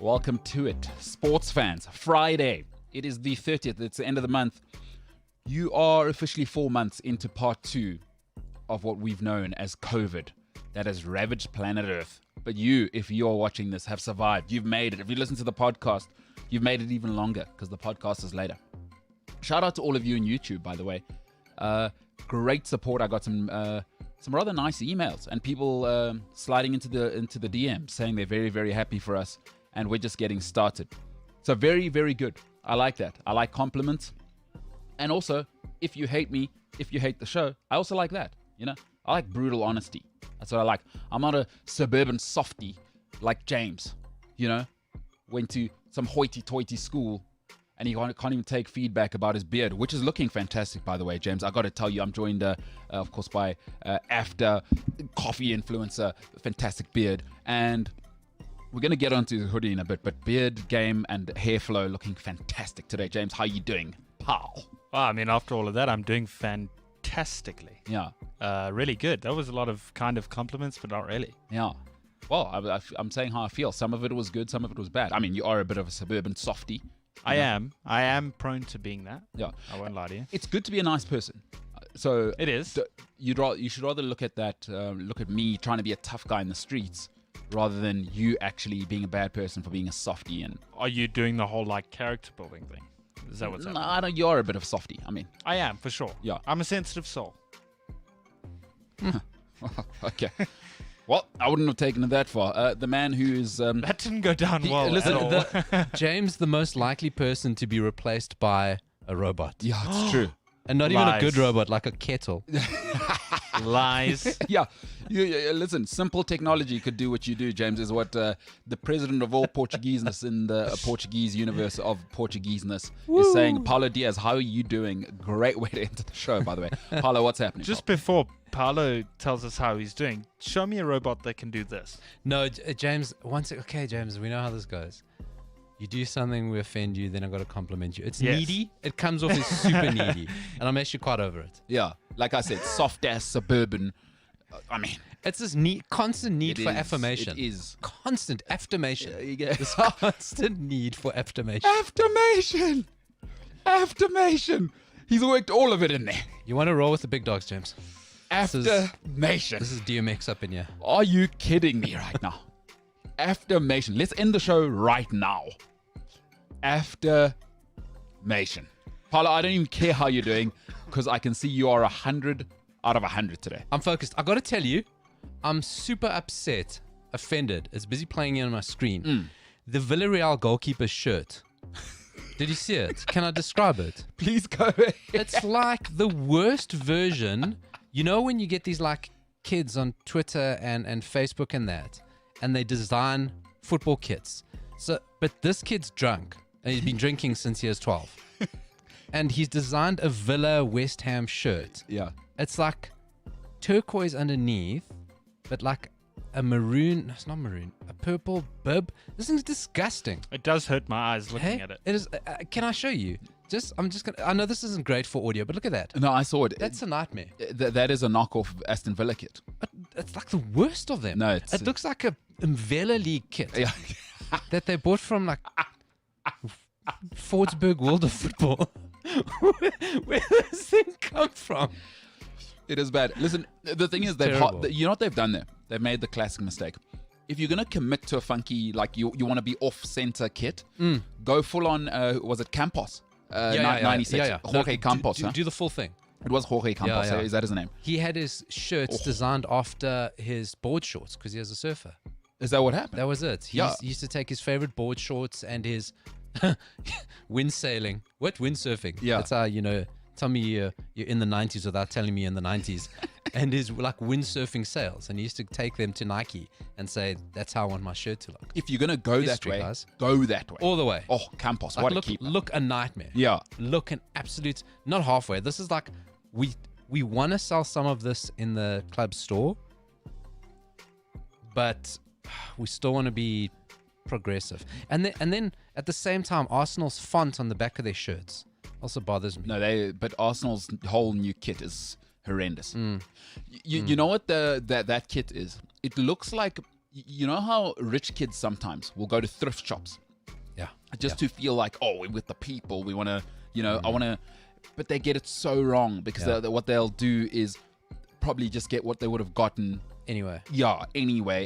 Welcome to it, sports fans. Friday. It is the 30th. It's the end of the month. You are officially 4 months into part 2 of what we've known as COVID that has ravaged planet Earth. But you, if you're watching this, have survived. You've made it. If you listen to the podcast, you've made it even longer because the podcast is later. Shout out to all of you on YouTube, by the way. Great support. I got some rather nice emails and people sliding into the DMs saying they're very, very happy for us and we're just getting started. So very, very good. I like that. I like compliments. And also, if you hate me, if you hate the show, I also like that. You know, I like brutal honesty. That's what I like. I'm not a suburban softie like James. You know, went to some hoity-toity school and he can't even take feedback about his beard, which is looking fantastic, by the way, James. I got to tell you, I'm joined, of course, by After coffee influencer, fantastic beard, and we're going to get onto the hoodie in a bit, but beard game and hair flow looking fantastic today. James, how you doing, pal? Well, I mean, after all of that, I'm doing fantastically. Yeah. Really good. That was a lot of kind of compliments, but not really. Yeah. Well, I'm saying how I feel. Some of it was good, some of it was bad. I mean, you are a bit of a suburban softie. I am prone to being that. Yeah. I won't lie to you. It's good to be a nice person. So it is. You should rather look at that, look at me trying to be a tough guy in the streets rather than you actually being a bad person for being a softie. And are you doing the whole like character building thing? Is that what's happening? No, I know you are a bit of a softie. I mean, I am for sure. Yeah. I'm a sensitive soul. Okay. Well, I wouldn't have taken it that far. The man who is... that didn't go down well listen, at all. James, the most likely person to be replaced by a robot. Yeah, it's true. And not even a Lies. good robot, like a kettle. Lies. Yeah. Listen, simple technology could do what you do, James, is what the president of all Portugueseness in the Portuguese universe of Portugueseness is saying. Paulo Diaz, how are you doing? Great way to enter the show, by the way. Paulo, what's happening? Just before Paolo tells us how he's doing, show me a robot that can do this. No, James, okay, James, we know how this goes. You do something, we offend you, then I've got to compliment you. It's needy. It comes off as super needy. And I'm actually quite over it. Yeah. Like I said, soft-ass suburban. I mean... It's this constant need for affirmation. It is. Constant affirmation. You get This constant need for affirmation. Affirmation. He's worked all of it in there. You want to roll with the big dogs, James? Affirmation. This is DMX up in here. Are you kidding me right now? Affirmation. Let's end the show right now. Affirmation. Paula, I don't even care how you're doing because I can see you are 100 out of 100 today. I'm focused. I got to tell you, I'm super upset, offended. It's busy playing here on my screen. The Villarreal goalkeeper's shirt. Did you see it? Can I describe it? Please go ahead. It's like the worst version. You know when you get these like kids on Twitter and Facebook and that, and they design football kits. So, but this kid's drunk, and he's been drinking since he was 12. And he's designed a Villa West Ham shirt. Yeah. It's like turquoise underneath, but like a maroon. No, it's not maroon. A purple bib. This thing's disgusting. It does hurt my eyes looking at it. It is. Can I show you? I'm just gonna. I know this isn't great for audio, but look at that. No, I saw it. That's a nightmare. That is a knockoff Aston Villa kit. It's like the worst of them. No, it looks like a Mvela League kit Yeah. that they bought from like Fordsburg World of Football. Where does this thing come from? It is bad. Listen, the thing is, you know what they've done there? They've made the classic mistake. If you're going to commit to a funky, like you want to be off-center kit, go full on, was it Campos? 96. Jorge Campos. Do the full thing. It was Jorge Campos. Yeah. Is that his name? He had his shirts designed after his board shorts because he was a surfer. Is that what happened? That was it. He used to take his favorite board shorts and his wind sailing. What? Windsurfing. Yeah. That's how, tell me you're in the 90s without telling me in the 90s. And his like windsurfing sails. And he used to take them to Nike and say, that's how I want my shirt to look. If you're going to go History, that way, guys. go that way. All the way. Oh, Campos. Like, What a keeper. Look a nightmare. Yeah. Look an absolute, not halfway. This is like, we want to sell some of this in the club store, but we still want to be progressive. And then at the same time, Arsenal's font on the back of their shirts also bothers me. No, but Arsenal's whole new kit is horrendous. You know what that kit is? It looks like you know how rich kids sometimes will go to thrift shops Yeah. just to feel like, oh, we're with the people. We want to, I want to, but they get it so wrong because what they'll do is probably just get what they would have gotten anyway,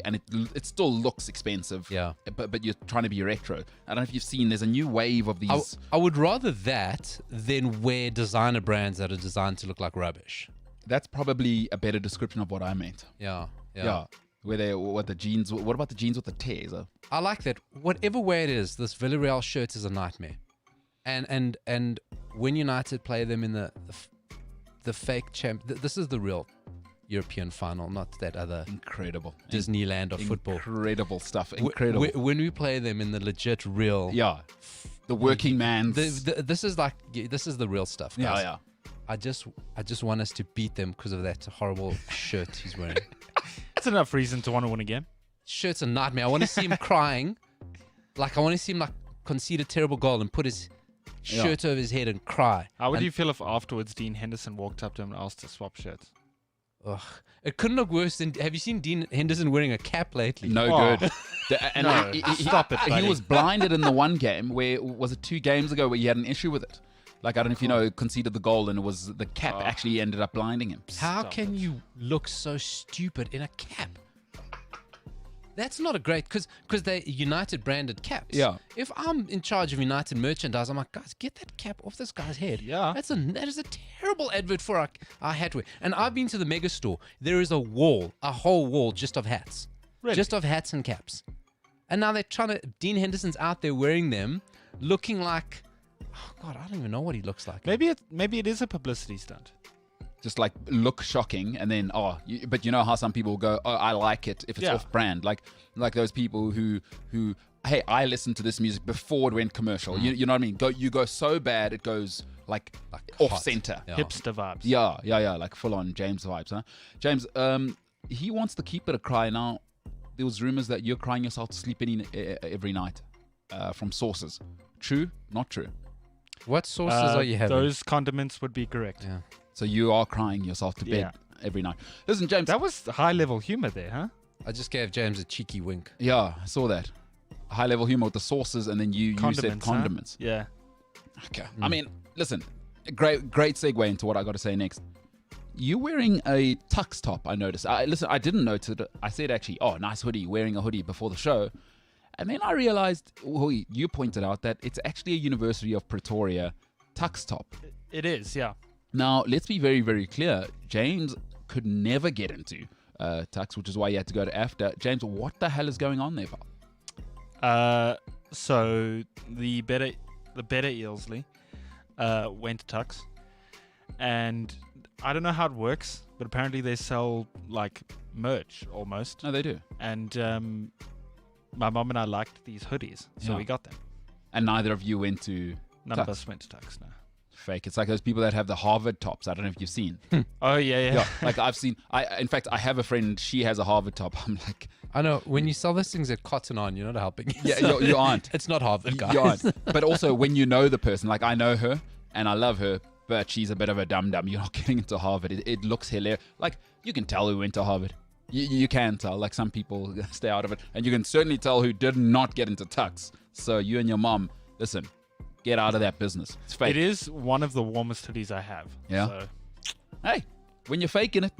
and it still looks expensive. Yeah. But you're trying to be retro. I don't know if you've seen. There's a new wave of these. I would rather that than wear designer brands that are designed to look like rubbish. That's probably a better description of what I meant. Yeah. Where they what the jeans? What about the jeans with the tears? I like that. Whatever way it is, this Villarreal shirt is a nightmare. And when United play them in the fake this is the real European final, not that other incredible Disneyland of football. Incredible stuff. Incredible. When we play them in the legit real, the working man's. This is the real stuff, guys. Yeah. I just want us to beat them because of that horrible shirt he's wearing. It's enough reason to want to win again. Shirt's a nightmare. I want to see him crying. Like I want to see him concede a terrible goal and put his shirt over his head and cry. How would you feel if afterwards Dean Henderson walked up to him and asked to swap shirts? Ugh. It couldn't look worse than. Have you seen Dean Henderson wearing a cap lately? No good. Stop it, buddy. He was blinded in the one game where, was it 2 games ago, where he had an issue with it? Like, I don't know if you know, conceded the goal and it was the cap actually ended up blinding him. How can you look so stupid in a cap? That's not a great, because they're United branded caps. Yeah. If I'm in charge of United merchandise, I'm like, guys, get that cap off this guy's head. Yeah. That is a terrible advert for our hatwear. And I've been to the mega store. There is a whole wall just of hats. Really? Just of hats and caps. And now they're trying to, Dean Henderson's out there wearing them, looking like, oh God, I don't even know what he looks like. Maybe it is a publicity stunt. Just like look shocking, and then but you know how some people go, oh, I like it if it's off brand, like those people who hey, I listened to this music before it went commercial. You know what I mean? You go so bad it goes like off hot. center. Yeah. Hipster vibes. Yeah, like full on James vibes, huh? James, he wants to keep it a cry. Now there was rumors that you're crying yourself to sleep every night from sources. True? Not true? What sources are you having? Those condiments would be correct. Yeah. So you are crying yourself to bed every night. Listen, James. That was high level humor there, huh? I just gave James a cheeky wink. Yeah, I saw that. High level humor with the sauces, and then you said condiments. Huh? Yeah. Okay. I mean, listen, great segue into what I got to say next. You're wearing a tux top, I noticed. Listen, I didn't notice it. I said actually, oh, nice hoodie, wearing a hoodie before the show. And then I realized, well, you pointed out that it's actually a University of Pretoria tux top. It is, yeah. Now, let's be very, very clear. James could never get into tux, which is why he had to go to AFTA. James, what the hell is going on there, pal? So the better Ealesley went to tux, and I don't know how it works, but apparently they sell like merch almost. No, they do. And my mom and I liked these hoodies, so we got them. And neither of you went to None tux. of us went to tux, no. Fake. It's like those people that have the Harvard tops. I don't know if you've seen. Oh yeah. Like I've seen. In fact, I have a friend. She has a Harvard top. I'm like, I know when you sell those things at Cotton On, you're not helping. Yeah, you aren't. It's not Harvard, guys. You aren't. But also when you know the person, like I know her and I love her, but she's a bit of a dum-dum. You're not getting into Harvard. It looks hilarious. Like you can tell who went to Harvard. You can tell. Like some people stay out of it, and you can certainly tell who did not get into tux. So you and your mom, listen. Get out of that business. It's fake. It is one of the warmest hoodies I have. Yeah. So Hey, when you're faking it,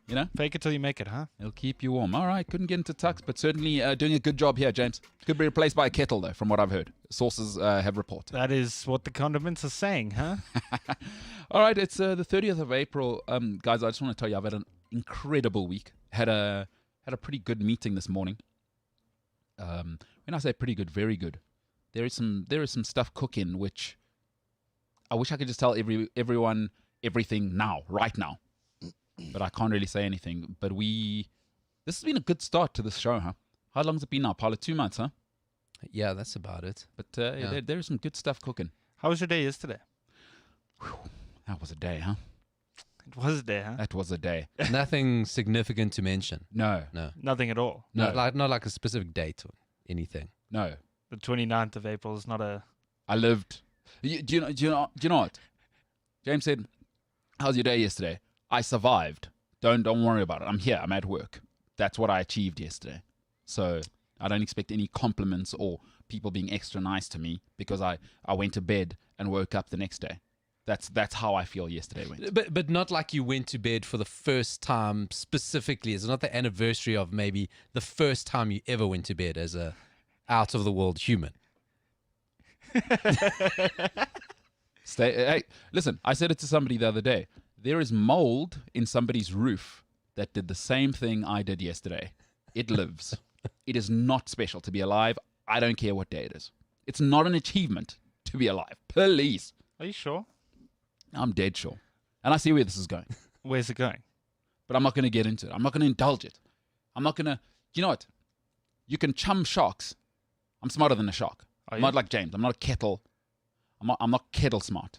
you know, fake it till you make it, huh? it'll keep you warm. All right, couldn't get into tux, but certainly doing a good job here, James. Could be replaced by a kettle, though, from what I've heard. Sources have reported. That is what the condiments are saying, huh? All right, it's the 30th of April. Guys, I just want to tell you, I've had an incredible week. Had a pretty good meeting this morning. When I say pretty good, very good. There is some stuff cooking, which I wish I could just tell everyone everything now, right now. But I can't really say anything. But this has been a good start to this show, huh? How long's it been now, Paula? 2 months, huh? Yeah, that's about it. But there is some good stuff cooking. How was your day yesterday? Whew, that was a day, huh? It was a day, huh? That was a day. Nothing significant to mention. No. Nothing at all. No. Not like a specific date or anything. No. The 29th of April is not a... I lived. Do you know what? James said, "How's your day yesterday?" I survived. Don't worry about it. I'm here. I'm at work. That's what I achieved yesterday. So I don't expect any compliments or people being extra nice to me because I went to bed and woke up the next day. That's how I feel yesterday went. But not like you went to bed for the first time specifically. It's not the anniversary of maybe the first time you ever went to bed as a out of the world human. Hey, listen, I said it to somebody the other day. There is mold in somebody's roof that did the same thing I did yesterday. It lives. It is not special to be alive. I don't care what day it is. It's not an achievement to be alive. Please. Are you sure? I'm dead sure. And I see where this is going. Where's it going? But I'm not going to get into it. I'm not going to indulge it. I'm not going to... You know what? You can chum sharks. I'm smarter than a shark. Are I'm you? not like James. I'm not a kettle. I'm not kettle smart.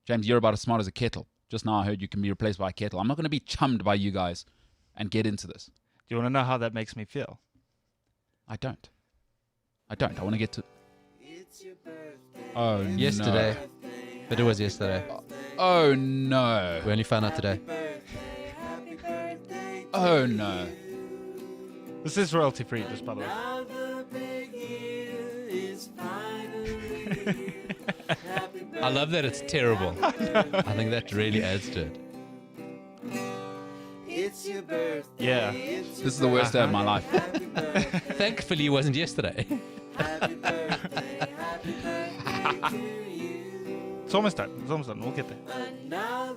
James, you're about as smart as a kettle. Just now I heard you can be replaced by a kettle. I'm not going to be chummed by you guys and get into this. Do you want to know how that makes me feel? I don't. I want to get to... Oh, Yesterday. No. But it was yesterday. Oh, no. We only found out today. Oh, no. This is royalty free, just by the way. I love that it's terrible. I think that really adds to it. Yeah. This is the worst day of my life. Thankfully, it wasn't yesterday. It's almost done. It's almost done. We'll get there.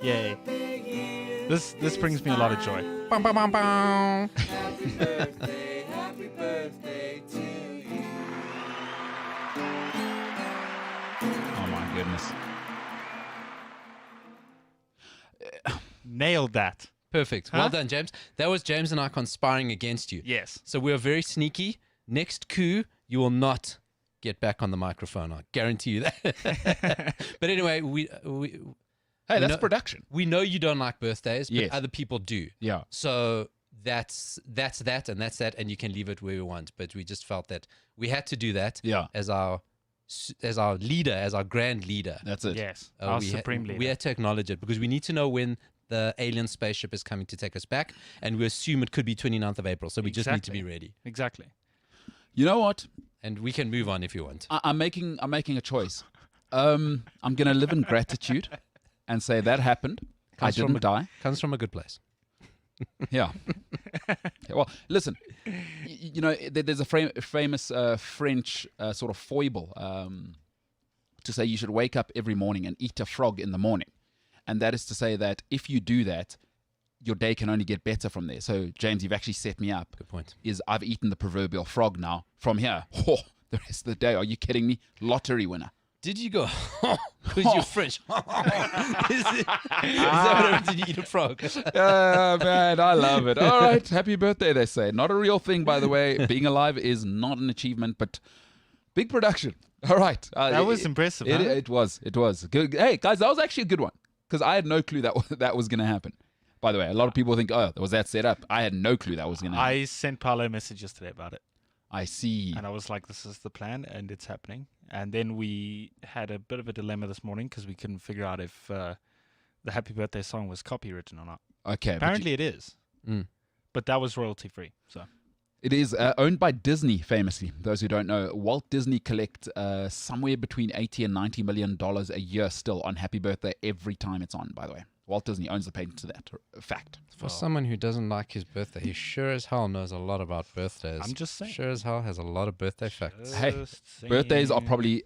Yay. This brings me a lot of joy. Bum, bum, bum, bum. Oh, my goodness. Nailed that. Perfect. Huh? Well done, James. That was James and I conspiring against you. Yes. So we are very sneaky. Next coup, you will not get back on the microphone. I guarantee you that. But anyway, Hey, that's know- production. we know you don't like birthdays, but Yes. other people do. Yeah. So that's that, and you can leave it where we want. But we just felt that we had to do that Yeah. as our leader, as our grand leader. That's it. Yes. Our we supreme leader. We had to acknowledge it because we need to know when the alien spaceship is coming to take us back, and we assume it could be 29th of April. So we just need to be ready, Exactly. You know what? and we can move on if you want. I'm making a choice. I'm gonna live in gratitude and say that happened. I Comes from didn't die. Comes from a good place. Yeah. Well, listen. You know, there's a famous French sort of foible to say you should wake up every morning and eat a frog in the morning, and that is to say that if you do that, your day can only get better from there. So, James, you've actually set me up. Good point. I've eaten the proverbial frog now from here. Oh, the rest of the day. Are you kidding me? Lottery winner. Did you go? Because you're French. Is that what happened? Did you eat a frog? Man, I love it. All right, happy birthday, they say. Not a real thing, by the way. Being alive is not an achievement, but big production. All right. That was impressive, huh? It was. Good. Hey, guys, that was actually a good one because I had no clue that was going to happen. By the way, a lot of people think, oh, was that set up? I had no clue that was going to happen. I sent Paolo a message yesterday about it. I see. And I was like, this is the plan, and it's happening. And then we had a bit of a dilemma this morning because we couldn't figure out if the happy birthday song was copywritten or not. Okay. Apparently it is. Mm. But that was royalty free. So It is owned by Disney, famously. Those who don't know, Walt Disney collect somewhere between $80 and $90 million a year still on Happy Birthday every time it's on, by the way. Walt Disney owns the patent to that. Fact. For someone who doesn't like his birthday, he sure as hell knows a lot about birthdays. I'm just saying. Sure as hell has a lot of birthday facts. Hey, birthdays are probably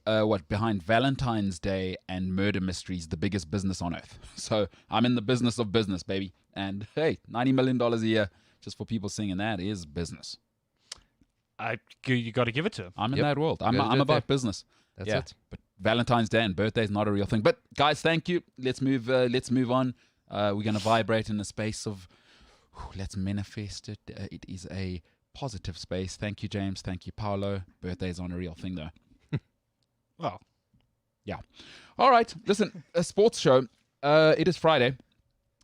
behind Valentine's Day and murder mysteries, the biggest business on earth. So I'm in the business of business, baby. And hey, $90 million a year just for people singing that is business. You got to give it to him. I'm in Yep. that world. I'm Gotta do it about there. business. That's Yeah. it. But Valentine's Day and birthday is not a real thing. But guys, thank you. Let's move on. We're going to vibrate in a space of, let's manifest it. It is a positive space. Thank you, James. Thank you, Paolo. Birthday's on a real thing, though. Well, Yeah. All right. Listen, a sports show. It is Friday.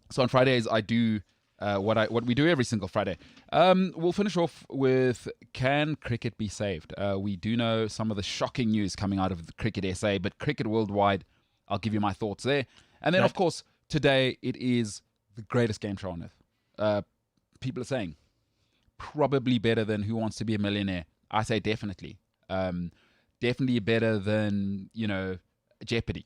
So on Fridays, I do what we do every single Friday. We'll finish off with, can cricket be saved? We do know some of the shocking news coming out of the Cricket SA, but cricket worldwide, I'll give you my thoughts there. And then, of course, today it is the greatest game show on earth. People are saying probably better than Who Wants to Be a Millionaire. I say definitely. Definitely better than, Jeopardy.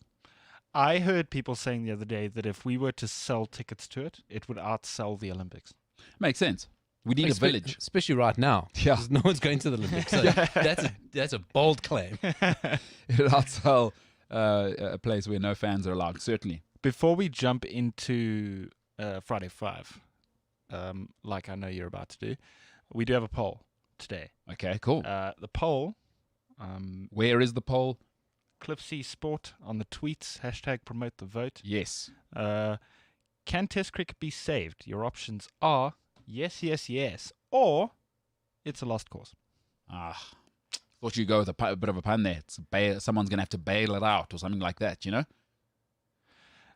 I heard people saying the other day that if we were to sell tickets to it, it would outsell the Olympics. Makes sense. We need a village. Especially right now. Yeah. 'Cause no one's going to the Olympics. So that's a bold claim. It'll outsell a place where no fans are allowed, certainly. Before we jump into Friday 5, like I know you're about to do, we do have a poll today. Okay, cool. The poll, Where is the poll? Cliff C Sport on the tweets, #promote the vote. Yes. Can Test cricket be saved? Your options are yes, yes, yes, or it's a lost cause. Thought you'd go with a bit of a pun there. Someone's going to have to bail it out or something like that,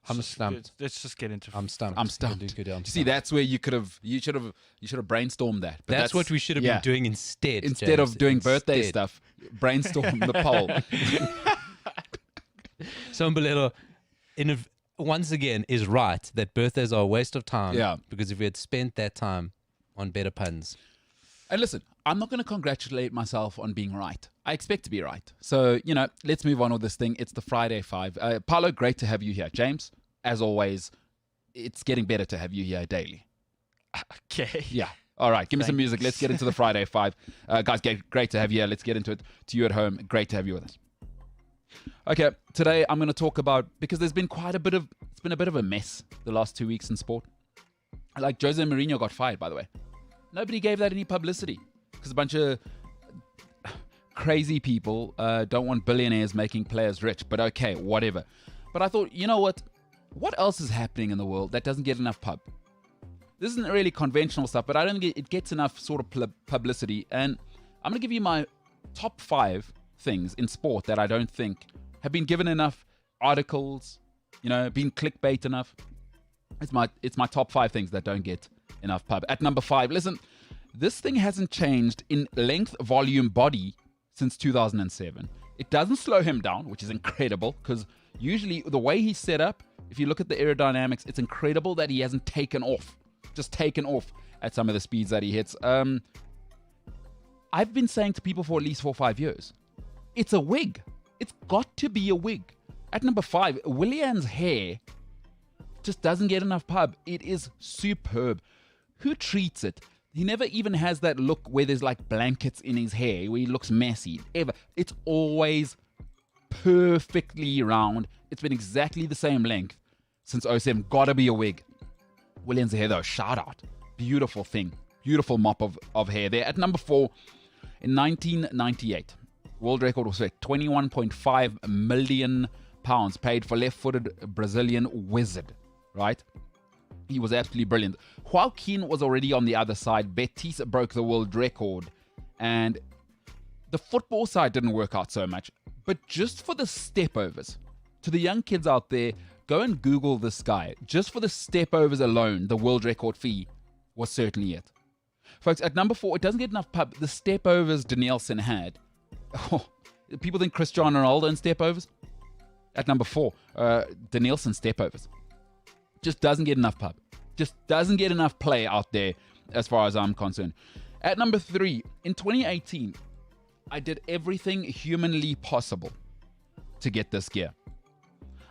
I'm stumped. Let's just get into. I'm stumped. I'm stumped. You do good, You see, that's where you should have brainstormed that. But that's what we should have been doing instead. Instead James. of doing birthday Instead. stuff, brainstorm the poll. So Mbolelo, once again, is right that birthdays are a waste of time. Yeah. Because if we had spent that time on better puns. And listen, I'm not going to congratulate myself on being right. I expect to be right. So, let's move on with this thing. It's the Friday 5. Paulo, great to have you here. James, as always, it's getting better to have you here daily. Okay. Yeah. All right. Give me some music. Let's get into the Friday 5. Guys, great to have you here. Let's get into it. To you at home, great to have you with us. Okay. Today, I'm going to talk about, because there's been it's been a bit of a mess the last 2 weeks in sport. Like Jose Mourinho got fired, by the way. Nobody gave that any publicity because a bunch of crazy people don't want billionaires making players rich. But okay, whatever. But I thought, you know what? What else is happening in the world that doesn't get enough pub? This isn't really conventional stuff, but I don't think it gets enough sort of publicity. And I'm going to give you my top 5 things in sport that I don't think have been given enough articles, been clickbait enough. It's my top 5 things that don't get enough pub. At number 5, listen, this thing hasn't changed in length, volume, body since 2007. It doesn't slow him down, which is incredible because usually the way he's set up, if you look at the aerodynamics, it's incredible that he hasn't taken off at some of the speeds that he hits. I've been saying to people for at least 4 or 5 years, it's a wig. It's got to be a wig. At number 5, Willian's hair just doesn't get enough pub. It is superb. Who treats it? He never even has that look where there's like blankets in his hair, where he looks messy. Ever. It's always perfectly round. It's been exactly the same length since 07. Gotta be a wig. William's hair though, shout out. Beautiful thing. Beautiful mop of hair there. At number 4, in 1998, world record was set, 21.5 million pounds paid for left-footed Brazilian wizard, right? He was absolutely brilliant. Joaquin was already on the other side. Betis broke the world record. And the football side didn't work out so much. But just for the stepovers, to the young kids out there, go and Google this guy. Just for the stepovers alone, the world record fee was certainly it. Folks, at number 4, it doesn't get enough pub. The stepovers Danielson had. Oh, people think Cristiano Ronaldo in stepovers? At number 4, Danielson stepovers. Just doesn't get enough pub. Just doesn't get enough play out there as far as I'm concerned. At number 3, in 2018, I did everything humanly possible to get this gear.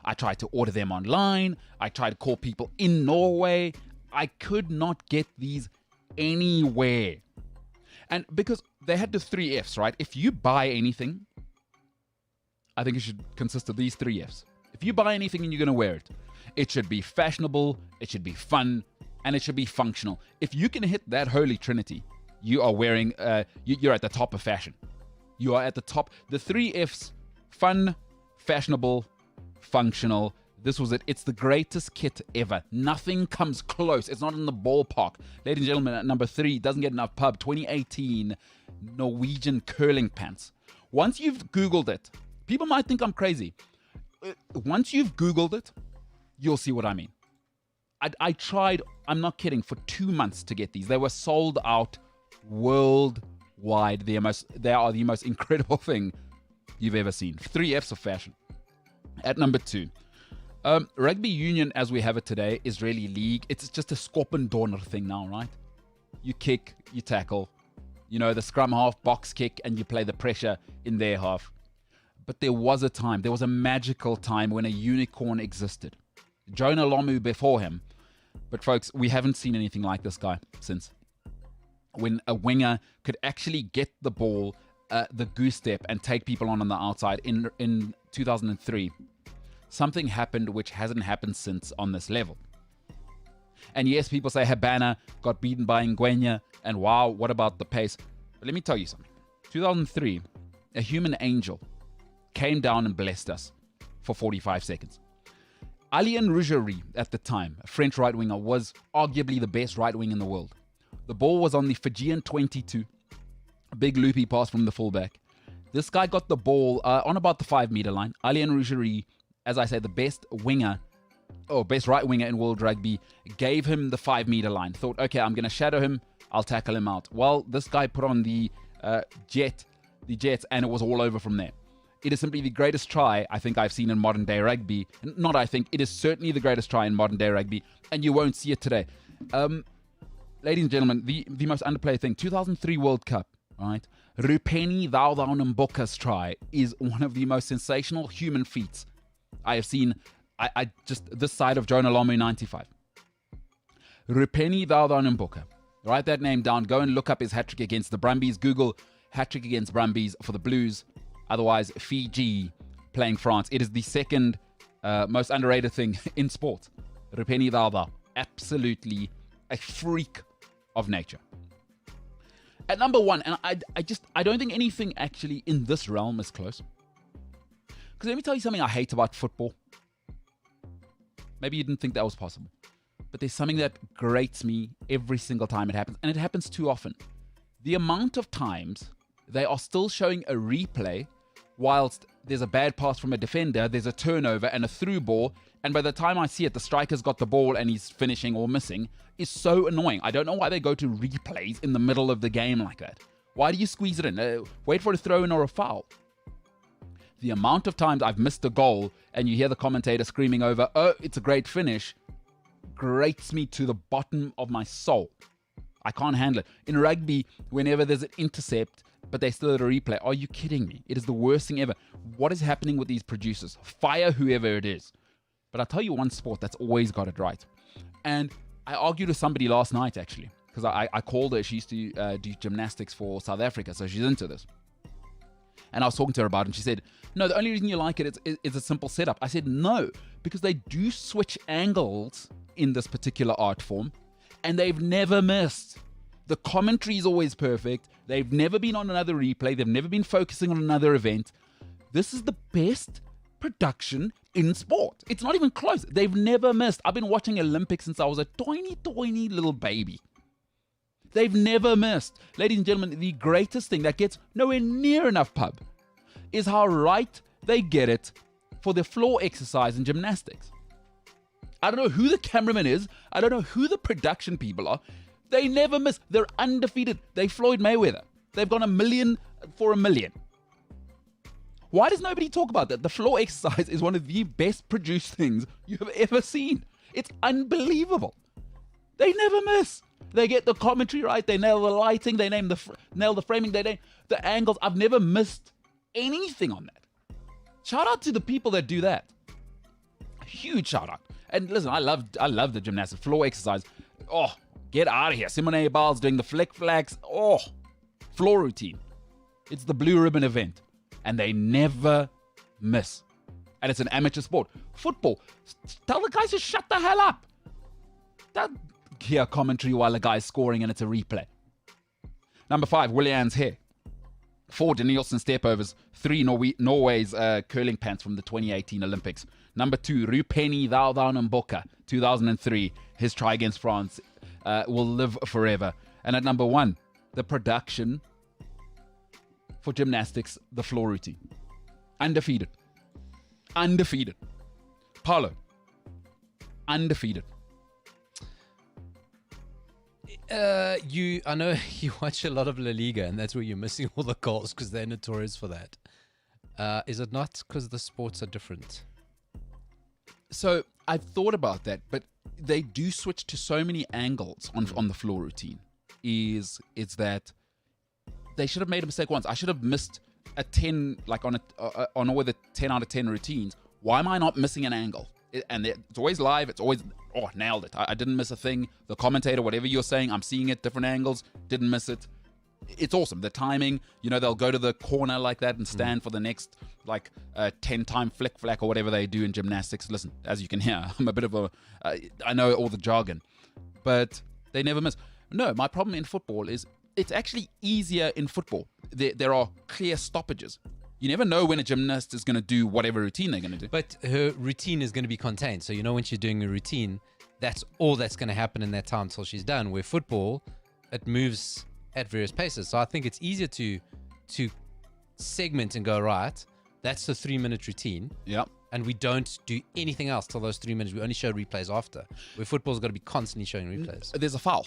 I tried to order them online. I tried to call people in Norway. I could not get these anywhere. And because they had the 3 Fs, right? If you buy anything, I think it should consist of these 3 Fs. If you buy anything and you're going to wear it, it should be fashionable, it should be fun, and it should be functional. If you can hit that holy trinity, you are wearing, you're at the top of fashion. You are at the top. The 3 Fs, fun, fashionable, functional. This was it. It's the greatest kit ever. Nothing comes close. It's not in the ballpark. Ladies and gentlemen, at number 3, doesn't get enough pub, 2018 Norwegian curling pants. Once you've Googled it, people might think I'm crazy. Once you've Googled it, you'll see what I mean. I tried, I'm not kidding, for 2 months to get these. They were sold out worldwide. They are the most incredible thing you've ever seen. 3 Fs of fashion. At number 2, rugby union as we have it today is really league. It's just a Skopendorner thing now, right? you kick, you tackle. You know, the scrum half, box kick, and you play the pressure in their half. But there was a magical time when a unicorn existed. Jonah Lomu before him. But folks, we haven't seen anything like this guy since. When a winger could actually get the ball, the goose step, and take people on the outside in 2003. Something happened which hasn't happened since on this level. And yes, people say Habana got beaten by Ngwenya, and wow, what about the pace? But let me tell you something. 2003, a human angel came down and blessed us for 45 seconds. Alien Rougerie, at the time, a French right winger, was arguably the best right wing in the world. The ball was on the Fijian 22. A big loopy pass from the fullback. This guy got the ball on about the 5-meter line. Alien Rougerie, as I say, the best right winger in world rugby, gave him the 5-meter line. Thought, okay, I'm going to shadow him. I'll tackle him out. Well, this guy put on the Jets, and it was all over from there. It is simply the greatest try I think I've seen in modern day rugby. Not I think, it is certainly the greatest try in modern day rugby, and you won't see it today. Ladies and gentlemen, the most underplayed thing, 2003 World Cup, right? Rupeni Mboka's try is one of the most sensational human feats I have seen. I just, this side of Jonah Lomu 95. Rupeni Mboka. Write that name down. Go and look up his hat-trick against the Brumbies. Google hat-trick against Brumbies for the Blues. Otherwise, Fiji playing France. It is the second most underrated thing in sport. Rupeni Dada. Absolutely a freak of nature. At number one, and I don't think anything actually in this realm is close. Because let me tell you something I hate about football. Maybe you didn't think that was possible. But there's something that grates me every single time it happens. And it happens too often. The amount of times they are still showing a replay whilst there's a bad pass from a defender, there's a turnover and a through ball, and by the time I see it, the striker's got the ball and he's finishing or missing, is so annoying. I don't know why they go to replays in the middle of the game like that. Why do you squeeze it in? Wait for a throw-in or a foul. The amount of times I've missed a goal and you hear the commentator screaming over, oh, it's a great finish, grates me to the bottom of my soul. I can't handle it. In rugby, whenever there's an intercept, but they still at a replay, are you kidding me? It is the worst thing ever. What is happening with these producers? Fire whoever it is. But I'll tell you one sport that's always got it right. And I argued with somebody last night, actually, because I called her. She used to do gymnastics for South Africa, so she's into this. And I was talking to her about it, and she said, no, the only reason you like it is a simple setup. I said, no, because they do switch angles in this particular art form, and they've never missed. The commentary is always perfect. They've never been on another replay. They've never been focusing on another event. This is the best production in sport. It's not even close. They've never missed. I've been watching Olympics since I was a tiny little baby. They've never missed. Ladies and gentlemen, the greatest thing that gets nowhere near enough pub is how right they get it for the floor exercise in gymnastics. I don't know who the cameraman is. I don't know who the production people are. They never miss. They're undefeated. They Floyd Mayweather. They've gone 1 million for 1 million. Why does nobody talk about that? The floor exercise is one of the best produced things you have ever seen. It's unbelievable. They never miss. They get the commentary right. They nail the lighting. They nail the framing. They nail the angles. I've never missed anything on that. Shout out to the people that do that. A huge shout out. And listen, I love the gymnastics floor exercise. Oh, get out of here. Simone Biles doing the flick flags. Oh, floor routine. It's the blue ribbon event. And they never miss. And it's an amateur sport. Football. Tell the guys to shut the hell up. Don't hear commentary while the guy's scoring and it's a replay. Number 5, Willian's hair. 4, Danielson stepovers. 3, Norway's curling pants from the 2018 Olympics. Number 2, Rupeni Mboka, 2003. His try against France will live forever. And at number 1, the production for gymnastics, the floor routine. Undefeated. Paulo. Undefeated. I know you watch a lot of La Liga, and that's where you're missing all the goals because they're notorious for that. Is it not because the sports are different? So I've thought about that, but they do switch to so many angles on the floor routine. is that they should have made a mistake once. I should have missed a 10, like on all the 10 out of 10 routines. Why am I not missing an angle? And it's always live. It's always, nailed it. I didn't miss a thing. The commentator, whatever you're saying, I'm seeing it, different angles, didn't miss it. It's awesome. The timing, they'll go to the corner like that and stand for the next 10-time flick flack or whatever they do in gymnastics. Listen, as you can hear, I'm a bit of I know all the jargon, but they never miss. No, my problem in football is it's actually easier in football. There are clear stoppages. You never know when a gymnast is going to do whatever routine they're going to do. But her routine is going to be contained. So, when she's doing a routine, that's all that's going to happen in that time until she's done. Where football, it moves at various paces. So I think it's easier to segment and go, right, that's the 3-minute routine. Yep. And we don't do anything else till those 3 minutes. We only show replays after. Where football's got to be constantly showing replays. There's a foul.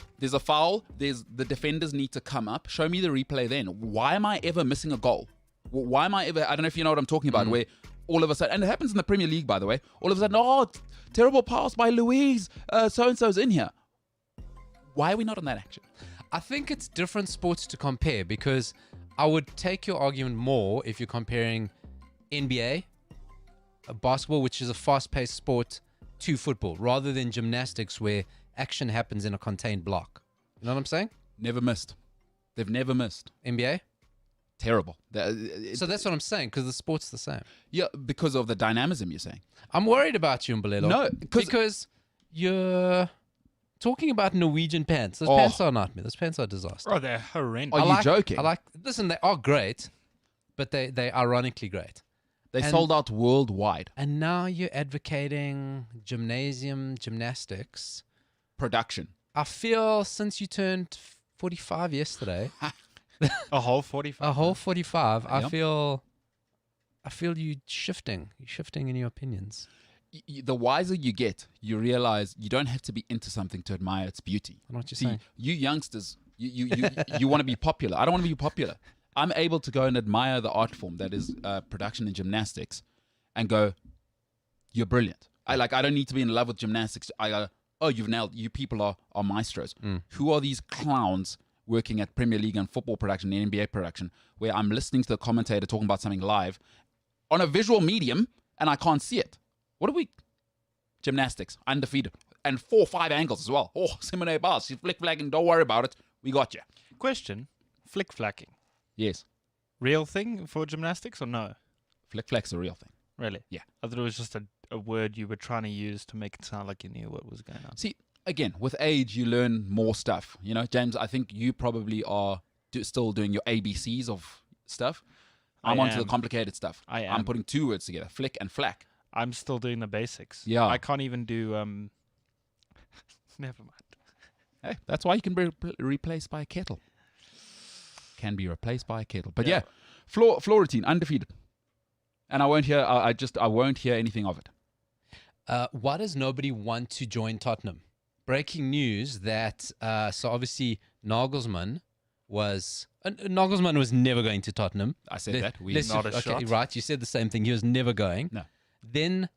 There's the defenders need to come up. Show me the replay then. Why am I ever missing a goal? Why am I ever, I don't know if you know what I'm talking about, where all of a sudden, and it happens in the Premier League, by the way, all of a sudden, terrible pass by Louise, so-and-so's in here. Why are we not on that action? I think it's different sports to compare, because I would take your argument more if you're comparing NBA, basketball, which is a fast-paced sport, to football, rather than gymnastics where action happens in a contained block. You know what I'm saying? Never missed. They've never missed. NBA? Terrible. So that's what I'm saying, because the sport's the same. Yeah, because of the dynamism you're saying. I'm worried about you, Mbalelo. No, because you're talking about Norwegian pants. Those pants are not me. Those pants are a disaster. Oh, they're horrendous. Are you joking? Listen, they are great, but they ironically great. They sold out worldwide. And now you're advocating gymnastics. Production. I feel since you turned 45 yesterday... A whole 45? A whole 45. Yep. I feel you shifting. You're shifting in your opinions. The wiser you get, you realize you don't have to be into something to admire its beauty. I know what you're saying. You youngsters, you want to be popular. I don't want to be popular. I'm able to go and admire the art form that is production in gymnastics and go, you're brilliant. I don't need to be in love with gymnastics. I go, you've nailed. You people are maestros. Who are these clowns working at Premier League and football production and NBA production, where I'm listening to the commentator talking about something live on a visual medium and I can't see it? What are we? Gymnastics, undefeated. And 4 or 5 angles as well. Simone Biles, she's flick-flagging, don't worry about it. We got you. Question, flick-flacking. Yes. Real thing for gymnastics or no? Flick-flack's a real thing. Really? Yeah. I thought it was just a word you were trying to use to make it sound like you knew what was going on. See, again, with age, you learn more stuff. James, I think you probably are still doing your ABCs of stuff. I'm onto the complicated stuff. I am. I'm putting 2 words together, flick and flack. I'm still doing the basics. Yeah. I can't even do... Never mind. Hey, that's why you can be replaced by a kettle. Can be replaced by a kettle. But yeah, floor routine, undefeated. And I won't hear. I won't hear anything of it. Why does nobody want to join Tottenham? Breaking news that so obviously Nagelsmann was never going to Tottenham. I said that. shot. Right, you said the same thing. He was never going. No. Then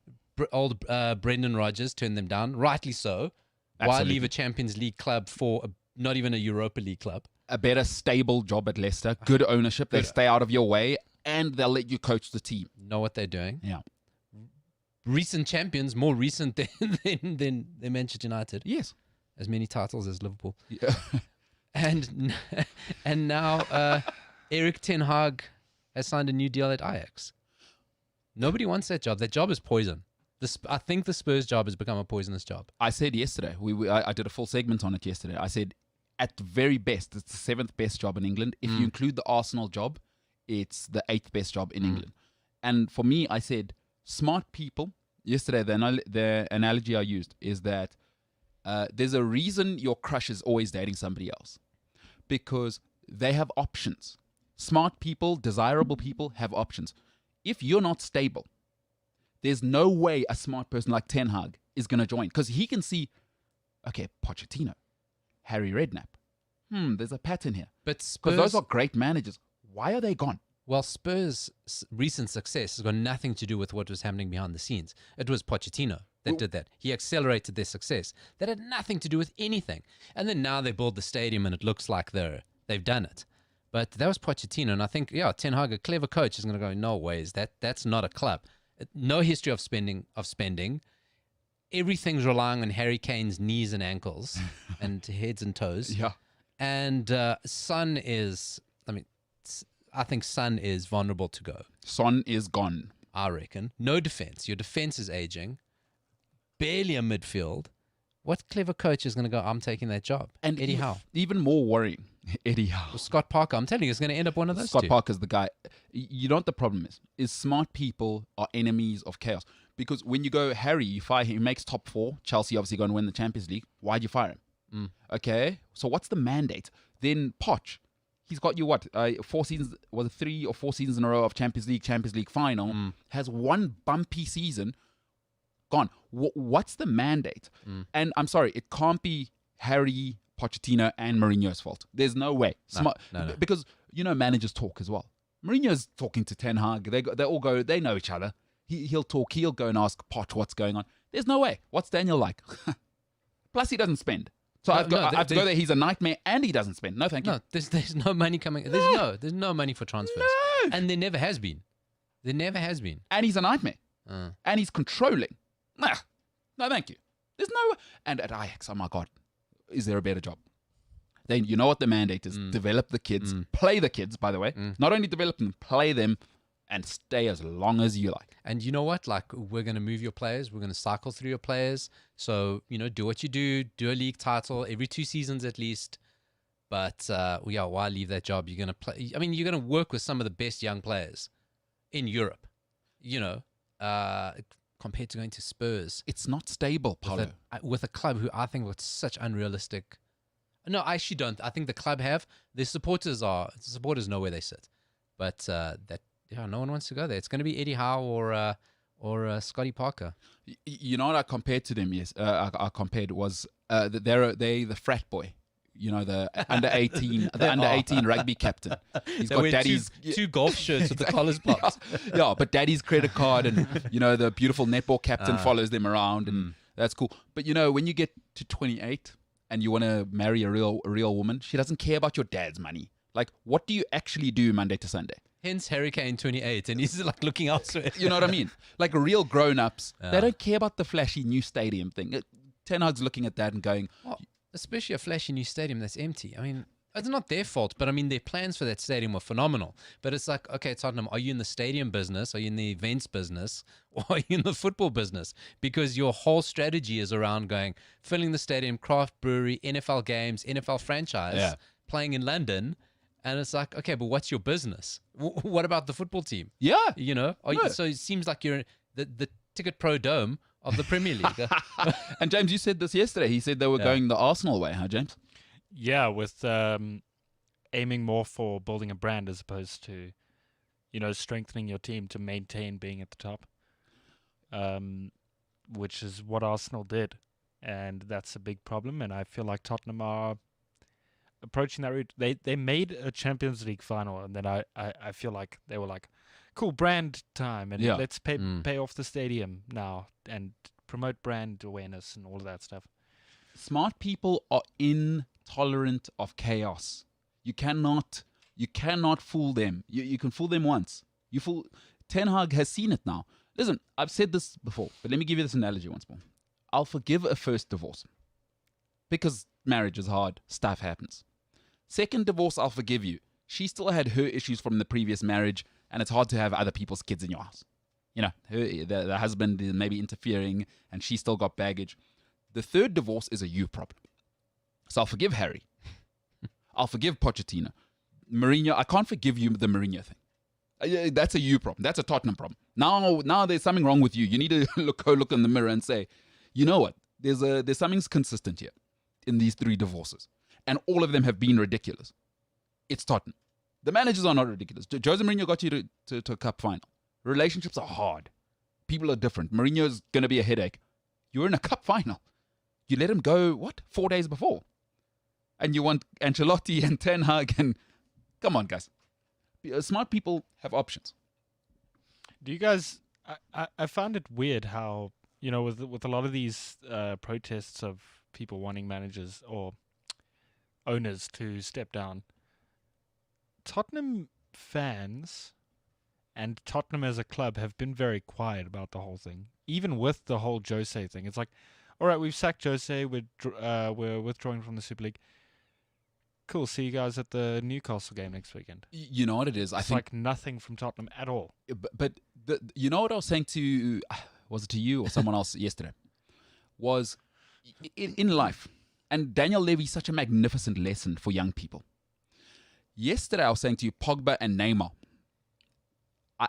old Brendan Rodgers turned them down, rightly so. Absolutely. Why leave a Champions League club for not even a Europa League club? A better stable job at Leicester, good ownership. They stay out of your way, and they'll let you coach the team. Know what they're doing. Yeah. Recent champions, more recent than Manchester United. Yes. As many titles as Liverpool. Yeah. And now Eric Ten Hag has signed a new deal at Ajax. Nobody wants that job. That job is poison. I think the Spurs job has become a poisonous job. I said yesterday, I did a full segment on it yesterday. I said, at the very best, it's the 7th best job in England. If you include the Arsenal job, it's the 8th best job in England. And for me, I said, smart people, yesterday, the analogy I used is that there's a reason your crush is always dating somebody else. Because they have options. Smart people, desirable people have options. If you're not stable, there's no way a smart person like Ten Hag is going to join. Because he can see, okay, Pochettino, Harry Redknapp. There's a pattern here. But Because those are great managers. Why are they gone? Well, Spurs' recent success has got nothing to do with what was happening behind the scenes. It was Pochettino. that did that. He accelerated their success. That had nothing to do with anything. And then now they build the stadium and it looks like they've done it. But that was Pochettino, and I think, Ten Hag, a clever coach, is going to go, no ways, that's not a club. No history of spending. Everything's relying on Harry Kane's knees and ankles and heads and toes. Yeah. And Son is, I think Son is vulnerable to go. Son is gone. I reckon. No defense. Your defense is aging. Barely a midfield. What clever coach is going to go, I'm taking that job? And Eddie Howe. Even more worrying, Eddie Howe. Or Scott Parker. I'm telling you, it's going to end up one of those Scott two. Parker's the guy. You know what the problem is smart people are enemies of chaos. Because when you go, Harry, you fire him, he makes top 4. Chelsea obviously going to win the Champions League. Why'd you fire him? Okay, so what's the mandate? Then Poch, he's got you 4 seasons, was it 3 or 4 seasons in a row of Champions League final, has one bumpy season, gone. What's the mandate? And I'm sorry, it can't be Harry, Pochettino, and Mourinho's fault. There's no way. No. Because, managers talk as well. Mourinho's talking to Ten Hag. They all go, they know each other. He'll talk. He'll go and ask Poch what's going on. There's no way. What's Daniel like? Plus, he doesn't spend. So I have to go there. He's a nightmare, and he doesn't spend. No, thank you. No, there's no money coming. There's no money for transfers. No. And there never has been. There never has been. And he's a nightmare. And he's controlling. No, thank you. There's no... And at Ajax, oh my God, is there a better job? Then you know what the mandate is. Develop the kids. Play the kids, by the way. Not only develop them, play them, and stay as long as you like. And you know what? Like, we're going to move your players. We're going to cycle through your players. So, do what you do. Do a league title every 2 seasons at least. But, why leave that job? You're going to play... you're going to work with some of the best young players in Europe, compared to going to Spurs. It's not stable, Paulo. With a club who I think was such unrealistic... No, I actually don't. I think the club have. The supporters know where they sit. But no one wants to go there. It's going to be Eddie Howe or Scotty Parker. You know what I compared to them? Yes, I compared was they're the frat boy. The under 18, the under 18 rugby captain. He's got daddy's two golf shirts with the collars popped. Yeah, but daddy's credit card, and the beautiful netball captain follows them around, and that's cool. But when you get to 28 and you want to marry a real woman, she doesn't care about your dad's money. Like, what do you actually do Monday to Sunday? Hence Harry Kane 28, and he's like looking elsewhere. You know what I mean? Like real grown-ups, they don't care about the flashy new stadium thing. Ten Hag's looking at that and going... Especially a flashy new stadium that's empty. It's not their fault, but their plans for that stadium were phenomenal. But it's like, okay, Tottenham, are you in the stadium business? Are you in the events business? Or are you in the football business? Because your whole strategy is around filling the stadium, craft brewery, NFL games, NFL franchise, playing in London. And it's like, okay, but what's your business? What about the football team? Yeah. So it seems like you're the Ticket Pro Dome of the Premier League. And James, you said this yesterday. He said they were going the Arsenal way, huh, James? Yeah, with aiming more for building a brand as opposed to, strengthening your team to maintain being at the top, which is what Arsenal did. And that's a big problem. And I feel like Tottenham are approaching that route. They made a Champions League final, and then I feel like they were like, cool, brand time, and let's pay off the stadium now and promote brand awareness and all of that stuff. Smart people are intolerant of chaos. You cannot fool them. You can fool them once. Ten Hag has seen it now. Listen, I've said this before, but let me give you this analogy once more. I'll forgive a first divorce because marriage is hard. Stuff happens. Second divorce, I'll forgive you. She still had her issues from the previous marriage, and it's hard to have other people's kids in your house. The husband is maybe interfering, and she still got baggage. The third divorce is a you problem. So I'll forgive Harry. I'll forgive Pochettino. Mourinho, I can't forgive you the Mourinho thing. That's a you problem. That's a Tottenham problem. Now there's something wrong with you. You need to go look in the mirror and say, you know what? There's something's consistent here in these 3 divorces. And all of them have been ridiculous. It's Tottenham. The managers are not ridiculous. Jose Mourinho got you to a cup final. Relationships are hard. People are different. Mourinho is going to be a headache. You're in a cup final. You let him go, 4 days before? And you want Ancelotti and Ten Hag and... Come on, guys. Smart people have options. Do you guys... I found it weird how with a lot of these protests of people wanting managers or owners to step down, Tottenham fans and Tottenham as a club have been very quiet about the whole thing. Even with the whole Jose thing, it's like, all right, we've sacked Jose, we're withdrawing from the Super League. Cool, see you guys at the Newcastle game next weekend. You know what it is? I It's think, like nothing from Tottenham at all. but you know what I was saying to, was it to you or someone else yesterday? Was in life, and Daniel Levy's such a magnificent lesson for young people. Yesterday I was saying to you, Pogba and Neymar.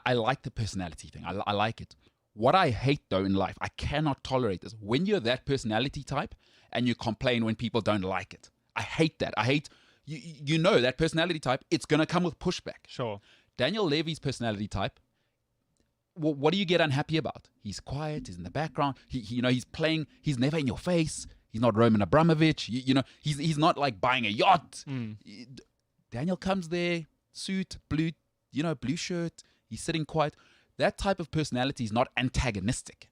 I like the personality thing. I like it. What I hate though in life, I cannot tolerate this. When you're that personality type and you complain when people don't like it. I hate that. I hate, you know that personality type, it's going to come with pushback. Sure. Daniel Levy's personality type, what do you get unhappy about? He's quiet, he's in the background, he's playing, he's never in your face, he's not Roman Abramovich, he's not like buying a yacht. Daniel comes there, suit, blue shirt, he's sitting quiet. That type of personality is not antagonistic.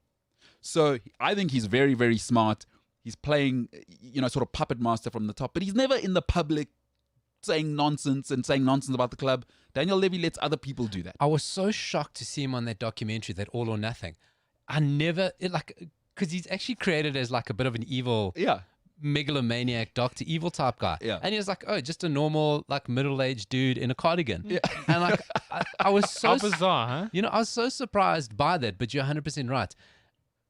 So I think he's very, very smart. He's playing, sort of puppet master from the top, but he's never in the public saying nonsense about the club. Daniel Levy lets other people do that. I was so shocked to see him on that documentary, that All or Nothing. Because he's actually created as like a bit of an evil, megalomaniac, Dr. Evil type guy. Yeah. And he was like, oh, just a normal, like middle-aged dude in a cardigan. Yeah. And like, I was so How bizarre, huh? I was so surprised by that, but you're 100% right.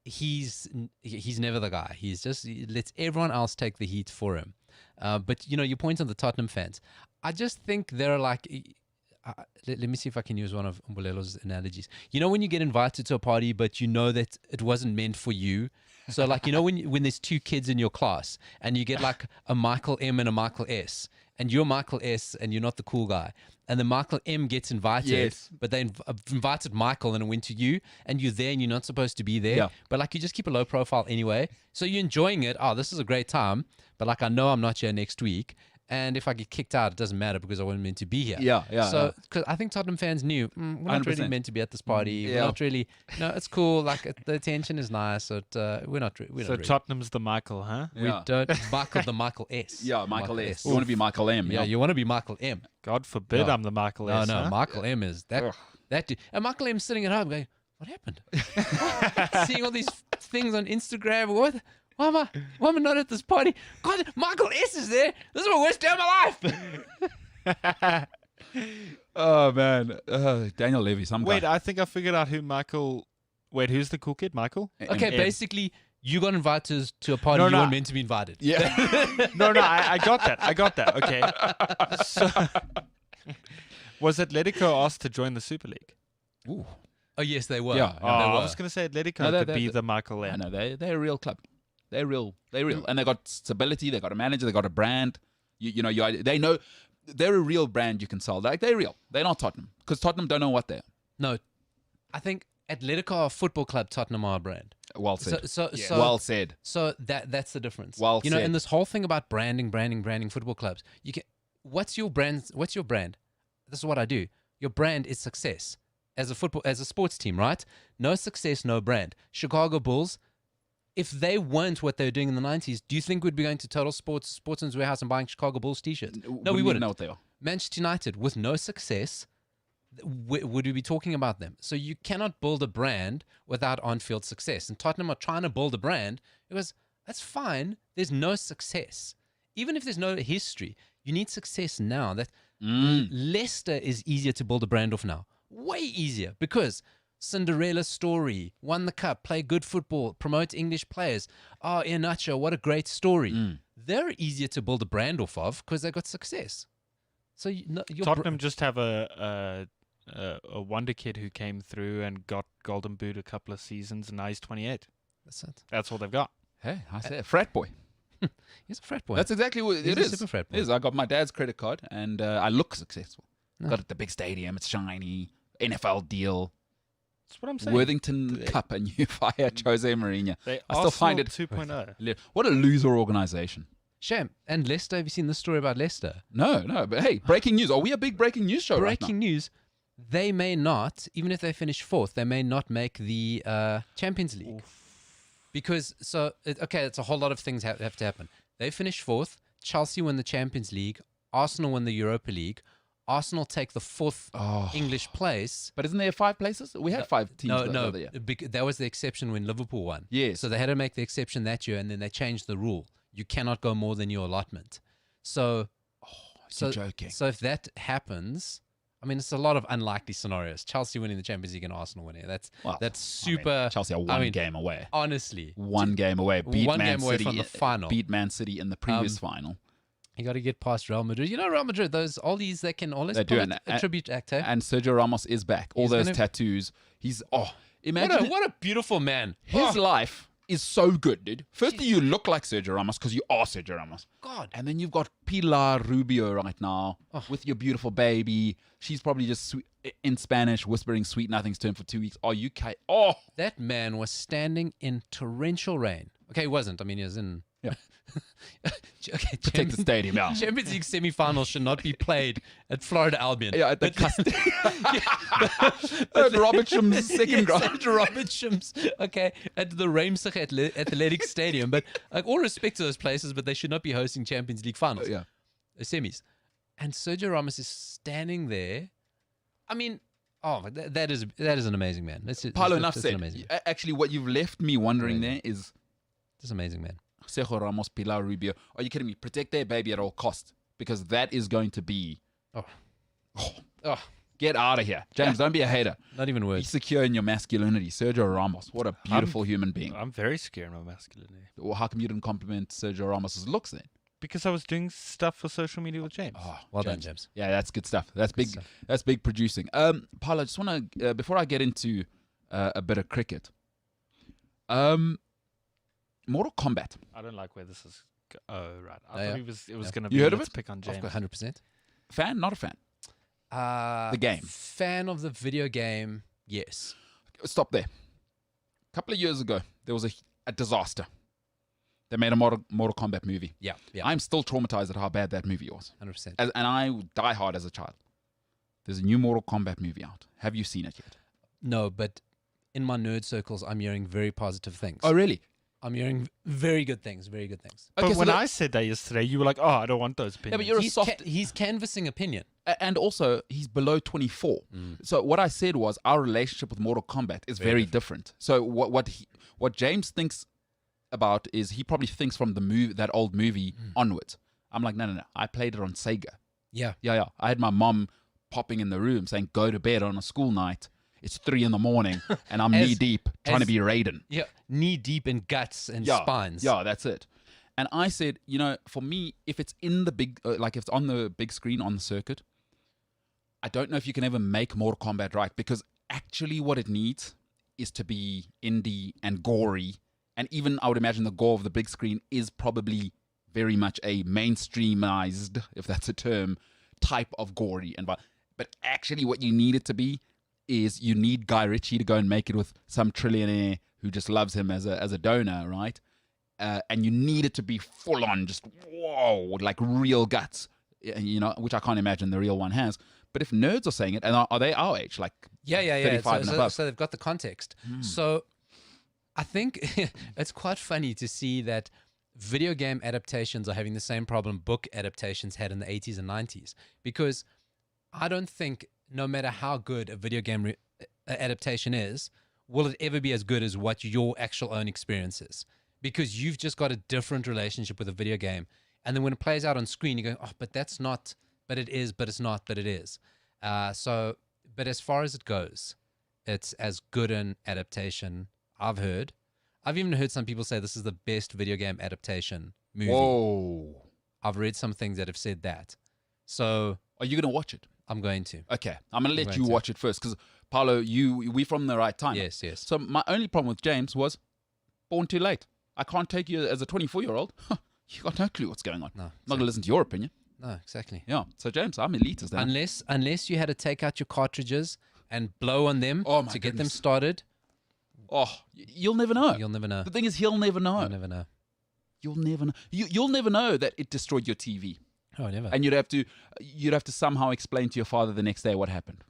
He's never the guy. He lets everyone else take the heat for him. But your point on the Tottenham fans, I just think they're like, let me see if I can use one of Mbulelo's analogies. When you get invited to a party, but you know that it wasn't meant for you. So like, when there's two kids in your class and you get like a Michael M and a Michael S, and you're Michael S and you're not the cool guy, and then Michael M gets invited, but they invited Michael and it went to you, and you're there and you're not supposed to be there, but like you just keep a low profile anyway, so you're enjoying it. Oh, this is a great time, but like I know I'm not here next week, and if I get kicked out, it doesn't matter because I wasn't meant to be here. So because I think Tottenham fans knew we're not really meant to be at this party. We're not really. No, it's cool. Like the attention is nice, but we're not. So really. Tottenham's the Michael, huh? We don't. Michael the Michael S. Yeah, Michael S. You want to be Michael M. Yeah, you want to be Michael M. God forbid I'm the Michael S. No, huh? Michael M is that dude. And Michael M's sitting at home going, "What happened?" Seeing all these things on Instagram. What? Why am I not at this party? God, Michael S is there. This is my worst day of my life. Oh, man. Daniel Levy, some guy. Wait, I think I figured out who Michael... Wait, who's the cool kid? Michael? Okay, basically, you got invited to a party you weren't meant to be invited. Yeah. No, I got that. Okay. So, was Atletico asked to join the Super League? Ooh. Oh, yes, they were. Yeah, they I were. was going to say Atletico could be the Michael M. I know, they're a real club. They're real. And they got stability. They got a manager. They got a brand. They know they're a real brand you can sell. Like, they're real. They're not Tottenham, because Tottenham don't know what they are. No, I think Atletico are a football club, Tottenham are a brand. Well said. So well said. So that's the difference. Well said. And this whole thing about branding football clubs. What's your brand? This is what I do. Your brand is success. As a sports team, right? No success, no brand. Chicago Bulls, if they weren't what they were doing in the 90s, do you think we'd be going to Total Sportsman's Warehouse and buying Chicago Bulls t-shirts? No, we wouldn't. Know what they are. Manchester United, with no success, would we be talking about them? So you cannot build a brand without on-field success. And Tottenham are trying to build a brand because that's fine. There's no success. Even if there's no history, you need success now. Leicester is easier to build a brand off now. Way easier, because Cinderella story, won the cup, play good football, promote English players. Oh, Iheanacho, what a great story. They're easier to build a brand off of because they got success. So Tottenham just have a wonder kid who came through and got Golden Boot a couple of seasons, and now he's 28. That's it. That's all they've got. Hey, I say a frat boy. He's a frat boy. That's exactly what it is. Super frat boy. It is. I got my dad's credit card, and I look successful. Got the big stadium. It's shiny. NFL deal. That's what I'm saying. Worthington Cup, and you fire Jose Mourinho. I still find it 2.0. What a loser organization. Shame. And Leicester, have you seen the story about Leicester? No. But hey, breaking news. Are we a big breaking news show right now? Breaking news. They may not, even if they finish fourth, they may not make the Champions League. Because it's a whole lot of things have to happen. They finish fourth. Chelsea win the Champions League. Arsenal win the Europa League. Arsenal take the fourth English place. But isn't there 5 places? We had 5 teams. No, the other year. that was the exception when Liverpool won. Yes. So they had to make the exception that year, and then they changed the rule. You cannot go more than your allotment. So, you're joking. So if that happens, I mean, it's a lot of unlikely scenarios. Chelsea winning the Champions League and Arsenal winning. That's super. Chelsea are one game away. Honestly, one game away. Beat one Man game away City, from the final. Beat Man City in the previous final. You got to get past Real Madrid. You know, Real Madrid, those oldies, they can always do a tribute act. Eh? And Sergio Ramos is back. All those tattoos. He's imagine what a beautiful man. His life is so good, dude. Firstly, you look like Sergio Ramos because you are Sergio Ramos. God. And then you've got Pilar Rubio right now with your beautiful baby. She's probably just in Spanish whispering sweet nothings to him for 2 weeks. Oh, That man was standing in torrential rain. Okay, he wasn't. I mean, he was in. Yeah. Okay, protect the stadium. Yeah. Champions League semi-final should not be played at Florida Albion. Yeah, at the at Robert Shum's second ground. At Robert Shum's, okay, at the Reimsig Athletic Stadium. But like, all respect to those places, but they should not be hosting Champions League finals. Yeah. Semis. And Sergio Ramos is standing there. I mean, that is an amazing man. Paulo, enough said. Amazing. Actually, what you've left me wondering there is... This amazing man. Sergio Ramos, Pilar Rubio. Are you kidding me? Protect their baby at all costs, because that is going to be... Get out of here. James, don't be a hater. Not even Be words. secure in your masculinity. Sergio Ramos, what a beautiful human being. I'm very secure in my masculinity. Well, how come you didn't compliment Sergio Ramos' looks then? Because I was doing stuff for social media with James. Well done, James. Yeah, that's good stuff. That's big. stuff. That's big producing. Paulo, I just want to before I get into a bit of cricket. Mortal Kombat. I don't like where this is. Oh, right. I Yeah. thought it was going to be. You heard of let's it? pick on James. 100%. Fan? Not a fan. The game. Fan of the video game, yes. Stop there. A couple of years ago, there was a disaster. They made a Mortal Kombat movie. Yeah. I'm still traumatized at how bad that movie was. 100%. And I die hard as a child. There's a new Mortal Kombat movie out. Have you seen it yet? No, but in my nerd circles, I'm hearing very positive things. Oh, really? I'm hearing very good things, very good things. But Okay, so when that- I said that yesterday, you were like, "Oh, I don't want those opinions." but you're a He's canvassing opinion. And also, he's below 24. So what I said was our relationship with Mortal Kombat is very different. So what James thinks about is he probably thinks from that old movie onwards. I'm like, no. I played it on Sega. Yeah. Yeah. I had my mom popping in the room saying, "Go to bed on a school night. It's 3 a.m, and I'm knee deep trying to be Raiden." Yeah, knee deep in guts and spines. Yeah, that's it. And I said, for me, if it's in the big, if it's on the big screen on the circuit, I don't know if you can ever make Mortal Kombat right, because actually what it needs is to be indie and gory. And even I would imagine the gore of the big screen is probably very much a mainstreamized, if that's a term, type of gory. But actually what you need it to be is you need Guy Ritchie to go and make it with some trillionaire who just loves him as a donor, right? And you need it to be full on, just whoa, like real guts, which I can't imagine the real one has. But if nerds are saying it, and are they our age, like 35 and above? So they've got the context. So I think it's quite funny to see that video game adaptations are having the same problem book adaptations had in the 80s and 90s, because I don't think, no matter how good a video game adaptation is, will it ever be as good as what your actual own experience is? Because you've just got a different relationship with a video game. And then when it plays out on screen, you go, "Oh, but that's not, but it is, but it's not, but it is." But as far as it goes, it's as good an adaptation I've heard. I've even heard some people say this is the best video game adaptation movie. Whoa. I've read some things that have said that. So Are you going to watch it? I'm going to. Okay. I'm going to let going you to. watch it first, because, Paulo, we from the right time. Yes. So my only problem with James was born too late. I can't take you as a 24-year-old. You got no clue what's going on. No, I'm not going to listen to your opinion. No, exactly. Yeah. So, James, I'm elitist now. Unless you had to take out your cartridges and blow on them Oh, my to get them goodness. started, You'll never know. you'll never know. The thing is, he'll never know. You'll never know. You'll never know. You'll never know that it destroyed your TV. Oh, never. And you'd have to somehow explain to your father the next day what happened.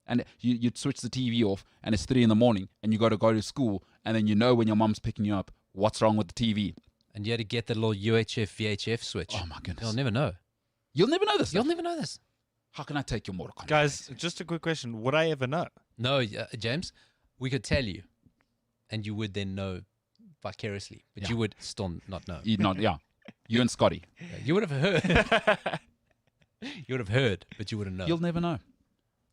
And you'd switch the TV off, and it's 3 a.m, and you got to go to school, and then when your mom's picking you up, What's wrong with the TV? And you had to get the little UHF VHF switch. Oh my goodness. You'll never know. You'll never know this. You'll never know this. How can I take your Mortal Kombat? Guys, just a quick question. Would I ever know? No, James, we could tell you, and you would then know vicariously, but you would still not know. You not, yeah. You and Scotty. You would have heard. You would have heard, but you wouldn't know. You'll never know.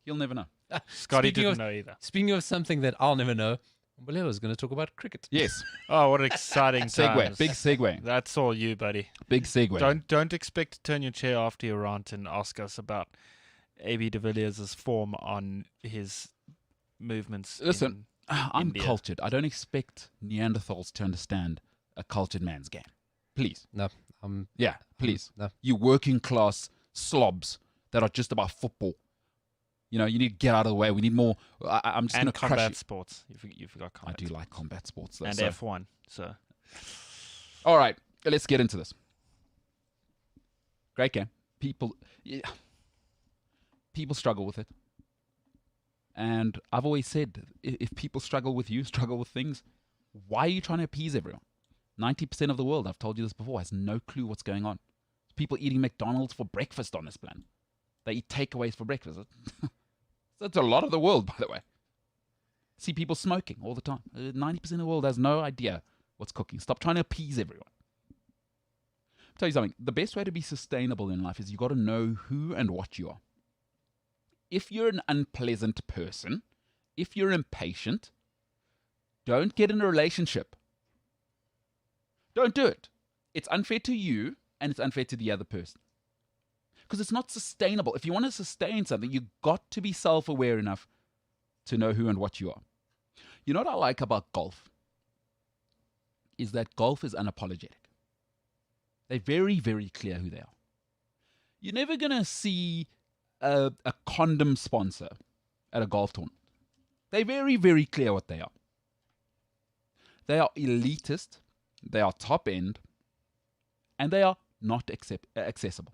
You'll never know. Scotty Speaking didn't of- know either. Speaking of something that I'll never know, Mbolelo is going to talk about cricket. Yes. Oh, what an exciting Segue. times. Big segue. That's all you, buddy. Big segue. Don't expect to turn your chair after your rant and ask us about AB de Villiers' form on his movements. Listen, I'm India. cultured. I don't expect Neanderthals to understand a cultured man's game. Please. No, Yeah, please. no. You working class slobs that are just about football. You know, you need to get out of the way. We need more. I'm just going and to crush combat you. sports. You forgot I combat. do like combat sports. Though, and so. F1. So All right, let's get into this. Great game. People struggle with it. And I've always said, if people struggle with you, struggle with things, why are you trying to appease everyone? 90% of the world, I've told you this before, has no clue what's going on. People eating McDonald's for breakfast on this planet. They eat takeaways for breakfast. That's a lot of the world, by the way. See people smoking all the time. 90% of the world has no idea what's cooking. Stop trying to appease everyone. I'll tell you something. The best way to be sustainable in life is you got to know who and what you are. If you're an unpleasant person, if you're impatient, don't get in a relationship. Don't do it. It's unfair to you and it's unfair to the other person. Because it's not sustainable. If you want to sustain something, you've got to be self-aware enough to know who and what you are. You know what I like about golf? Is that golf is unapologetic. They're very, very clear who they are. You're never going to see a condom sponsor at a golf tournament. They're very, very clear what they are. They are elitist, they are top end, and they are not accessible.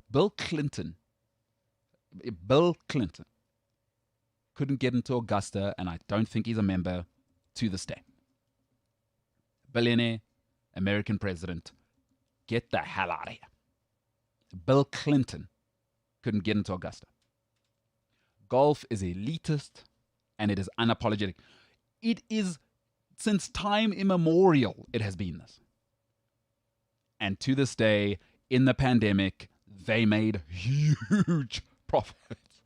Bill Clinton couldn't get into Augusta, and I don't think he's a member to this day. Billionaire, American president, get the hell out of here. Bill Clinton couldn't get into Augusta. Golf is elitist, and it is unapologetic. It is, since time immemorial, it has been this. And to this day, in the pandemic, they made huge profits.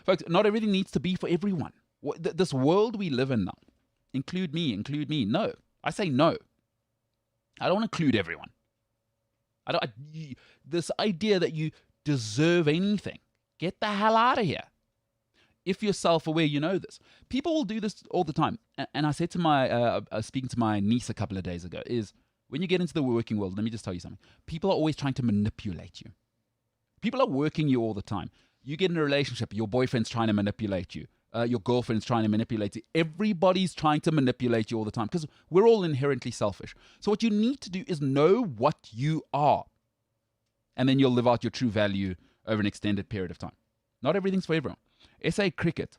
Folks, not everything needs to be for everyone. This world we live in now, include me. No, I say no. I don't include everyone. This idea that you deserve anything, get the hell out of here. If you're self-aware, you know this. People will do this all the time. And I said to speaking to my niece a couple of days ago, is when you get into the working world, let me just tell you something. People are always trying to manipulate you. People are working you all the time. You get in a relationship, your boyfriend's trying to manipulate you. Your girlfriend's trying to manipulate you. Everybody's trying to manipulate you all the time because we're all inherently selfish. So what you need to do is know what you are. And then you'll live out your true value over an extended period of time. Not everything's for everyone. SA Cricket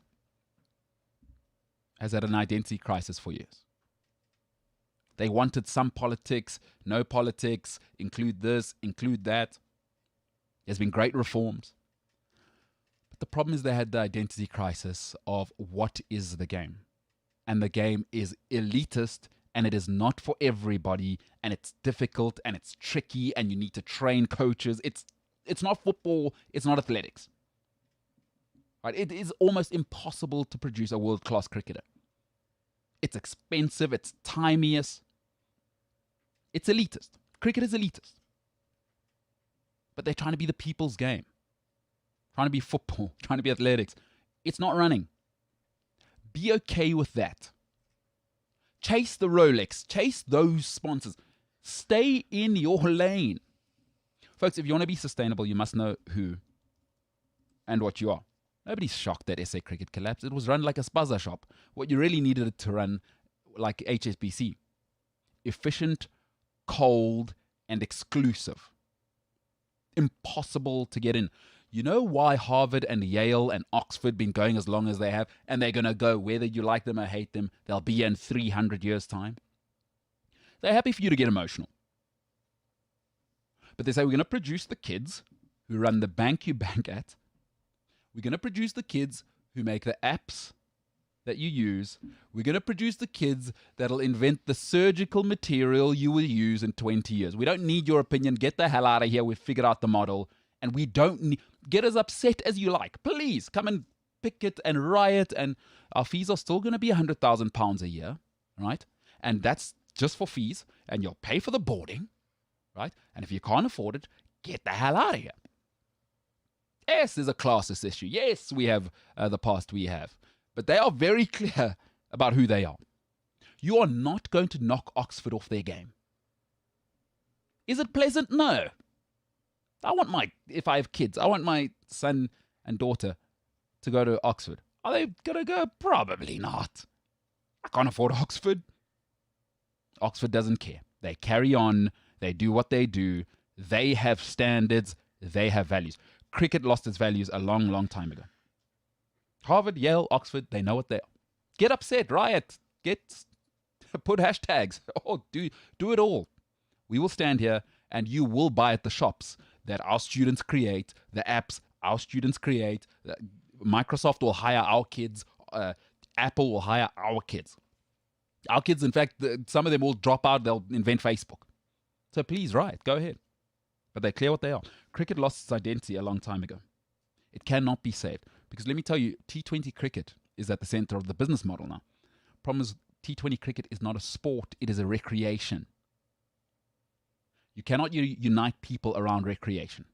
has had an identity crisis for years. They wanted some politics, no politics, include this, include that. There's been great reforms. But the problem is they had the identity crisis of what is the game? And the game is elitist and it is not for everybody and it's difficult and it's tricky and you need to train coaches. It's not football, it's not athletics. Right? It is almost impossible to produce a world-class cricketer. It's expensive, it's timiest. It's elitist. Cricket is elitist. But they're trying to be the people's game. Trying to be football, trying to be athletics. It's not running. Be okay with that. Chase the Rolex. Chase those sponsors. Stay in your lane. Folks, if you want to be sustainable, you must know who and what you are. Nobody's shocked that SA Cricket collapsed. It was run like a spaza shop. What you really needed it to run like HSBC. Efficient, cold, and exclusive. Impossible to get in. You know why Harvard and Yale and Oxford been going as long as they have, and they're going to go whether you like them or hate them, they'll be in 300 years' time? They're happy for you to get emotional. But they say, we're going to produce the kids who run the bank you bank at. We're going to produce the kids who make the apps that you use. We're going to produce the kids that'll invent the surgical material you will use in 20 years. We don't need your opinion. Get the hell out of here. We've figured out the model. And we don't need... Get as upset as you like. Please, come and picket and riot. And our fees are still going to be £100,000 a year, right? And that's just for fees. And you'll pay for the boarding, right? And if you can't afford it, get the hell out of here. Yes, there's a classist issue. Yes, we have the past we have. But they are very clear about who they are. You are not going to knock Oxford off their game. Is it pleasant? No. If I have kids, I want my son and daughter to go to Oxford. Are they going to go? Probably not. I can't afford Oxford. Oxford doesn't care. They carry on. They do what they do. They have standards. They have values. Cricket lost its values a long, long time ago. Harvard, Yale, Oxford, they know what they are. Get upset, riot, put hashtags. Oh, do it all. We will stand here and you will buy at the shops that our students create, the apps our students create. Microsoft will hire our kids. Apple will hire our kids. Our kids, in fact, some of them will drop out. They'll invent Facebook. So please, riot, go ahead. But they're clear what they are. Cricket lost its identity a long time ago. It cannot be saved. Because let me tell you, T20 cricket is at the center of the business model now. Problem is, T20 cricket is not a sport. It is a recreation. You cannot unite people around recreation.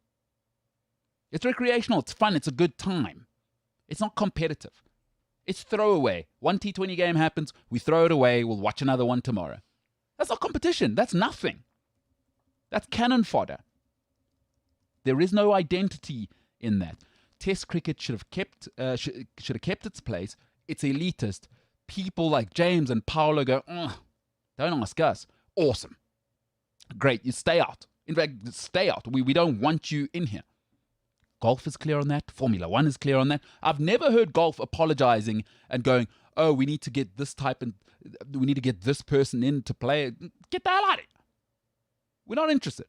It's recreational. It's fun. It's a good time. It's not competitive. It's throwaway. One T20 game happens. We throw it away. We'll watch another one tomorrow. That's not competition. That's nothing. That's cannon fodder. There is no identity in that. Test cricket should have kept its place. It's elitist. People like James and Paolo go, don't ask us. Awesome. Great. You stay out. In fact, stay out. We don't want you in here. Golf is clear on that. Formula One is clear on that. I've never heard golf apologizing and going, oh, we need to get this type and we need to get this person in to play. Get the hell out of here. We're not interested.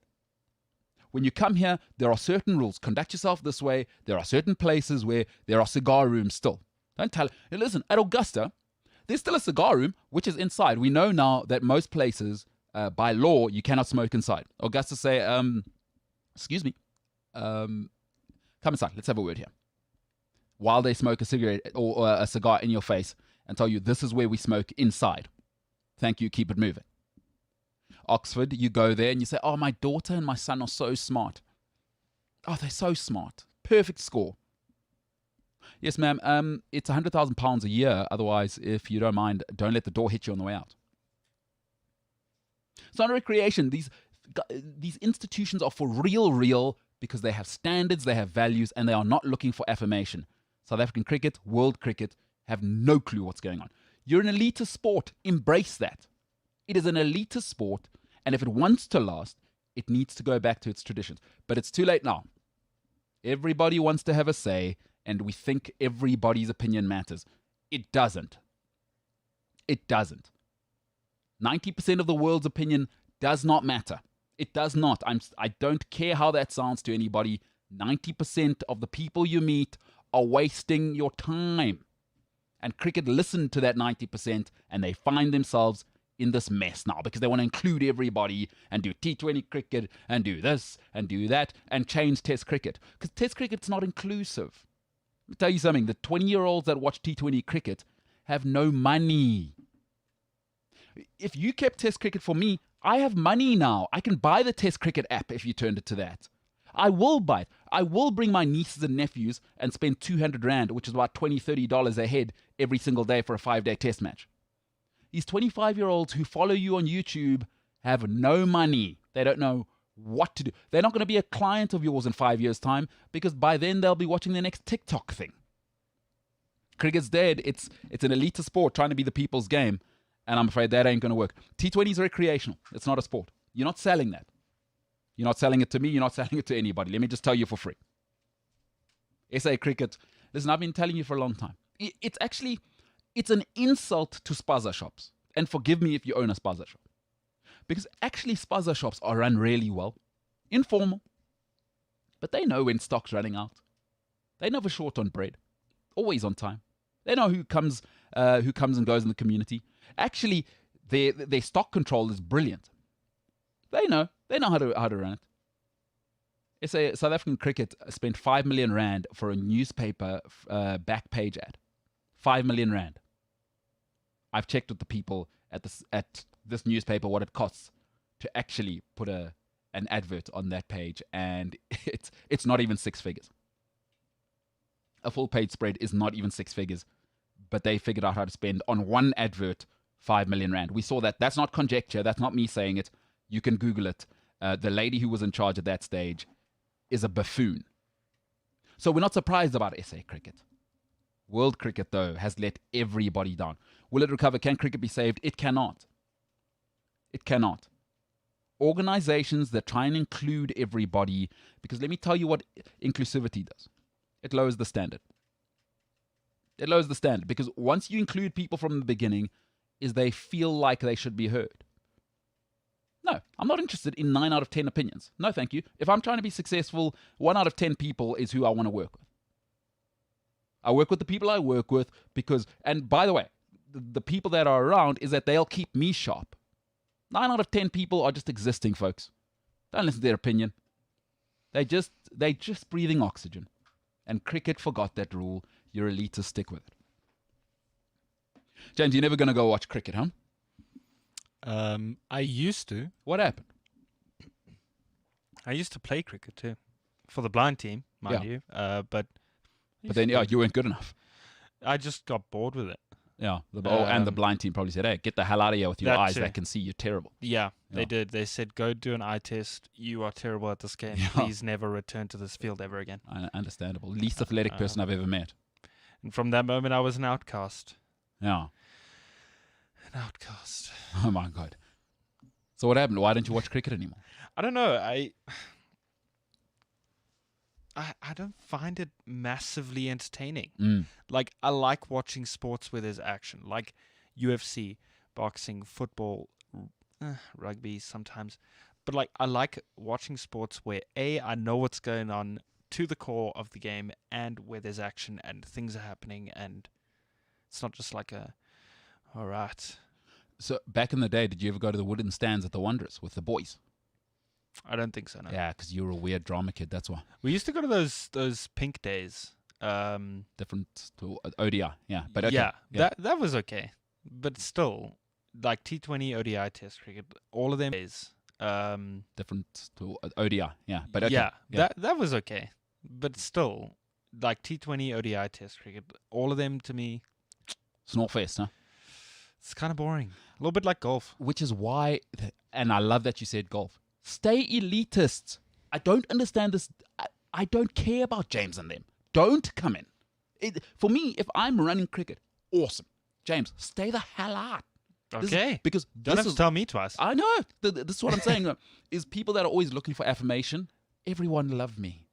When you come here, there are certain rules. Conduct yourself this way. There are certain places where there are cigar rooms still. Don't tell. Listen, at Augusta, there's still a cigar room, which is inside. We know now that most places, by law, you cannot smoke inside. Augusta say, excuse me, come inside. Let's have a word here. While they smoke a cigarette or a cigar in your face and tell you this is where we smoke inside. Thank you. Keep it moving. Oxford, you go there and you say, oh, my daughter and my son are so smart. Oh, they're so smart. Perfect score. Yes, ma'am, it's £100,000 a year. Otherwise, if you don't mind, don't let the door hit you on the way out. It's not a recreation. These institutions are for real because they have standards, they have values, and they are not looking for affirmation. South African cricket, world cricket, have no clue what's going on. You're an elitist sport. Embrace that. It is an elitist sport, and if it wants to last, it needs to go back to its traditions. But it's too late now. Everybody wants to have a say, and we think everybody's opinion matters. It doesn't. It doesn't. 90% of the world's opinion does not matter. It does not. I don't care how that sounds to anybody. 90% of the people you meet are wasting your time. And cricket listened to that 90%, and they find themselves in this mess now because they want to include everybody and do T20 cricket and do this and do that and change Test cricket. Because Test cricket's not inclusive. Let me tell you something. The 20-year-olds that watch T20 cricket have no money. If you kept Test cricket for me, I have money now. I can buy the Test cricket app if you turned it to that. I will buy it. I will bring my nieces and nephews and spend 200 Rand, which is about $20, $30 a head every single day for a 5-day test match. These 25-year-olds who follow you on YouTube have no money. They don't know what to do. They're not going to be a client of yours in 5 years' time because by then they'll be watching the next TikTok thing. Cricket's dead. It's an elite sport trying to be the people's game, and I'm afraid that ain't going to work. T20 is recreational. It's not a sport. You're not selling that. You're not selling it to me. You're not selling it to anybody. Let me just tell you for free. SA Cricket, listen, I've been telling you for a long time. It's an insult to spaza shops. And forgive me if you own a spaza shop. Because actually spaza shops are run really well. Informal. But they know when stock's running out. They're never short on bread. Always on time. They know who comes and goes in the community. Actually, their stock control is brilliant. They know how to run it. It's a South African Cricket spent 5 million rand for a newspaper back page ad. 5 million rand. I've checked with the people at this newspaper what it costs to actually put an advert on that page, and it's not even 6 figures. A full page spread is not even 6 figures, but they figured out how to spend on one advert 5 million rand. We saw that. That's not conjecture. That's not me saying it. You can Google it. The lady who was in charge at that stage is a buffoon. So we're not surprised about SA cricket. World cricket, though, has let everybody down. Will it recover? Can cricket be saved? It cannot. It cannot. Organizations that try and include everybody, because let me tell you what inclusivity does. It lowers the standard. It lowers the standard because once you include people from the beginning, is they feel like they should be heard. No, I'm not interested in 9 out of 10 opinions. No, thank you. If I'm trying to be successful, 1 out of 10 people is who I want to work with. I work with the people I work with because, and by the way, the people that are around is that they'll keep me sharp. 9 out of 10 people are just existing, folks. Don't listen to their opinion. They just breathing oxygen. And cricket forgot that rule. You're elitists, stick with it. James, you're never going to go watch cricket, huh? I used to. What happened? I used to play cricket too, for the blind team, mind you. But then, you weren't good enough. I just got bored with it. Yeah, and the blind team probably said, "Hey, get the hell out of here with your eyes that can see. You're terrible." Yeah, they did. They said, "Go do an eye test. You are terrible at this game. Please never return to this field ever again." Understandable. Least athletic person I've ever met. And from that moment, I was an outcast. Yeah. An outcast. Oh my God. So what happened? Why don't you watch cricket anymore? I don't know. I don't find it massively entertaining. Like, I like watching sports where there's action, like UFC, boxing, football, rugby sometimes. But, like, I like watching sports where, I know what's going on to the core of the game and where there's action and things are happening and it's not just like all right. So, back in the day, did you ever go to the wooden stands at the Wanderers with the boys? I don't think so, no. Yeah, because you were a weird drama kid, that's why. We used to go to those pink days. Different to ODI, yeah. But okay. Yeah, that was okay. But still, like T20, ODI, Test cricket, all of them days. Different to ODI, yeah. But okay. Yeah, that was okay. But still, like T20, ODI, Test cricket, all of them to me... Snorefest, huh? It's kind of boring. A little bit like golf. Which is why, and I love that you said golf. Stay elitists. I don't understand this. I don't care about James and them. Don't come in. For me, if I'm running cricket, awesome. James, stay the hell out. Okay. Because don't have to tell me twice. I know. This is what I'm saying. Is people that are always looking for affirmation. Everyone love me.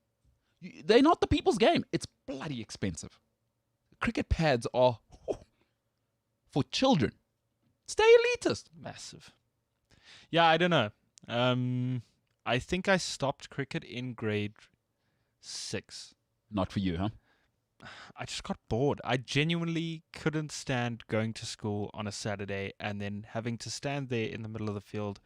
They're not the people's game. It's bloody expensive. Cricket pads are for children. Stay elitist. Massive. Yeah, I don't know. I think I stopped cricket in grade 6. Not for you, huh? I just got bored. I genuinely couldn't stand going to school on a Saturday and then having to stand there in the middle of the field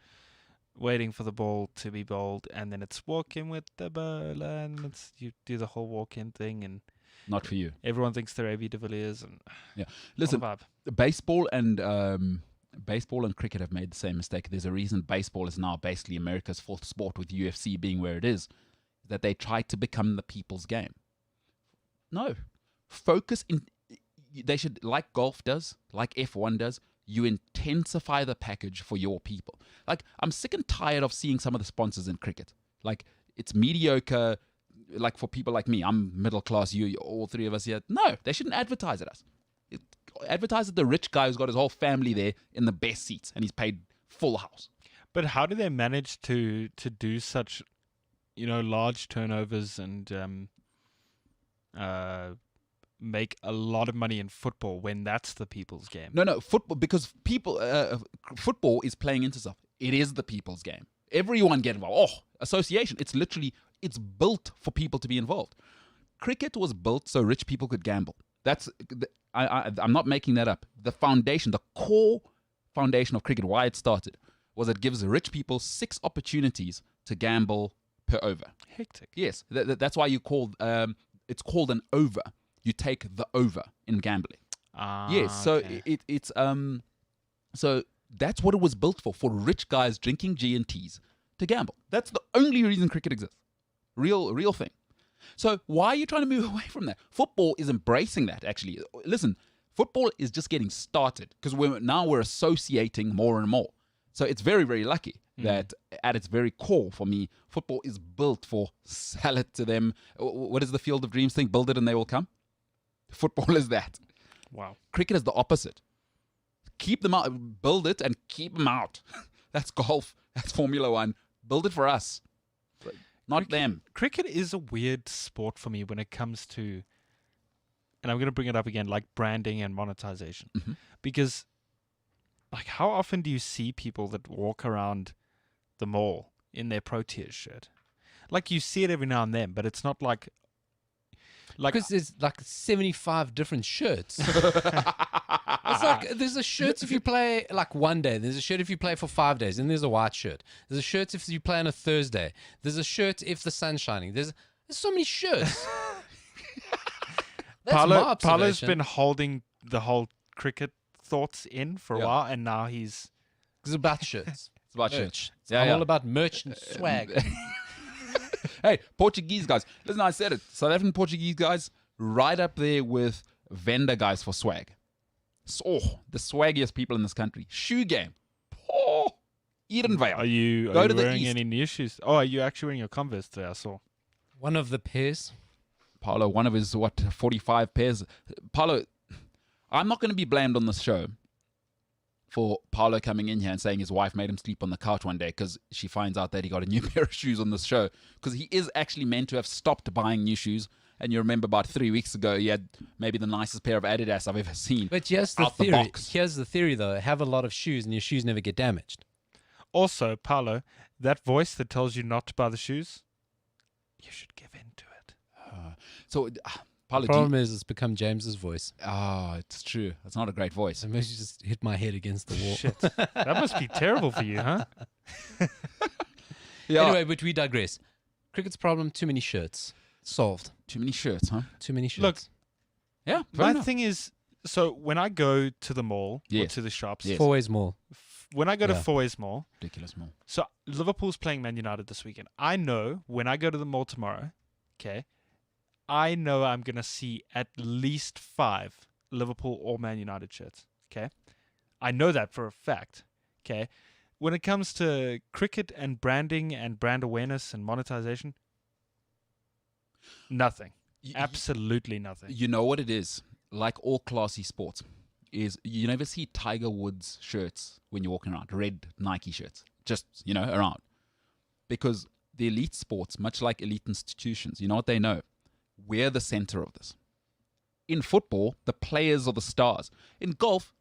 waiting for the ball to be bowled, and then it's walk in with the bowler, and you do the whole walk-in thing, and not for you. Everyone thinks they're A.B. de Villiers, and listen, baseball and cricket have made the same mistake. There's a reason baseball is now basically America's fourth sport, with UFC being where it is, that they tried to become the people's game. No, focus in. They should, like golf does, like F1 does. You intensify the package for your people. Like, I'm sick and tired of seeing some of the sponsors in cricket. Like, it's mediocre. Like, for people like me, I'm middle class. You, all three of us here. No, they shouldn't advertise at us. Advertise at the rich guy who's got his whole family there in the best seats and he's paid full house. But how do they manage to do such, large turnovers and make a lot of money in football when that's the people's game? No, football, because football is playing into stuff. It is the people's game. Everyone get involved. Oh, association. It's built for people to be involved. Cricket was built so rich people could gamble. I'm not making that up. The foundation, the core foundation of cricket, why it started, was it gives rich people 6 opportunities to gamble per over. Hectic. Yes, that's why it's called an over. You take the over in gambling. Yes, so okay. it's so that's what it was built for rich guys drinking G&Ts to gamble. That's the only reason cricket exists. Real thing. So why are you trying to move away from that? Football is embracing that, actually. Listen, football is just getting started because we're associating more and more. So it's very, very lucky that at its very core, for me, football is built for sell it to them. What is the Field of Dreams thing? Build it and they will come. Football is that. Wow. Cricket is the opposite. Keep them out, build it and keep them out. That's golf. That's Formula One. Build it for us, not them. Cricket is a weird sport for me when it comes to, and I'm going to bring it up again, like branding and monetization. Mm-hmm. Because, like, how often do you see people that walk around the mall in their Proteas shirt? Like, you see it every now and then, but it's not like because there's like 75 different shirts. It's like there's a shirt if you play like one day. There's a shirt if you play for 5 days. And there's a white shirt. There's a shirt if you play on a Thursday. There's a shirt if the sun's shining. There's so many shirts. That's my observation. Paolo's been holding the whole cricket thoughts in for a Yeah. while, and now he's It's about shirts. It's about Merch. shit. I'm all about merch and swag. Hey, Portuguese guys. Listen, I said it. South African Portuguese guys, right up there with vendor guys for swag. The swaggiest people in this country. Shoe game. Oh, Edenvale. Are you Go to the wearing east. any new shoes? Oh, are you actually wearing your Converse today? I saw. One of the pairs. Paolo, one of his, 45 pairs. Paolo, I'm not going to be blamed on this show for Paolo coming in here and saying his wife made him sleep on the couch one day because she finds out that he got a new pair of shoes on this show. Because he is actually meant to have stopped buying new shoes. And you remember about 3 weeks ago, he had maybe the nicest pair of Adidas I've ever seen. But here's the Out the theory. box. Here's the theory, though. Have a lot of shoes and your shoes never get damaged. Also, Paolo, that voice that tells you not to buy the shoes, you should give in to it. So, Paolo, The problem is it's become James's voice. it's true. It's not a great voice. So maybe just hit my head against the wall. Shit. That must be terrible for you, huh? Yeah. Anyway, but we digress. Cricket's problem, too many shirts. Solved. Too many shirts, huh? Too many shirts. Look, Yeah. fair my enough. thing is, so when I go to the mall or Yes. to the shops, Yes. 4 ways more. when I go to Yeah. Foy's Mall, Ridiculous more. so Liverpool's playing Man United this weekend. I know when I go to the mall tomorrow, okay, I know I'm going to see at least 5 Liverpool or Man United shirts, okay? I know that for a fact, okay? When it comes to cricket and branding and brand awareness and monetization, nothing. Absolutely nothing. You know what it is? Like all classy sports, is you never see Tiger Woods shirts when you're walking around, red Nike shirts, just, around. Because the elite sports, much like elite institutions, you know what they know? We're the center of this. In football, the players are the stars. In golf,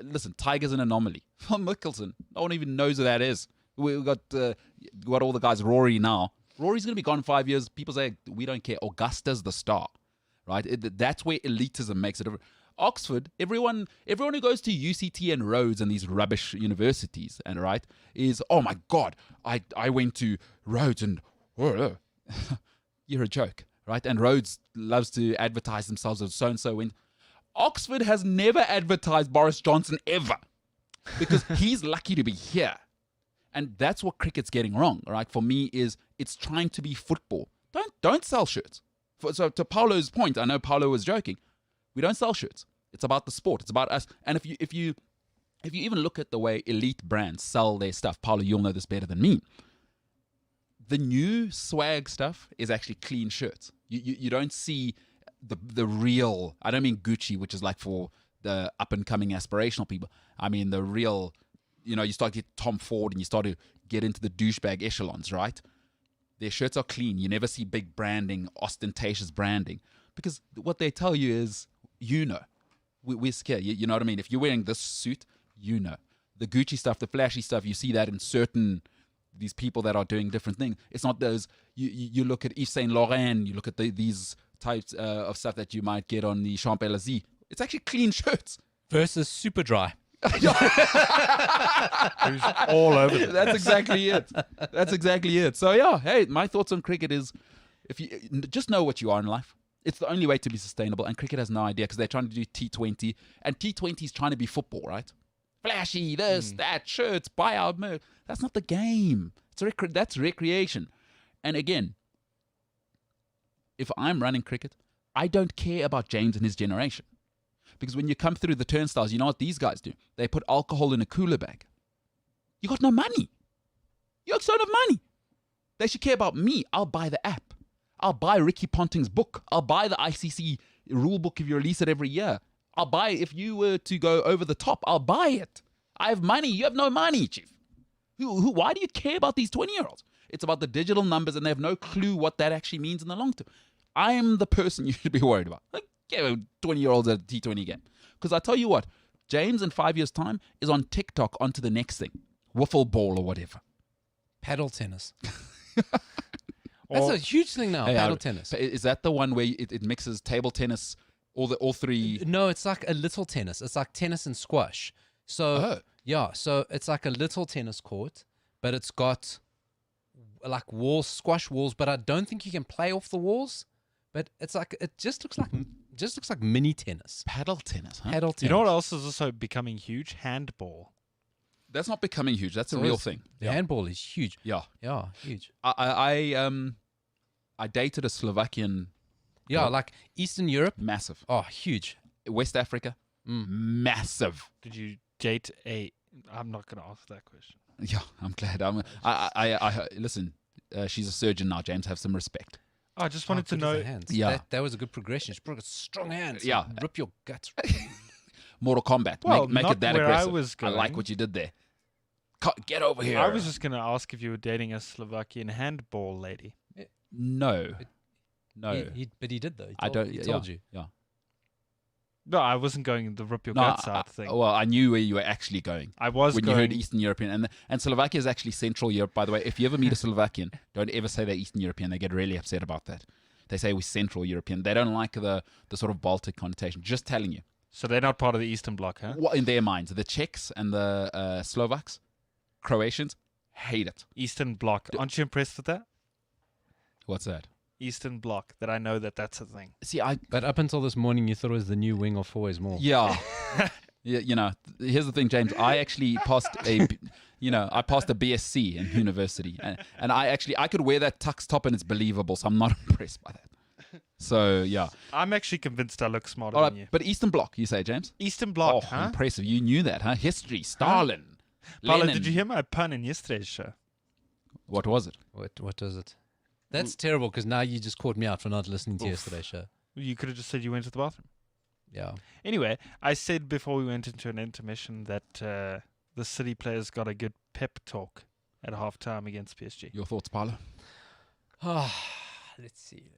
listen, Tiger's an anomaly. Phil Mickelson, no one even knows who that is. We've got all the guys, Rory now. Rory's going to be gone in 5 years. People say, we don't care. Augusta's the star, right? That's where elitism makes it. Oxford, everyone who goes to UCT and Rhodes and these rubbish universities, and right, is, oh my God, I went to Rhodes and you're a joke, right? And Rhodes loves to advertise themselves as so-and-so. When Oxford has never advertised Boris Johnson ever because he's lucky to be here. And that's what cricket's getting wrong, right? For me, is it's trying to be football. Don't sell shirts. So to Paolo's point, I know Paolo was joking. We don't sell shirts. It's about the sport. It's about us. And if you even look at the way elite brands sell their stuff, Paolo, you'll know this better than me. The new swag stuff is actually clean shirts. You don't see the real. I don't mean Gucci, which is like for the up and coming aspirational people. I mean the real. You start to get Tom Ford and you start to get into the douchebag echelons, right? Their shirts are clean. You never see big branding, ostentatious branding. Because what they tell you is, we're scared. You know what I mean? If you're wearing this suit, the Gucci stuff, the flashy stuff, you see that in certain these people that are doing different things. It's not those. You look at Yves Saint Laurent, you look at these types of stuff that you might get on the Champs-Élysées. It's actually clean shirts. Versus super dry. Who's all over it. That's exactly it. That's exactly it. So yeah, hey, my thoughts on cricket is, if you just know what you are in life, it's the only way to be sustainable. And cricket has no idea because they're trying to do T20, and T20 is trying to be football, right? Flashy, this, that, shirts, buyout, merch. That's not the game. That's recreation. And again, if I'm running cricket, I don't care about James and his generation. Because when you come through the turnstiles, you know what these guys do? They put alcohol in a cooler bag. You got no money. You got so no money. They should care about me. I'll buy the app. I'll buy Ricky Ponting's book. I'll buy the ICC rule book if you release it every year. I'll buy it if you were to go over the top. I'll buy it. I have money. You have no money, Chief. Why do you care about these 20-year-olds? It's about the digital numbers, and they have no clue what that actually means in the long term. I am the person you should be worried about. Like, 20-year-olds at a T20 game. Because I tell you what, James in 5 years' time is on TikTok onto the next thing. Wiffle ball or whatever. Paddle tennis. That's a huge thing now, paddle tennis. Is that the one where it mixes table tennis, all three? No, it's like a little tennis. It's like tennis and squash. So, yeah, so it's like a little tennis court, but it's got like walls, squash walls, but I don't think you can play off the walls. But it just looks like mini tennis. Paddle tennis, huh? Paddle tennis. You know what else is also becoming huge? Handball. That's not becoming huge. That's a real thing. The handball is huge. Yeah. Yeah, huge. I dated a Slovakian. Yeah, girl. like Eastern Europe. Massive. Oh, huge. West Africa. Massive. Did you date a... I'm not going to ask that question. Yeah, I'm glad. I listen, she's a surgeon now, James. Have some respect. I just wanted to know... Yeah. That was a good progression. She's got strong hands. Yeah. Rip your guts. Mortal Kombat. Well, make not it that where aggressive. I was I like going. what you did there. Get over here. I was just going to ask if you were dating a Slovakian handball lady. No. But he did, though. He Yeah, told you. Yeah. No, I wasn't going the rip your guts out thing. Well, I knew where you were actually going. I was when going... you heard Eastern European. And Slovakia is actually Central Europe, by the way. If you ever meet a Slovakian, don't ever say they're Eastern European. They get really upset about that. They say we're Central European. They don't like the sort of Baltic connotation. Just telling you. So they're not part of the Eastern Bloc, huh? What in their minds, the Czechs and the Slovaks, Croatians, hate it. Eastern Bloc. Aren't you impressed with that? What's that? Eastern Bloc. That I know that's a thing. See, But up until this morning, you thought it was the new wing of Always More. Yeah. Yeah, you know, here's the thing, James. I actually passed I passed a BSc in university, and I could wear that tux top and it's believable. So I'm not impressed by that. So yeah, I'm actually convinced I look smarter all right. than you. But Eastern Bloc, you say, James? Eastern Bloc, Oh, huh? impressive. You knew that, huh? History, Stalin, Paolo, Lenin. did you hear my pun in yesterday's show? What was it? What is it? That's terrible because now you just caught me out for not listening to yesterday's show. You could have just said you went to the bathroom. Yeah. Anyway, I said before we went into an intermission that the City players got a good pep talk at halftime against PSG. Your thoughts, Paolo? Let's see.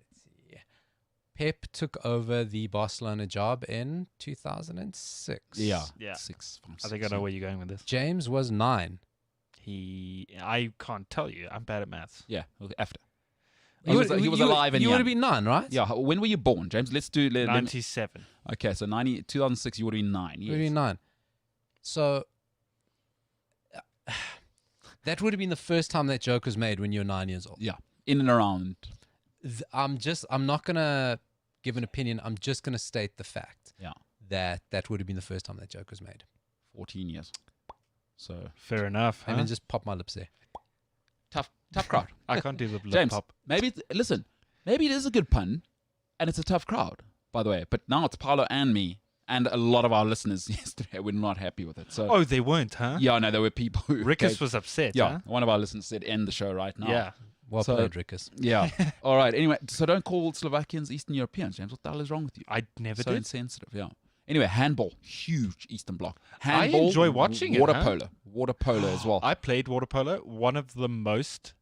Pep took over the Barcelona job in 2006. Yeah. 6, 5, 6. I think I know where you're going with this. James was 9. I can't tell you. I'm bad at maths. Yeah, after. You He was alive and you young. would have been 9, right? Yeah. When were you born, James? Let's do. 97. Okay, so 2006, you would have been 9. You would have been 9. So that would have been the first time that joke was made when you were 9 years old. Yeah, in and around. I'm not gonna give an opinion. I'm just gonna state the fact. Yeah. That would have been the first time that joke was made. 14 years. So Fair enough. I Huh? mean, just pop my lips there. tough crowd. I can't do the lip James, pop. maybe it is a good pun, and it's a tough crowd, by the way. But now it's Paolo and me, and a lot of our listeners yesterday were not happy with it. So Oh, they weren't, huh? yeah, no, there were people who Rickus was upset, yeah, huh? one of our listeners said end the show right now. Yeah. Well So- played, Rickus. Yeah. All right. Anyway, so don't call Slovakians Eastern Europeans, James. What the hell is wrong with you? I never So did. insensitive. Yeah. Anyway, handball, huge Eastern Bloc. I Handball, enjoy watching it, water huh? water polo as well. I played water polo, one of the most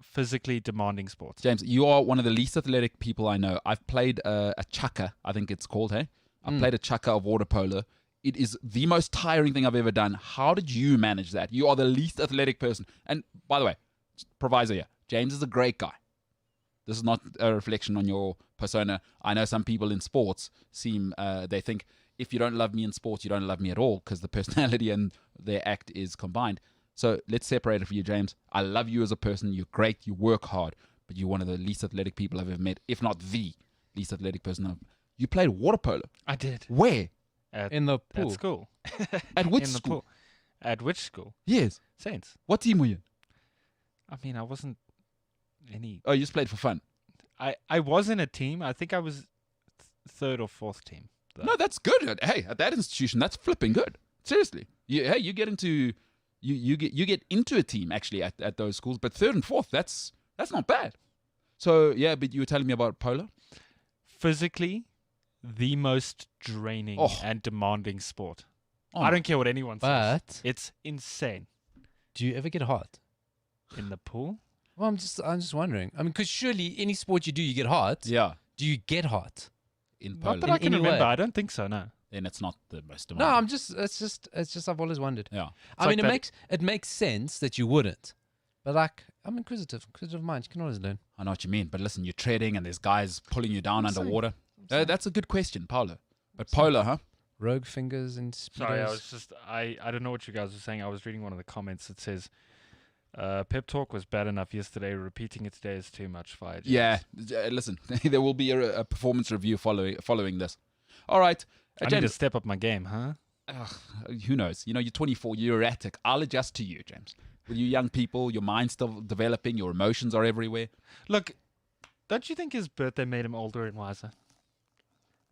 physically demanding sports. James, you are one of the least athletic people I know. I've played a chukka, I think it's called, hey? I played a chukka of water polo. It is the most tiring thing I've ever done. How did you manage that? You are the least athletic person. And by the way, proviso here, James is a great guy. This is not a reflection on your persona. I know some people in sports they think if you don't love me in sports, you don't love me at all because the personality and their act is combined. So let's separate it for you, James. I love you as a person. You're great. You work hard. But you're one of the least athletic people I've ever met, if not the least athletic person. You played water polo. I did. Where? In the pool. At school. At which In the school? pool. At which school? Yes. Saints. What team were you in? I mean, I wasn't any. Oh, you just played for fun. I was in a team. I think I was third or fourth team. though. No, that's good. Hey, at that institution, that's flipping good. Seriously. You get into you get into a team actually at those schools, but third and fourth, that's not bad. So yeah, but you were telling me about polo. Physically, the most draining Oh. and demanding sport. Oh, I don't care what anyone says. But It's insane. do you ever get hot? In the pool? Well, I'm just wondering. I mean, because surely any sport you do, you get hot. Yeah, Do you get hot? in Not polo. that In I can any remember. way. I don't think so, no. Then it's not the most No, demanding. it's just I've always wondered. Yeah. I like mean, that- it makes sense that you wouldn't, but like I'm inquisitive mind. You can always learn. I know what you mean, but listen, you're treading and there's guys pulling you down I'm saying. underwater. saying. That's a good question, Paolo. But polo, huh? Rogue fingers and speedos. Sorry, I don't know what you guys were saying. I was reading one of the comments that says, pep talk was bad enough yesterday. Repeating it today is too much. Fire. Yeah. Listen, there will be a performance review following this. All right. I need to James, step up my game, huh? who knows? You know, you're 24, you're erratic. I'll adjust to you, James. With you young people, your mind's still developing, your emotions are everywhere. Look, don't you think his birthday made him older and wiser?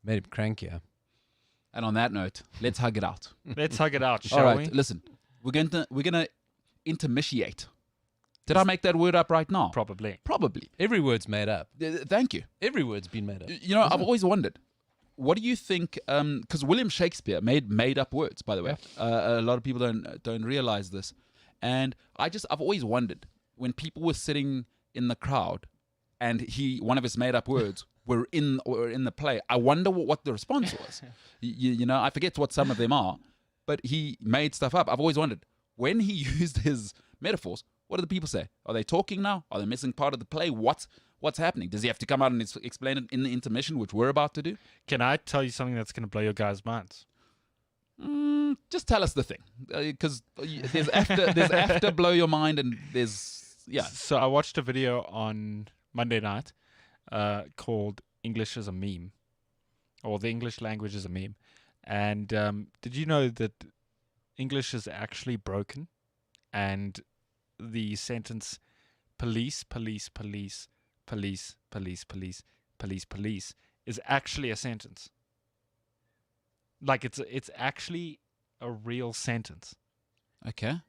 Made him crankier. And on that note, let's hug it out. Let's hug it out, shall All right, we? listen. We're gonna intermitiate. Did I make that word up right now? Probably. Probably. Every word's made up. Thank you. Every word's been made up. You know, I've always wondered, what do you think? Because William Shakespeare made up words, by the way. A lot of people don't realize this, and I've always wondered when people were sitting in the crowd, and one of his made up words were in the play. I wonder what the response was. You know, I forget what some of them are, but he made stuff up. I've always wondered when he used his metaphors. What do the people say? Are they talking now? Are they missing part of the play? What's happening? Does he have to come out and explain it in the intermission, which we're about to do? Can I tell you something that's going to blow your guys' minds? Just tell us the thing, because there's after blow your mind, and there's So I watched a video on Monday night called English is a Meme, or the English language is a meme. And did you know that English is actually broken? And the sentence police, police, police, police, police, police, police, police is actually a sentence. Like it's actually a real sentence. okay.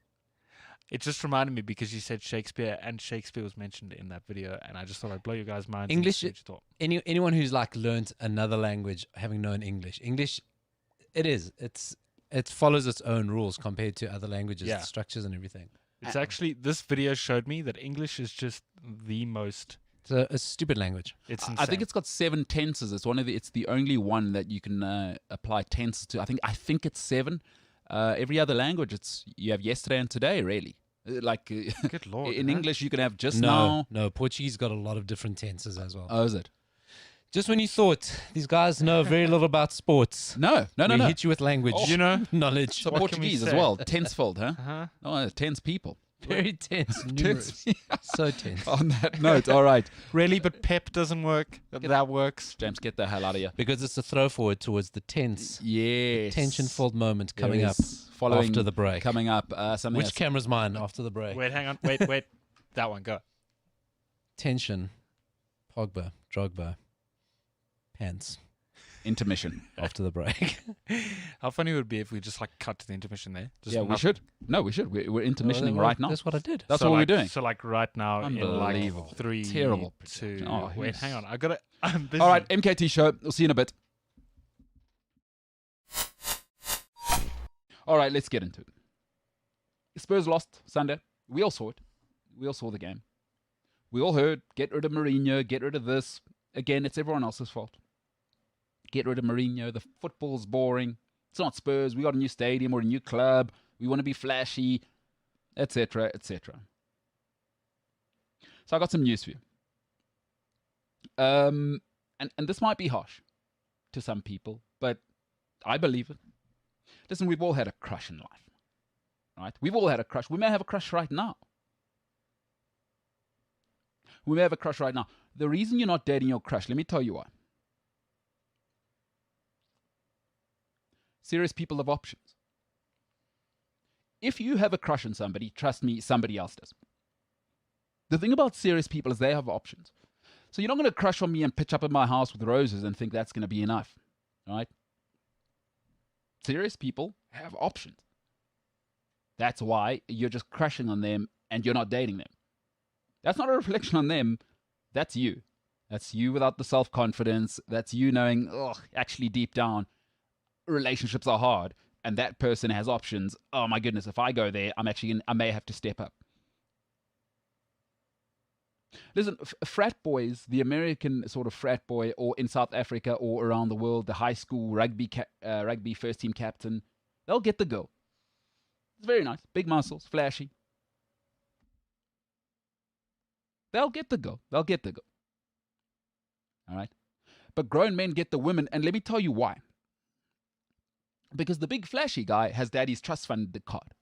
It just reminded me because you said Shakespeare, and Shakespeare was mentioned in that video, and I just thought I'd blow you guys' minds. and English- see what you thought. Anyone who's like learnt another language, having known English, it follows its own rules compared to other languages, Yeah. the structures and everything. It's actually, this video showed me that English is just the most. It's a stupid language. It's insane. I think it's got 7 tenses. It's the only one that you can apply tenses to. I think it's 7. Every other language, you have yesterday and today, really. Good lord. In huh? English, you can have just now. No, Portuguese got a lot of different tenses as well. Oh, is it? Just when you thought these guys know very little about sports, No. we hit you with language You know? knowledge. So What can we Portuguese as say? well. Tense-filled, huh? Uh-huh. Oh, tense people. Very tense, numerous, so tense. On that note, all right. Really, but pep doesn't work. That works. James, get the hell out of here. Because it's a throw forward towards the tense, Yes. tension-filled moment There coming up is following after the break. Coming up. Something Which that's- camera's mine after the break? Wait, hang on. Wait. That one, go. Tension, Pogba, Drogba, pants intermission. after the break. How funny would it be if we just like cut to the intermission there? Just Yeah, we nothing. should. No, we should. We're intermissioning right now. That's what I did. That's So what like, we're doing. So like right now in like Unbelievable. 3, Terrible 2. Oh, wait, who's- hang on. I'm busy. All right, MKT Show. We'll see you in a bit. All right, let's get into it. Spurs lost Sunday. We all saw it. We all saw the game. We all heard, get rid of Mourinho, get rid of this. Again, it's everyone else's fault. Get rid of Mourinho. The football's boring. It's not Spurs. We got a new stadium or a new club. We want to be flashy, etc., etc. So I got some news for you. And this might be harsh to some people, but I believe it. Listen, we've all had a crush in life, right? We've all had a crush. We may have a crush right now. We may have a crush right now. The reason you're not dating your crush, let me tell you why. Serious people have options. If you have a crush on somebody, trust me, somebody else does. The thing about serious people is they have options. So you're not going to crush on me and pitch up at my house with roses and think that's going to be enough, right? Serious people have options. That's why you're just crushing on them and you're not dating them. That's not a reflection on them. That's you. That's you without the self-confidence. That's you knowing, actually deep down, relationships are hard and that person has options. Oh my goodness, if I go there, I may have to step up. Listen, frat boys, the American sort of frat boy, or in South Africa or around the world, the high school rugby first team captain, they'll get the girl. It's very nice. Big muscles, flashy. They'll get the girl. All right? But grown men get the women, and let me tell you why. Because the big flashy guy has daddy's trust fund card.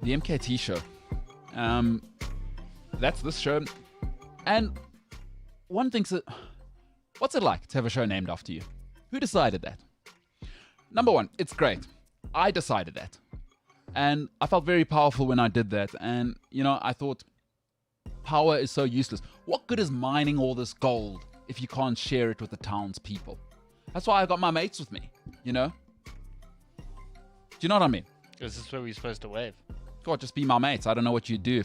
The MKT Show. That's this show. And one thinks, what's it like to have a show named after you? Who decided that? Number one, it's great. I decided that. And I felt very powerful when I did that. And, I thought, power is so useless. What good is mining all this gold if you can't share it with the townspeople? That's why I got my mates with me, Do you know what I mean? Is this where we're supposed to wave? God, just be my mates. I don't know what you'd do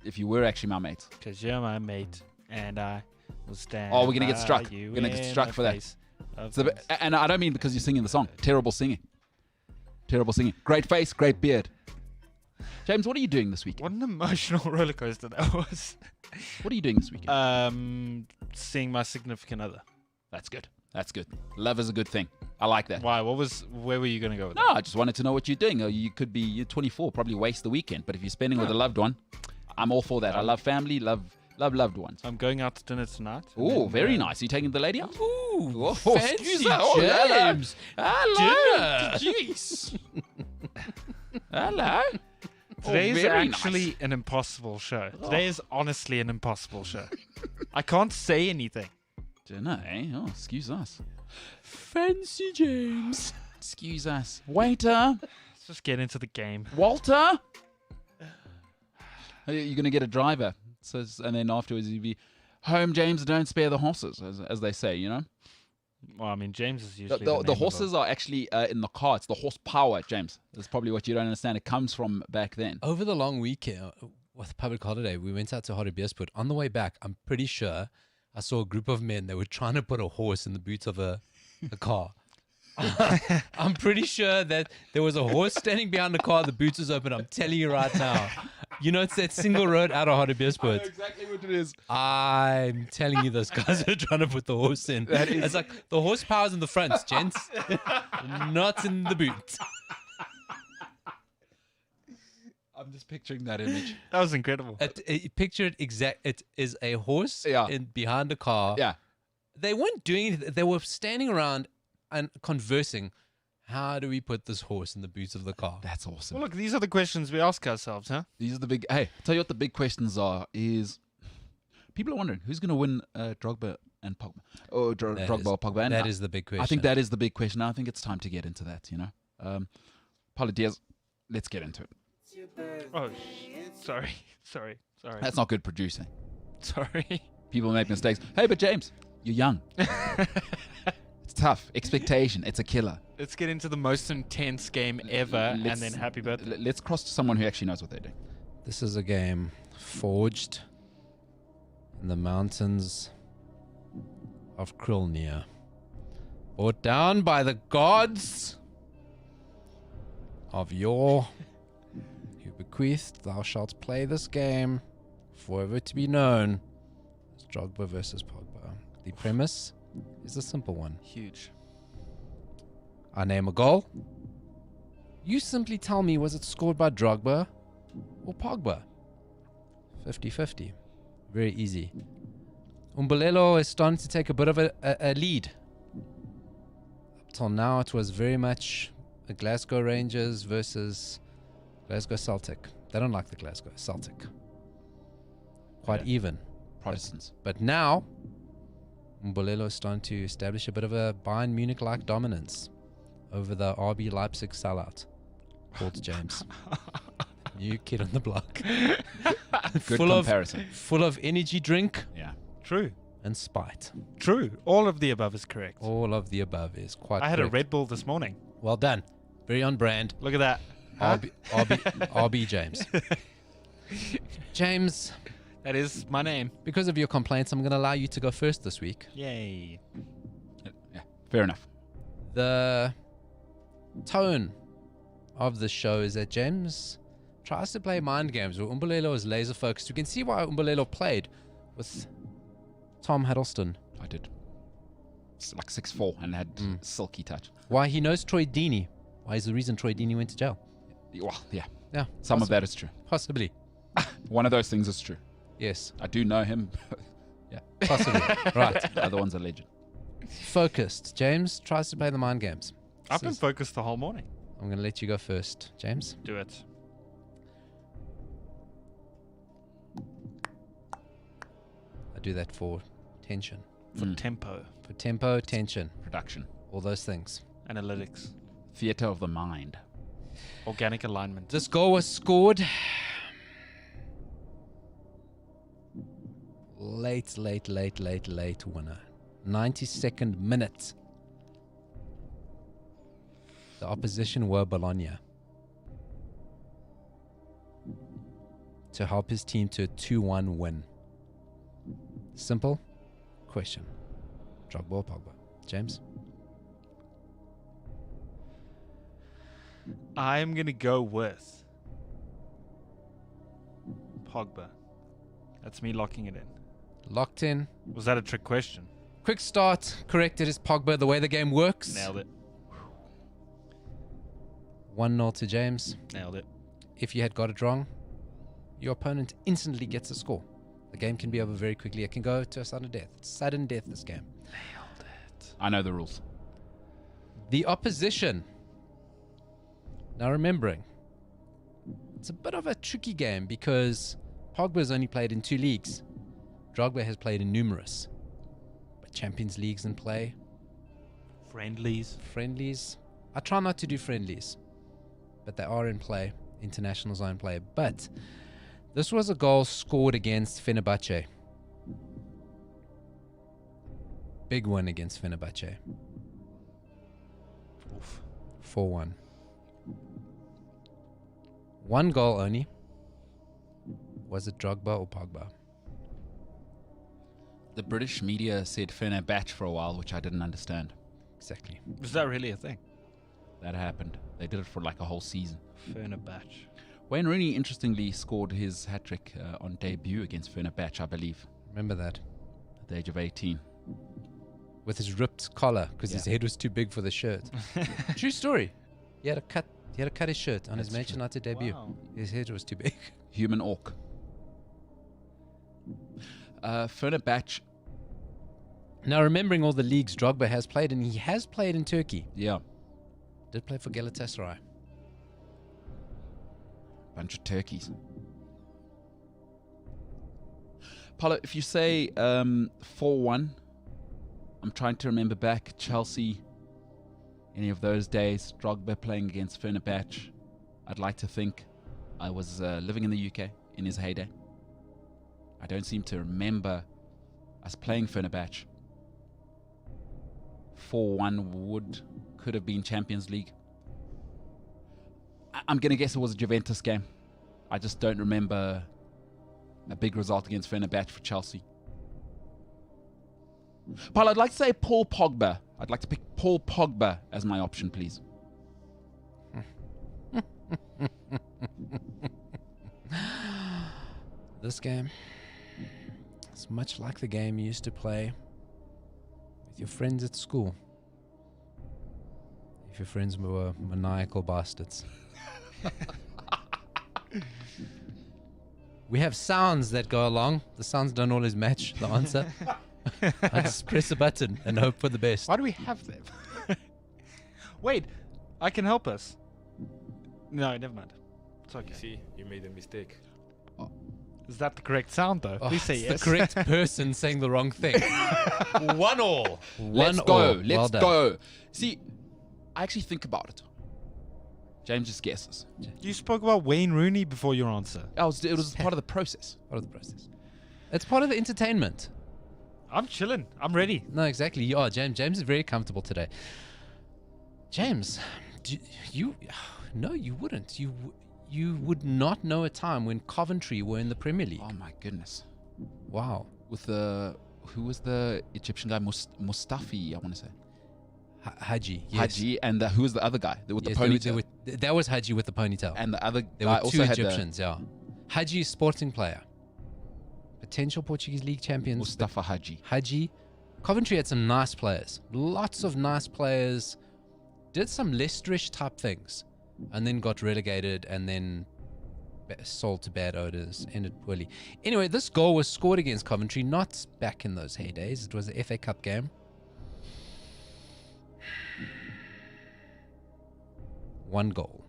if you were actually my mates. Because you're my mate, and I will stand. Oh, we're going to get struck. We're going to get struck for that. And I don't mean because you're singing the song. Terrible singing. Great face, great beard. James, what are you doing this weekend? What an emotional roller coaster that was. What are you doing this weekend? Seeing my significant other. That's good. Love is a good thing. I like that. Why? Where were you going to go with that? No, I just wanted to know what you're doing. You're 24, probably waste the weekend. But if you're spending with a loved one, I'm all for that. I love family, love loved ones. I'm going out to dinner tonight. Oh, very nice. Are you taking the lady out? Ooh, fancy James. Hello. Jeez. Hello. Today is actually nice. an impossible show. Today is honestly an impossible show. I can't say anything. Dinner, eh? Oh, excuse us. Fancy James. Excuse us. Waiter. Let's just get into the game. Walter. You're going to get a driver. And then afterwards you'll be, home, James, don't spare the horses, as they say, Well, I mean, James is usually the horses are actually in the car. It's the horsepower, James. That's probably what you don't understand. It comes from back then. Over the long weekend, with public holiday, we went out to Hartbeespoort. On the way back, I'm pretty sure I saw a group of men that were trying to put a horse in the boot of a car. I'm pretty sure that there was a horse standing behind the car. The boot was open. I'm telling you right now. It's that single road out of Hartbeespoort. I know exactly what it is. I'm telling you, those guys are trying to put the horse in. It's like the horsepower's in the front, gents, not in the boot. I'm I'm just picturing that image. That was incredible. Picture it exact. It is a horse behind a car. Yeah. They weren't doing anything. They were standing around and conversing. How do we put this horse in the boot of the car? That's awesome. Well, look, these are the questions we ask ourselves, huh? These are the big. Hey, tell you what the big questions are. Is people are wondering who's going to win Drogba and Pogba, or Drogba or Pogba. And that is the big question. I think that is the big question. I think it's time to get into that. Paulo Diaz, let's get into it. Oh, sorry. That's not good producing. Sorry. People make mistakes. Hey, but James, you're young. It's tough. Expectation. It's a killer. Let's get into the most intense game ever, and then happy birthday. Let's cross to someone who actually knows what they're doing. This is a game forged in the mountains of Krylnia, brought down by the gods of yore, who bequeathed, thou shalt play this game forever to be known as Drogba versus Pogba. The premise is a simple one. Huge. I name a goal. You simply tell me, was it scored by Drogba or Pogba? 50-50. Very easy. Umbulelo is starting to take a bit of a lead. Up till now, it was very much a Glasgow Rangers versus Glasgow Celtic. They don't like the Glasgow Celtic. Quite even. Protestants. But now, Umbulelo is starting to establish a bit of a Bayern Munich-like dominance over the RB Leipzig sellout called James. New kid on the block. Good comparison. Full of energy drink. Yeah. True. And spite. True. All of the above is correct. All of the above is quite I had a correct. Red Bull this morning. Well done. Very on brand. Look at that. RB James. James. That is my name. Because of your complaints, I'm going to allow you to go first this week. Yay. Yeah. Fair enough. The tone of the show is that James tries to play mind games where Umbulelo is laser focused. You can see why Umbulelo played with Tom Hiddleston. I did. It's like 6'4" and had silky touch. Why he knows Troy Deeney. Why is the reason Troy Deeney went to jail. Well, yeah. Yeah. Some of that is true. Possibly. One of those things is true. Yes. I do know him. Yeah. Possibly. Right. The other one's a legend. Focused. James tries to play the mind games. I've been focused the whole morning. I'm going to let you go first, James. Do it. I do that for tension. For tempo. For tempo, tension. Production. All those things. Analytics. Theater of the mind. Organic alignment. This goal was scored late winner. 92nd minute. The opposition were Bologna to help his team to a 2-1 win. Simple question. Drogba or Pogba? James? I'm going to go with Pogba. That's me locking it in. Locked in. Was that a trick question? Quick start. Correct. It is Pogba. The way the game works. Nailed it. 1-0 to James. Nailed it. If you had got it wrong, your opponent instantly gets a score. The game can be over very quickly. It can go to a sudden death. It's sudden death, this game. Nailed it. I know the rules. The opposition. Now remembering, it's a bit of a tricky game because Pogba's only played in 2 leagues. Drogba has played in numerous. But Champions League's in play. Friendlies. I try not to do friendlies, but they are in play. Internationals are in play. But this was a goal scored against Fenerbahce. Big win against Fenerbahce. Oof. 4-1. 1 goal only. Was it Drogba or Pogba? The British media said Fenerbahce for a while, which I didn't understand. Exactly. Was that really a thing? That happened. They did it for like a whole season. Fenerbahce. Wayne Rooney, interestingly, scored his hat-trick on debut against Fenerbahce, I believe, Remember that. at the age of 18. With his ripped collar because his head was too big for the shirt. True story. He had to He had to cut his shirt on his That's Manchester true. United debut. Wow. His head was too big. Human orc. Fenerbahce. Now, remembering all the leagues Drogba has played, and he has played in Turkey. Yeah. Did play for Galatasaray. Bunch of turkeys. Paulo, if you say 4-1, I'm trying to remember back Chelsea, any of those days, Drogba playing against Fenerbahce. I'd like to think I was living in the UK in his heyday. I don't seem to remember us playing Fenerbahce. 4-1 could have been Champions League. I'm going to guess it was a Juventus game. I just don't remember a big result against Fenerbahce for Chelsea. Paul, I'd like to say Paul Pogba. I'd like to pick Paul Pogba as my option, please. This game is much like the game you used to play with your friends at school. If your friends were maniacal bastards. We have sounds that go along. The sounds don't always match the answer. I just press a button and hope for the best. Why do we have them? Wait, I can help us. No, never mind. It's okay. You see, you made a mistake. Is that the correct sound, though? Oh, Please say it's yes. the correct person saying the wrong thing. 1-1. Let's go. Well Let's done. go. See, I actually think about it. James just guesses. You spoke about Wayne Rooney before your answer. It was part of the process. Part of the process. It's part of the entertainment. I'm chilling. I'm ready. No, exactly. You are, James. James is very comfortable today. James, no, you wouldn't. You would not know a time when Coventry were in the Premier League. Oh my goodness. Wow. With who was the Egyptian guy? Mustafi, I want to say. Haji. Yes. Haji, and who was the other guy with the Yes, ponytail? that was Haji with the ponytail. And the other There guy were also two had Egyptians, yeah. Haji, Sporting player. Potential Portuguese League champions. Mustafa Haji. Haji. Coventry had some nice players. Lots of nice players. Did some Leicesterish type things. And then got relegated and then sold to bad owners. Ended poorly. Anyway, this goal was scored against Coventry. Not back in those heydays. It was the FA Cup game. One goal.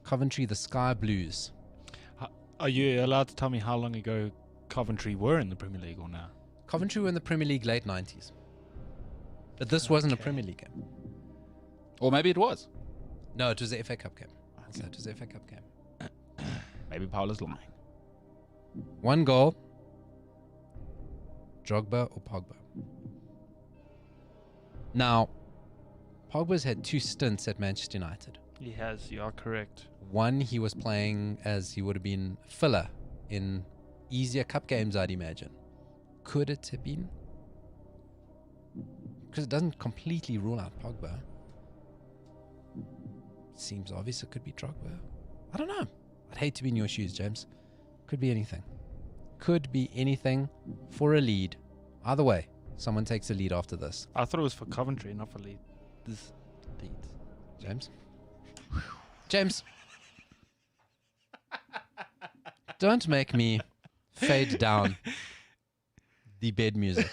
Coventry, the Sky Blues. Are you allowed to tell me how long ago Coventry were in the Premier League or now? Coventry were in the Premier League late 90s. But this wasn't a Okay. Premier League game. Or maybe it was. No, it was the FA Cup game. So it was the FA Cup game. Maybe Paula's lying. One goal. Drogba or Pogba? Now, Pogba's had 2 stints at Manchester United. He has. You are correct. One, he was playing as he would have been filler in easier cup games, I'd imagine. Could it have been? Because it doesn't completely rule out Pogba. Seems obvious it could be Drogba. I don't know. I'd hate to be in your shoes, James. Could be anything. Could be anything for a lead. Either way, someone takes a lead after this. I thought it was for Coventry, not for Leeds. James? James? Don't make me fade down the bed music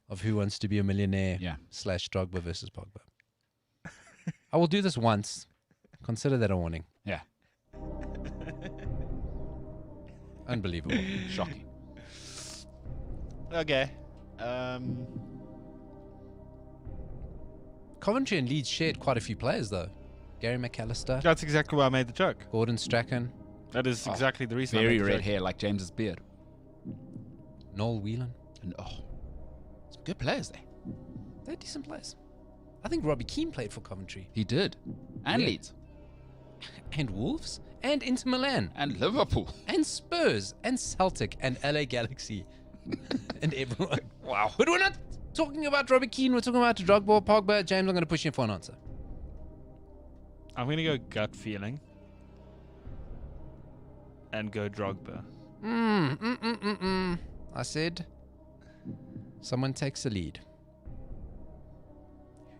of Who Wants to Be a Millionaire Yeah. / Drogba versus Pogba. I will do this once. Consider that a warning. Yeah. Unbelievable. Shocking. Okay. Coventry and Leeds shared quite a few players, though. Gary McAllister, That's exactly why I made the joke. Gordon Strachan, That is exactly the reason I Very made the red joke. hair like James's beard. Noel Whelan. And some good players there. They're decent players. I think Robbie Keane played for Coventry. He did. And Yeah. Leeds. And Wolves. And Inter Milan. And Liverpool. And Spurs. And Celtic. And LA Galaxy. And everyone. Wow. But we're not talking about Robbie Keane. We're talking about Drogba, Pogba. James, I'm going to push you for an answer. I'm going to go gut feeling and go Drogba. I said, someone takes a lead.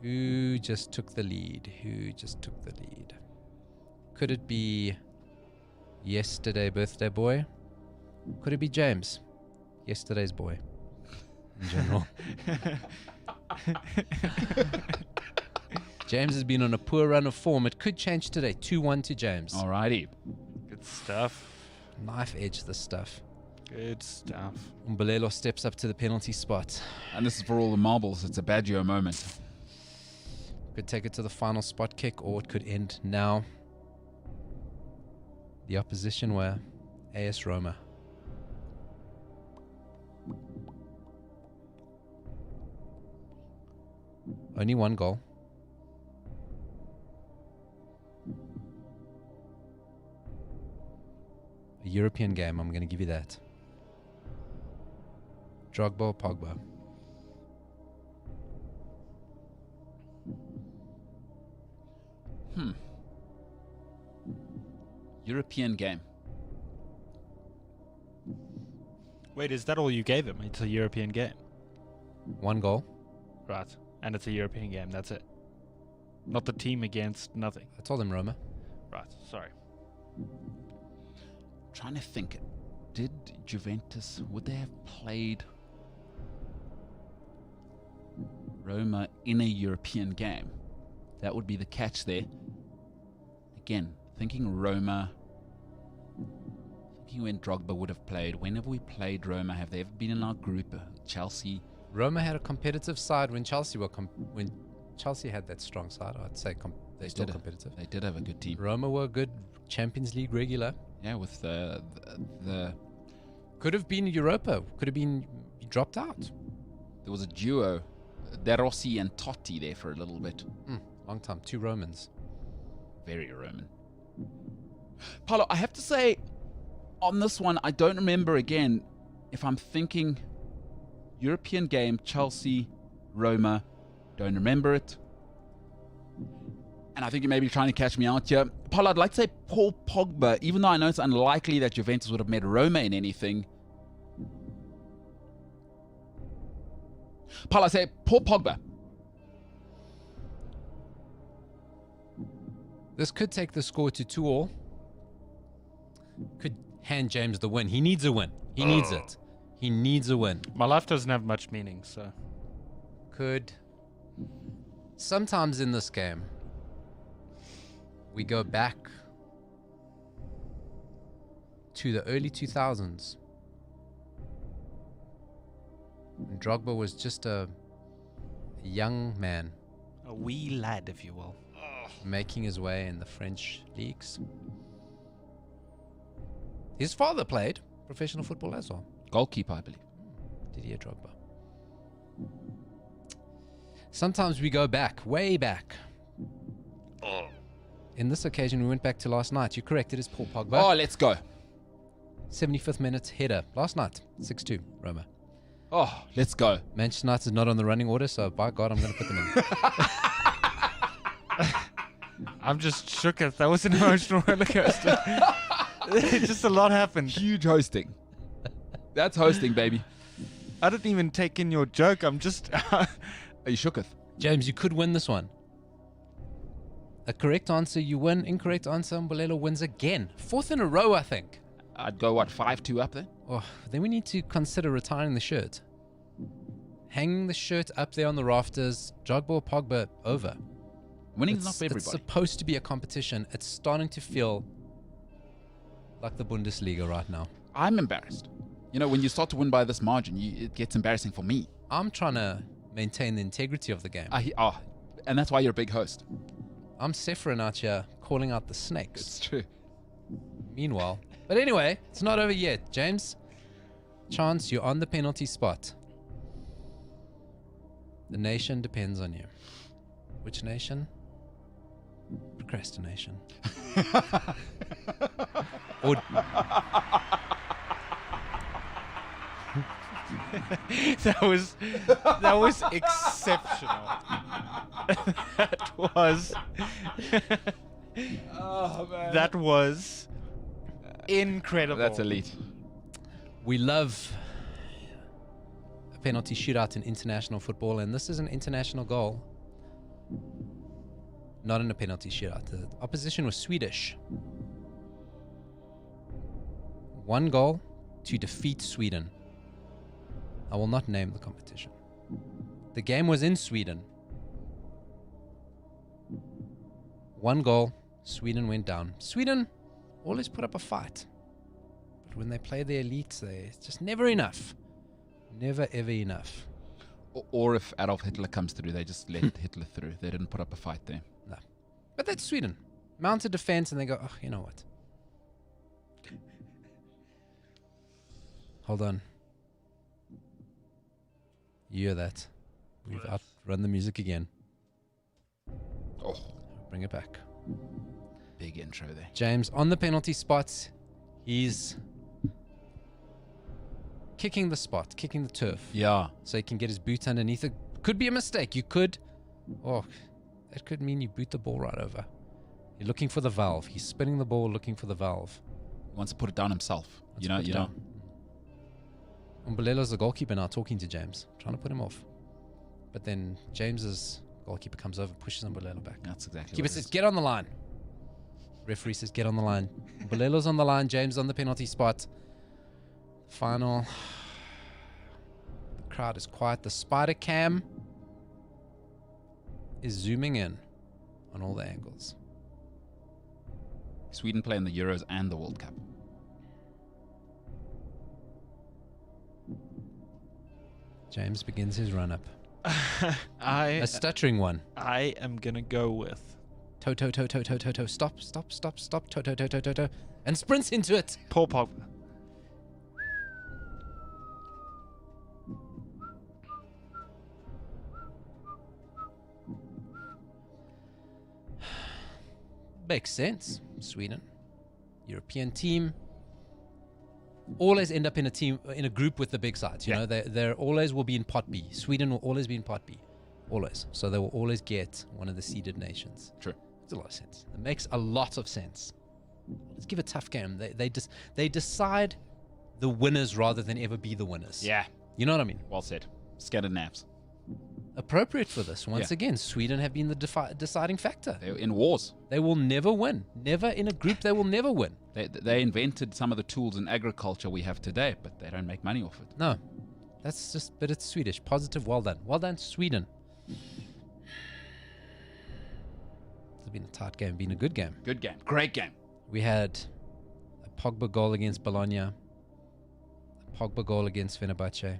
Who just took the lead? Could it be yesterday birthday boy? Could it be James? Yesterday's boy. In general. James has been on a poor run of form. It could change today. 2-1 to James. Alrighty. Good stuff. Knife edge this stuff. Good stuff. Umbelelo steps up to the penalty spot. And this is for all the marbles. It's a Baggio moment. Could take it to the final spot kick, or it could end now. The opposition were AS Roma. Only one goal. A European game, I'm going to give you that. Drogba or Pogba? European game. Wait, is that all you gave him? It's a European game. One goal. Right. And it's a European game. That's it. Not the team against nothing. I told him Roma. Right. Sorry. Trying to think. Did Juventus, would they have played Roma in a European game? That would be the catch there. Again, thinking Roma, thinking when Drogba would have played. When have we played Roma? Have they ever been in our group? Chelsea? Roma had a competitive side when Chelsea were when Chelsea had that strong side. I'd say they're still competitive. They did have a good team. Roma were a good Champions League regular. Yeah, with the Could have been Europa. Could have been dropped out. there was a duo, De Rossi and Totti there for a little bit. Long time. 2 Romans. Very Roman. Paulo, I have to say, on this one, I don't remember again if I'm thinking European game, Chelsea, Roma. Don't remember it. And I think you may be trying to catch me out here. Paulo, I'd like to say Paul Pogba, even though I know it's unlikely that Juventus would have met Roma in anything. Paulo, I say Paul Pogba. This could take the score to 2-2. Could hand James the win. He needs a win. He needs it. He needs a win. My life doesn't have much meaning, so. Could. Sometimes in this game, we go back to the early 2000s. When Drogba was just a young man. A wee lad, if you will. Making his way in the French leagues. His father played professional football as well. Goalkeeper, I believe. Didier Drogba. Sometimes we go back, way back. In this occasion, we went back to last night. You're correct, it is Paul Pogba. Oh, let's go. 75th minute header. Last night, 6-2, Roma. Oh, let's go. Manchester United not on the running order, so by God, I'm going to put them in. I'm just shook. That was an emotional roller coaster. Just a lot happened. Huge hosting. That's hosting, baby. I didn't even take in your joke. I'm just. Are you shooketh? James, you could win this one. A correct answer, you win. Incorrect answer, Mbolelo wins again. 4th in a row, I think. I'd go, 5-2 up there? Oh, then we need to consider retiring the shirt. Hanging the shirt up there on the rafters. Drogba or Pogba, over. Winning's not for everybody. It's supposed to be a competition. It's starting to feel like the Bundesliga right now. I'm embarrassed. You know, when you start to win by this margin, it gets embarrassing for me. I'm trying to maintain the integrity of the game. And that's why you're a big host. I'm Sephron out here calling out the snakes. It's true. Meanwhile. But anyway, it's not over yet. James, chance, you're on the penalty spot. The nation depends on you. Which nation? Procrastination. Or that was exceptional. That was. Oh, man. That was incredible. That's elite. we love a penalty shootout in international football, and this is an international goal. Not in a penalty shootout. The opposition was Swedish. 1 goal to defeat Sweden. I will not name the competition. The game was in Sweden. 1 goal. Sweden went down. Sweden always put up a fight. But when they play the elites, it's just never enough. Never, ever enough. Or if Adolf Hitler comes through, they just let Hitler through. They didn't put up a fight there. No. But that's Sweden. Mounted defense, and they go, oh, you know what? Hold on. You hear that? We've outrun the music again. Oh, Bring it back. big intro there. James on the penalty spot. He's kicking the spot, kicking the turf. Yeah. So he can get his boot underneath it. Could be a mistake. You could. Oh, that could mean you boot the ball right over. You're looking for the valve. He's spinning the ball looking for the valve. He wants to put it down himself. Let's You know. put it down. Umbelelo's the goalkeeper now talking to James, trying to put him off. But then James's goalkeeper comes over, pushes Umbelelo back. That's exactly Keeper what it says, is. get on the line. Referee says, get on the line. Umbelelo's on the line. James on the penalty spot. Final. The crowd is quiet. The spider cam is zooming in on all the angles. Sweden play in the Euros and the World Cup. James begins his run up. I A stuttering one. am gonna go with Toe, toe, toe, toe, toe, toe, toe. Stop, stop, stop, stop. Toe, toe, toe, toe, toe, toe. And sprints into it. Paul Pogba. Makes sense. Sweden. European team. Always end up in a team, in a group with the big sides. You know, they always will be in pot B. Sweden will always be in pot B. Always. So they will always get one of the seeded nations. True. Makes a lot of sense. It makes a lot of sense. Let's give a tough game. They decide the winners rather than ever be the winners. Yeah. You know what I mean? Well said. Scandinavs. Appropriate for this. Once again, Sweden have been the deciding factor. They're in wars. They will never win. Never in a group, they will never win. They invented some of the tools in agriculture we have today, but they don't make money off it. No. That's just, but it's Swedish. Positive, well done. Well done, Sweden. It's been a tight game, been a good game. Good game. Great game. We had a Pogba goal against Bologna, a Pogba goal against Fenerbahce,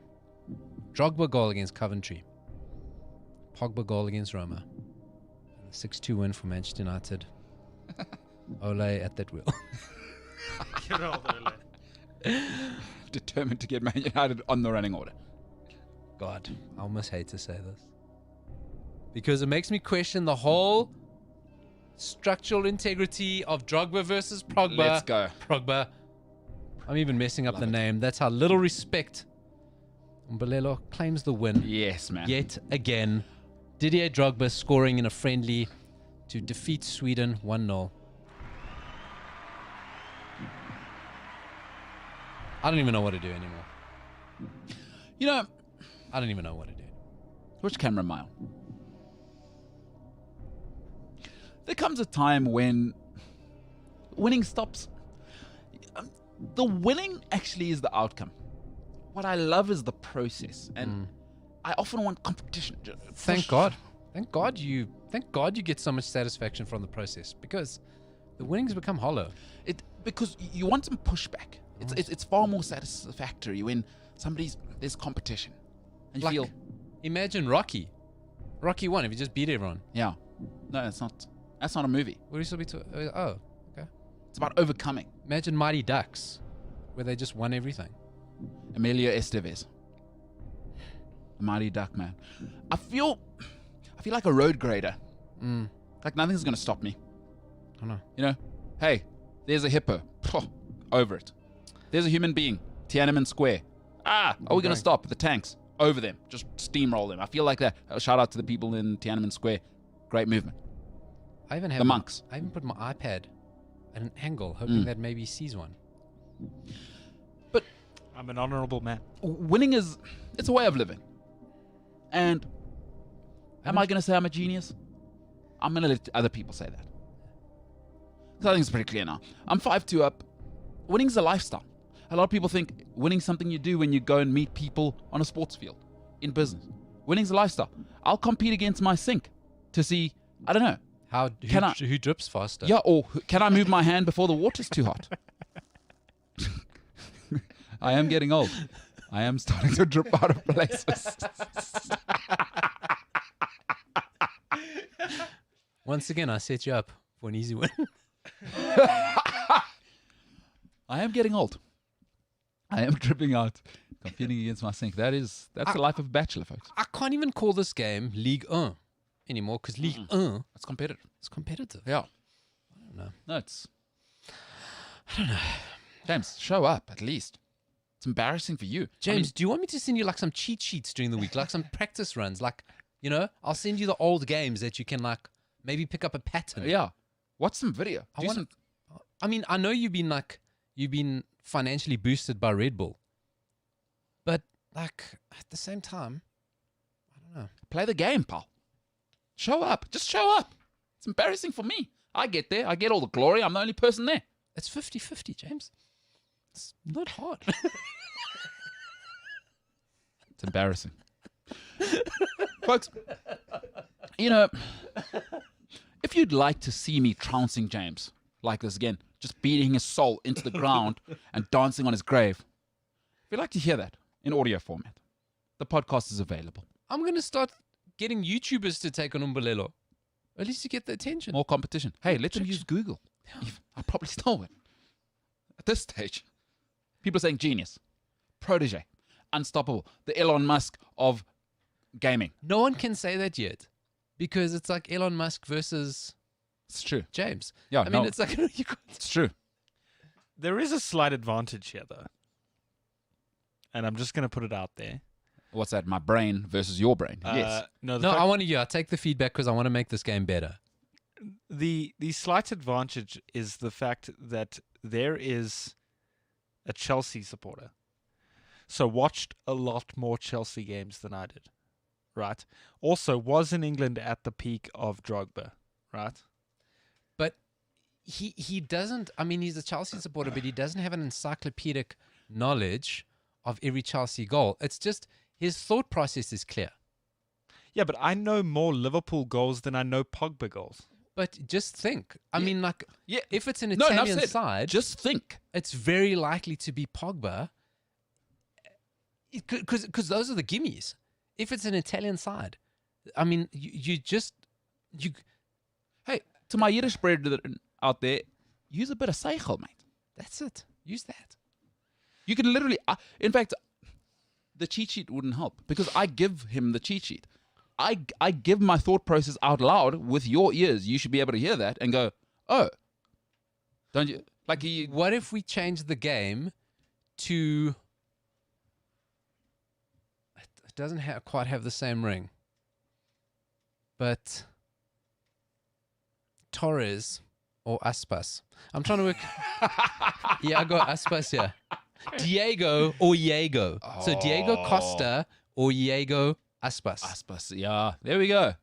Drogba goal against Coventry, Pogba goal against Roma, and a 6-2 win for Manchester United. Ole at that wheel. Determined to get Man United on the running order. God, I almost hate to say this. Because it makes me question the whole structural integrity of Drogba versus Pogba. Let's go. Pogba. I'm even messing up Love the it. name. That's how little respect. Umbelelo claims the win. Yes, man. Yet again. Didier Drogba scoring in a friendly to defeat Sweden 1-0. I don't even know what to do anymore. You know, I don't even know what to do. which camera mile? There comes a time when winning stops. The winning actually is the outcome. What I love is the process, and I often want competition. Thank God. Thank God you get so much satisfaction from the process, because the winnings become hollow. Because you want some pushback. It's far more satisfactory when there's competition, and you Like, feel, imagine Rocky. Rocky 1, if you just beat everyone. yeah, no, that's not a movie. What are you supposed to be okay. It's about overcoming. Imagine Mighty Ducks, where they just won everything. Emilio Estevez, a mighty duck, man. I feel like a road grader. Like nothing's gonna stop me. I know. You know, hey, there's a hippo. Over it. There's a human being. Tiananmen Square. Are we gonna stop the tanks? Over them. Just steamroll them. I feel like that. Shout out to the people in Tiananmen Square. Great movement. I even have The monks. I even put my iPad at an angle, hoping that maybe he sees one. But I'm an honorable man. winning it's a way of living. And am I gonna say I'm a genius? I'm going to let other people say that. So I think it's pretty clear now. I'm 5'2" up. Winning's a lifestyle. A lot of people think winning's something you do when you go and meet people on a sports field, in business. Winning's a lifestyle. I'll compete against my sink to see, I don't know. Who drips faster? Yeah, or can I move my hand before the water's too hot? I am getting old. I am starting to drip out of places. Once again, I set you up for an easy win. I am getting old. I am dripping out, competing against my sink. That's the life of a bachelor, folks. I can't even call this game Ligue 1 anymore because Ligue 1 It's competitive. is competitive. Yeah. I don't know. No, I don't know. James, show up at least. It's embarrassing for you. James, do you want me to send you like some cheat sheets during the week, like some practice runs? Like, I'll send you the old games that you can like maybe pick up a pattern. Yeah. Watch some video. I know you've been financially boosted by Red Bull, but like at the same time, I don't know. Play the game, pal. Show up. Just show up. It's embarrassing for me. I get there. I get all the glory. I'm the only person there. It's 50-50, James. It's not hard. It's embarrassing. Folks, if you'd like to see me trouncing James like this again, just beating his soul into the ground and dancing on his grave, if you'd like to hear that in audio format, the podcast is available. I'm going to start getting YouTubers to take on Umbulelo. At least you get the attention. More competition. Hey, let them use Google. I probably stole it. At this stage, people are saying genius, protege, unstoppable, the Elon Musk of gaming. No one can say that yet because it's like Elon Musk versus It's true. James. Yeah, I mean, it's like it's true. There is a slight advantage here, though. And I'm just going to put it out there. What's that? My brain versus your brain. Yes. No, I want to hear. I take the feedback because I want to make this game better. The slight advantage is the fact that there is a Chelsea supporter. So watched a lot more Chelsea games than I did. Right? Also was in England at the peak of Drogba. Right? But he doesn't, I mean, he's a Chelsea supporter, but he doesn't have an encyclopedic knowledge of every Chelsea goal. It's just his thought process is clear. Yeah, but I know more Liverpool goals than I know Pogba goals. But just think. I mean, like, if it's an No, enough Italian said. side, Just think. it's very likely to be Pogba because those are the gimmies. If it's an Italian side, I mean, you Hey, to my Yiddish brethren out there, use a bit of seichel, mate. that's it. Use that. You can literally, in fact, the cheat sheet wouldn't help because I give him the cheat sheet. I give my thought process out loud with your ears. You should be able to hear that and go, oh, don't you? Like, What if we change the game to? It doesn't quite have the same ring, but Torres or Aspas. I'm trying to work. Yeah, I got Aspas here. Diego or Diego. So Diego Costa or Diego Aspas. Aspas, yeah. There we go.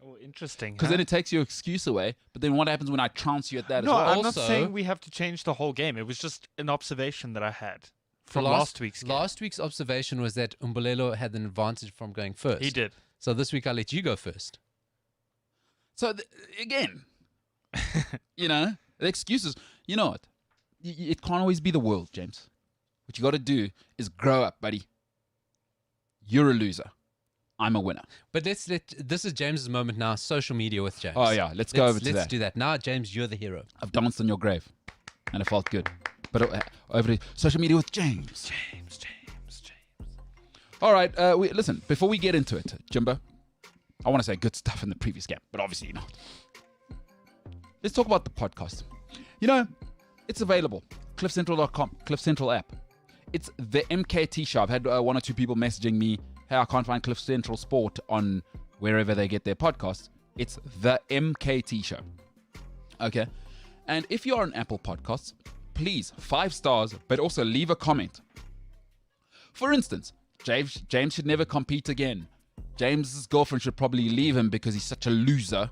Oh, interesting. Because then it takes your excuse away. But then what happens when I trounce you at that No, as well? I'm not Also- saying we have to change the whole game. It was just an observation that I had from The last week's game. Last week's observation was that Umbulelo had an advantage from going first. He did. So this week I'll let you go first. So, again, the excuses, you know what? It can't always be the world, James. What you got to do is grow up, buddy. You're a loser. I'm a winner. But this is James's moment now. Social media with James. Oh, yeah. Let's go over to Let's that. do that. Now, James, you're the hero. I've danced on your grave, and it felt good. But over to social media with James. James. All right. Listen, before we get into it, Jimbo, I want to say good stuff in the previous game, but obviously not. Let's talk about the podcast. It's available. CliffCentral.com, Cliff Central app. It's the MKT Show. I've had one or two people messaging me, hey, I can't find Cliff Central Sport on wherever they get their podcasts. It's the MKT Show. Okay? And if you're on Apple Podcasts, please, 5 stars, but also leave a comment. For instance, James should never compete again. James's girlfriend should probably leave him because he's such a loser.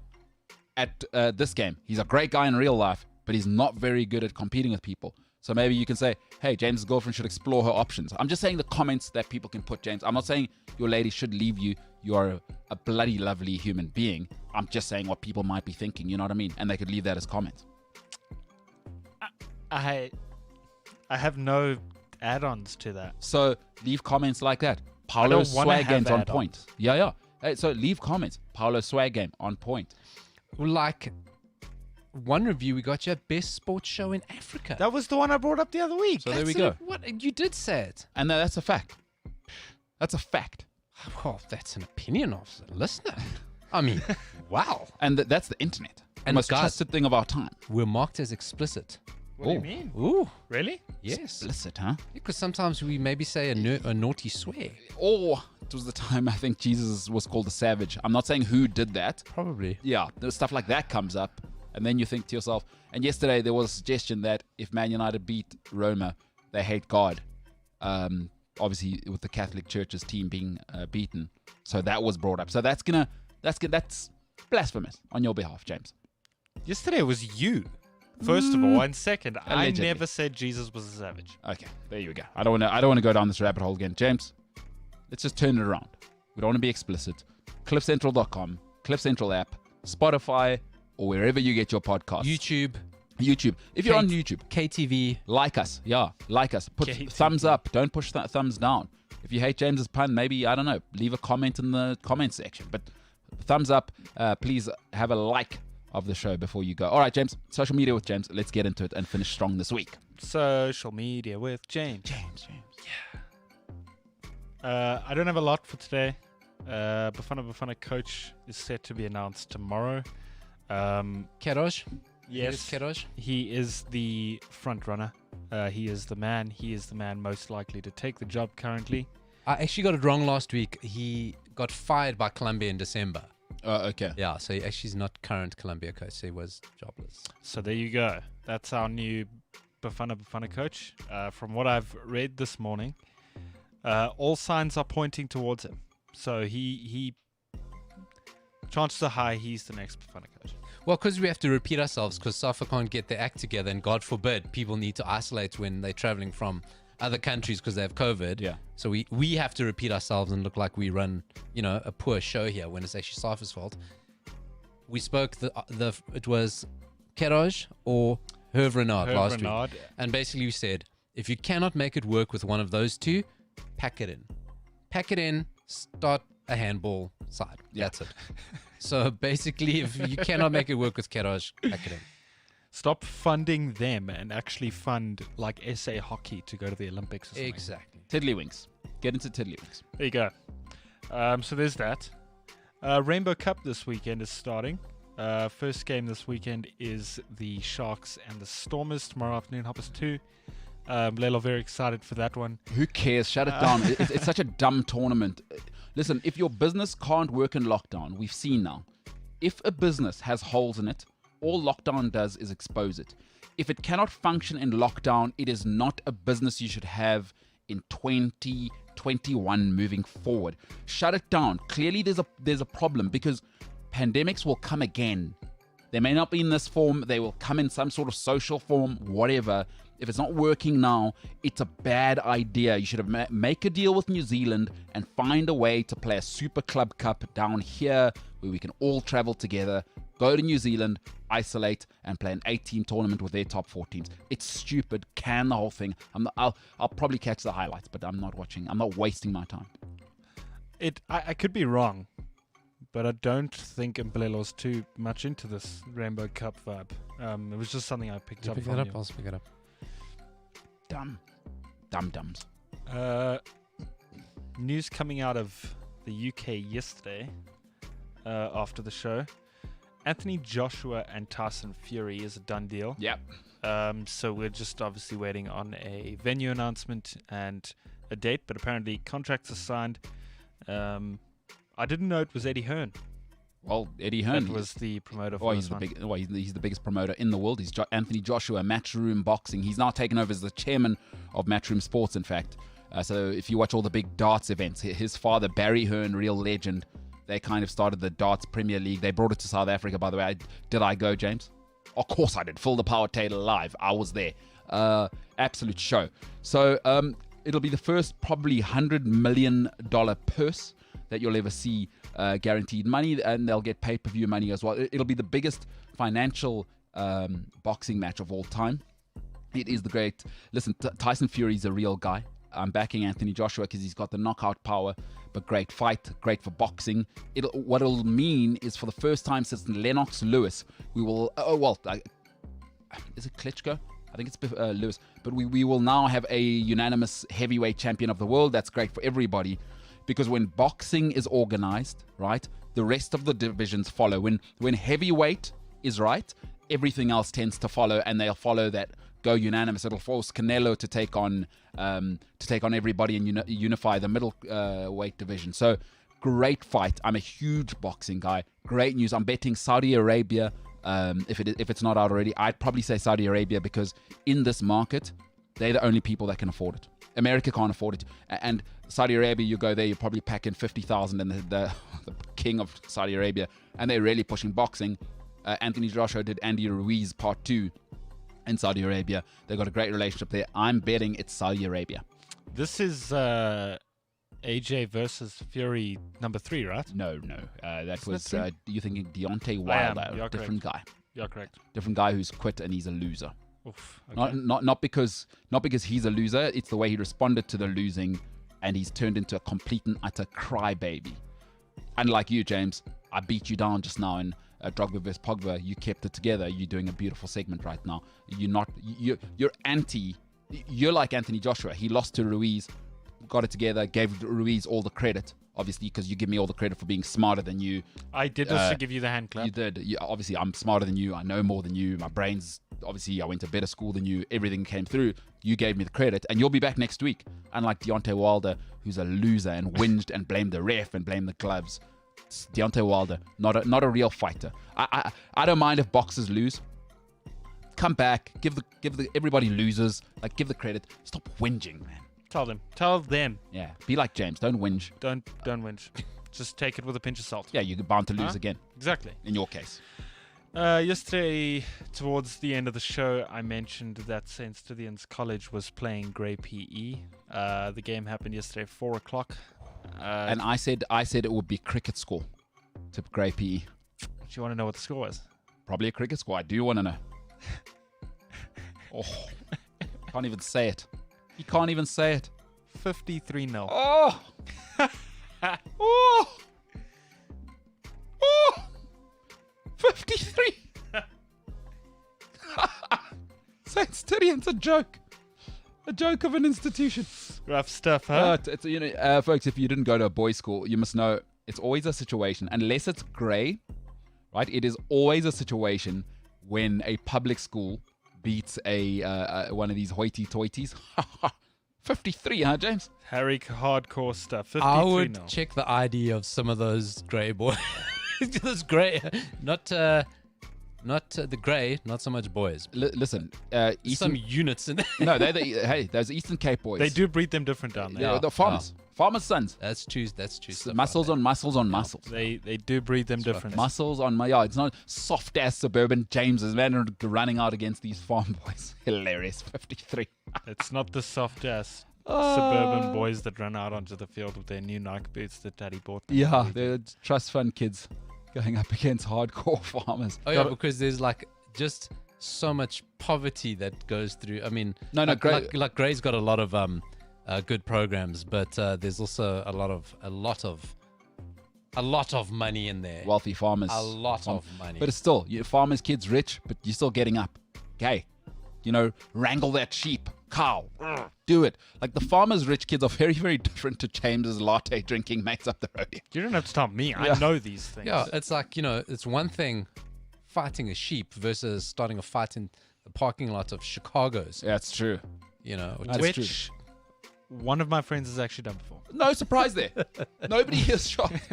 at this game. He's a great guy in real life, but he's not very good at competing with people. So maybe you can say, hey, James' girlfriend should explore her options. I'm just saying the comments that people can put, James. I'm not saying your lady should leave you. You are a bloody lovely human being. I'm just saying what people might be thinking, you know what I mean? And they could leave that as comments. I have no add-ons to that. So leave comments like that. I Paolo don't wanna swag have game's on add-ons. point. Yeah. Hey, so leave comments. Paolo swag game on point. Like one review, we got you best sports show in Africa. That was the one I brought up the other week. So there we go. What you did say it. And that's a fact. That's a fact. Well, that's an opinion of the listener. I mean, wow. And that's the internet. The And most guys- trusted thing of our time. We're marked as explicit. What do you mean? Ooh, Really? yes. Explicit, huh? Because sometimes we maybe say a naughty swear. Or it was the time I think Jesus was called a savage. I'm not saying who did that. Probably. Yeah, there's stuff like that comes up. And then you think to yourself, and yesterday there was a suggestion that if Man United beat Roma, they hate God. Obviously with the Catholic Church's team being beaten. So that was brought up. So that's blasphemous on your behalf, James. Yesterday was you, first of all, and second, Allegedly. I never said Jesus was a savage. Okay, there you go. I don't want to go down this rabbit hole again. James, let's just turn it around. We don't want to be explicit. CliffCentral.com, Cliff Central app, Spotify, or wherever you get your podcasts. YouTube. If you're on YouTube, KTV. like us. Yeah, like us. Put KTV. thumbs up. Don't push thumbs down. If you hate James's pun, maybe, I don't know, leave a comment in the comment section. But thumbs up. Please have a like of the show before you go. All right, James. Social media with James. Let's get into it and finish strong this week. Social media with James. James. I don't have a lot for today. Bafana coach is set to be announced tomorrow. Keroj. Yes, Keroj. he is the front runner. He is the man. He is the man most likely to take the job currently. I actually got it wrong last week. He got fired by Colombia in December. Okay. Yeah, so he actually is not current Colombia coach. So he was jobless. So there you go. That's our new Bafana coach. From what I've read this morning, all signs are pointing towards him. So he chances are high he's the next Bafana coach. Well, because we have to repeat ourselves because SAFA can't get their act together, and God forbid people need to isolate when they're traveling from other countries because they have COVID. Yeah. So we have to repeat ourselves and look like we run, a poor show here when it's actually SAFA's fault. We spoke it was Keroj or Herve Renard last Renard. week, and basically we said if you cannot make it work with one of those two, pack it in, start a handball side. Yeah. That's it. So basically, if you cannot make it work with Keroj, pack it in. Stop funding them and actually fund like SA hockey to go to the Olympics or something. Exactly. Tiddlywinks. Get into Tiddlywinks. There you go. So there's that. Rainbow Cup this weekend is starting. First game this weekend is the Sharks and the Stormers tomorrow afternoon, 2:30. Lelo, very excited for that one. Who cares? Shut it down. It's such a dumb tournament. Listen, if your business can't work in lockdown, we've seen now. If a business has holes in it, all lockdown does is expose it. If it cannot function in lockdown, it is not a business you should have in 2021 moving forward. Shut it down. Clearly there's a problem because pandemics will come again. They may not be in this form. They will come in some sort of social form, whatever. If it's not working now, it's a bad idea. You should have make a deal with New Zealand and find a way to play a Super Club Cup down here where we can all travel together, go to New Zealand, isolate, and play an 8-team tournament with their top 4 teams. It's stupid. Can the whole thing. I'll probably catch the highlights, but I'm not watching. I'm not wasting my time. I could be wrong, but I don't think Mbelelo's too much into this Rainbow Cup vibe. It was just something I picked up Pick from it up. you. I'll pick it up. Dums. News coming out of the UK yesterday after the show. Anthony Joshua and Tyson Fury is a done deal. Yep. So we're just obviously waiting on a venue announcement and a date, but apparently contracts are signed. I didn't know it was Eddie Hearn. Well, Eddie Hearn That was the promoter for he's this one. he's the biggest promoter in the world. He's Anthony Joshua, Matchroom Boxing. He's now taken over as the chairman of Matchroom Sports, in fact. So if you watch all the big darts events, his father, Barry Hearn, real legend, They kind of started the darts Premier League. They brought it to South Africa, by the way. Did I go, James? Of course I did. Full the Power Taylor live. I was there. Absolute show. So it'll be the first probably $100 million purse that you'll ever see, guaranteed money, and they'll get pay-per-view money as well. It'll be the biggest financial boxing match of all time. It is the great. Listen, Tyson Fury's a real guy. I'm backing Anthony Joshua because he's got the knockout power, but great fight, great for boxing. What it'll mean is for the first time since Lennox Lewis, we will. Is it Klitschko? I think it's Lewis. But we will now have a unanimous heavyweight champion of the world. That's great for everybody, because when boxing is organized, right, the rest of the divisions follow. When heavyweight is right, everything else tends to follow, and they'll follow that. Go unanimous. It'll force Canelo to take on everybody and unify the middle weight division. So great fight. I'm a huge boxing guy. Great news. I'm betting Saudi Arabia. If it's not out already, I'd probably say Saudi Arabia, because in this market, they're the only people that can afford it. America can't afford it. And Saudi Arabia, you go there, you probably pack in 50,000 and the king of Saudi Arabia, and they're really pushing boxing. Anthony Joshua did Andy Ruiz Part 2 in Saudi Arabia. They've got a great relationship there. I'm betting it's Saudi Arabia. This is AJ versus Fury number 3, right? No. That Isn't was, that you're thinking Deontay I am. Wilder. You're Different guy. You're correct. Different guy who's quit and he's a loser. Oof, okay. Not because he's a loser. It's the way he responded to the losing, and he's turned into a complete and utter crybaby. Unlike you, James, I beat you down just now in Drogba vs Pogba. You kept it together. You're doing a beautiful segment right now. You're like Anthony Joshua. He lost to Ruiz, got it together, gave Ruiz all the credit, obviously, because you give me all the credit for being smarter than you. I did also give you the hand clap. You did. Obviously, I'm smarter than you. I know more than you. My brain's, obviously, I went to better school than you. Everything came through. You gave me the credit, and you'll be back next week. Unlike Deontay Wilder, who's a loser and whinged and blamed the ref and blamed the gloves. It's Deontay Wilder, not a real fighter. I don't mind if boxers lose. Come back, give everybody losers, like, give the credit. Stop whinging, man. Tell them. Yeah, be like James. Don't whinge. Don't whinge. Just take it with a pinch of salt. Yeah, you're bound to lose again. Exactly. In your case. Yesterday, towards the end of the show, I mentioned that St. Stithians College was playing Grey PE. The game happened yesterday at 4 o'clock. And I said it would be cricket score to Grey PE. Do you want to know what the score was? Probably a cricket score. I do want to know. Can't even say it. You can't even say it. 53-0. Oh! 53! St. Stithians, a joke. A joke of an institution. Rough stuff, huh? Folks, if you didn't go to a boys' school, you must know it's always a situation, unless it's grey, right? It is always a situation when a public school beats a one of these hoity-toities. 53, huh, James? Harry hardcore stuff. 53-0. I would check the ID of some of those grey boys. Those grey, not the grey, not so much boys. Listen, Some units in there. No, hey, those Eastern Cape boys. They do breed them different down there. Yeah, the farmers. Farmers' sons. That's true. Muscles on muscles on muscles. They do breed them different. Muscles on my yard. It's not soft ass suburban Jameses, man, running out against these farm boys. Hilarious. 53. It's not the soft ass suburban boys that run out onto the field with their new Nike boots that Daddy bought them. Yeah, they're trust fund kids going up against hardcore farmers. Oh yeah, because there's like just so much poverty that goes through. I mean, like Grey's got a lot of good programs, but there's also a lot of money in there. Wealthy farmers. A lot of money. But it's still, farmers' kids rich, but you're still getting up. Okay. Wrangle that sheep, cow. Do it. Like, the farmers' rich kids are very, very different to James's latte drinking mates up the road here. You don't have to tell me. I know these things. Yeah, it's like, it's one thing fighting a sheep versus starting a fight in the parking lot of Chicago's. Yeah, it's true. Which one of my friends has actually done before. No surprise there. Nobody is shocked.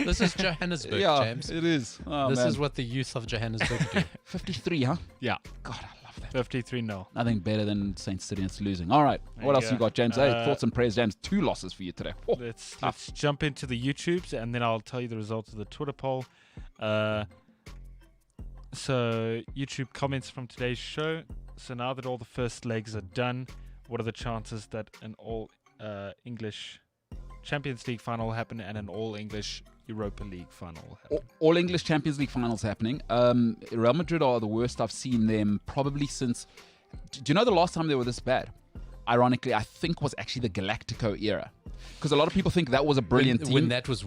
This is Johannesburg, Yeah, James. it is. Oh, This man. is what the youth of Johannesburg do. 53, huh? Yeah. God, I love 53-0. Nothing better than St. Stinius losing. All right. There What you else go. you got, James? Hey, thoughts and prayers, James. 2 losses for you today. Oh, Let's jump into the YouTubes, and then I'll tell you the results of the Twitter poll. So YouTube comments from today's show. So now that all the first legs are done, what are the chances that an all English Champions League final will happen and an all English Europa League final will happen? All English Champions League finals happening. Real Madrid are the worst I've seen them probably since. Do you know the last time they were this bad? Ironically, I think was actually the Galactico era, because a lot of people think that was a brilliant team. When that was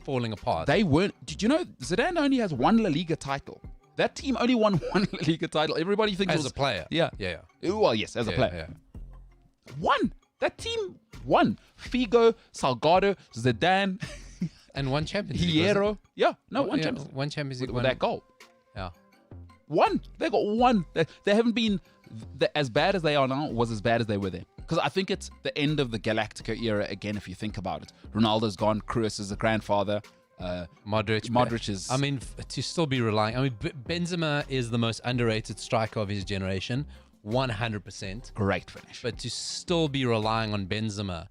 falling apart. They weren't. Did you know Zidane only has 1 La Liga title? That team only won 1 La Liga title. Everybody thinks as it was a player. Yeah. Well, yes, as a player. Yeah. One. That team won. Figo, Salgado, Zidane, And one Champions League. wasn't Hierro. Yeah, no, it? one Yeah, Champions League. one Champions League. With that goal. Yeah. One. They got one. They haven't been as bad as they are now. Was as bad as they were then. Because I think it's the end of the Galactico era again. If you think about it, Ronaldo's gone. Kroos is the grandfather. Modric is. I mean, to still be relying. I mean, Benzema is the most underrated striker of his generation, 100%. Great finish. But to still be relying on Benzema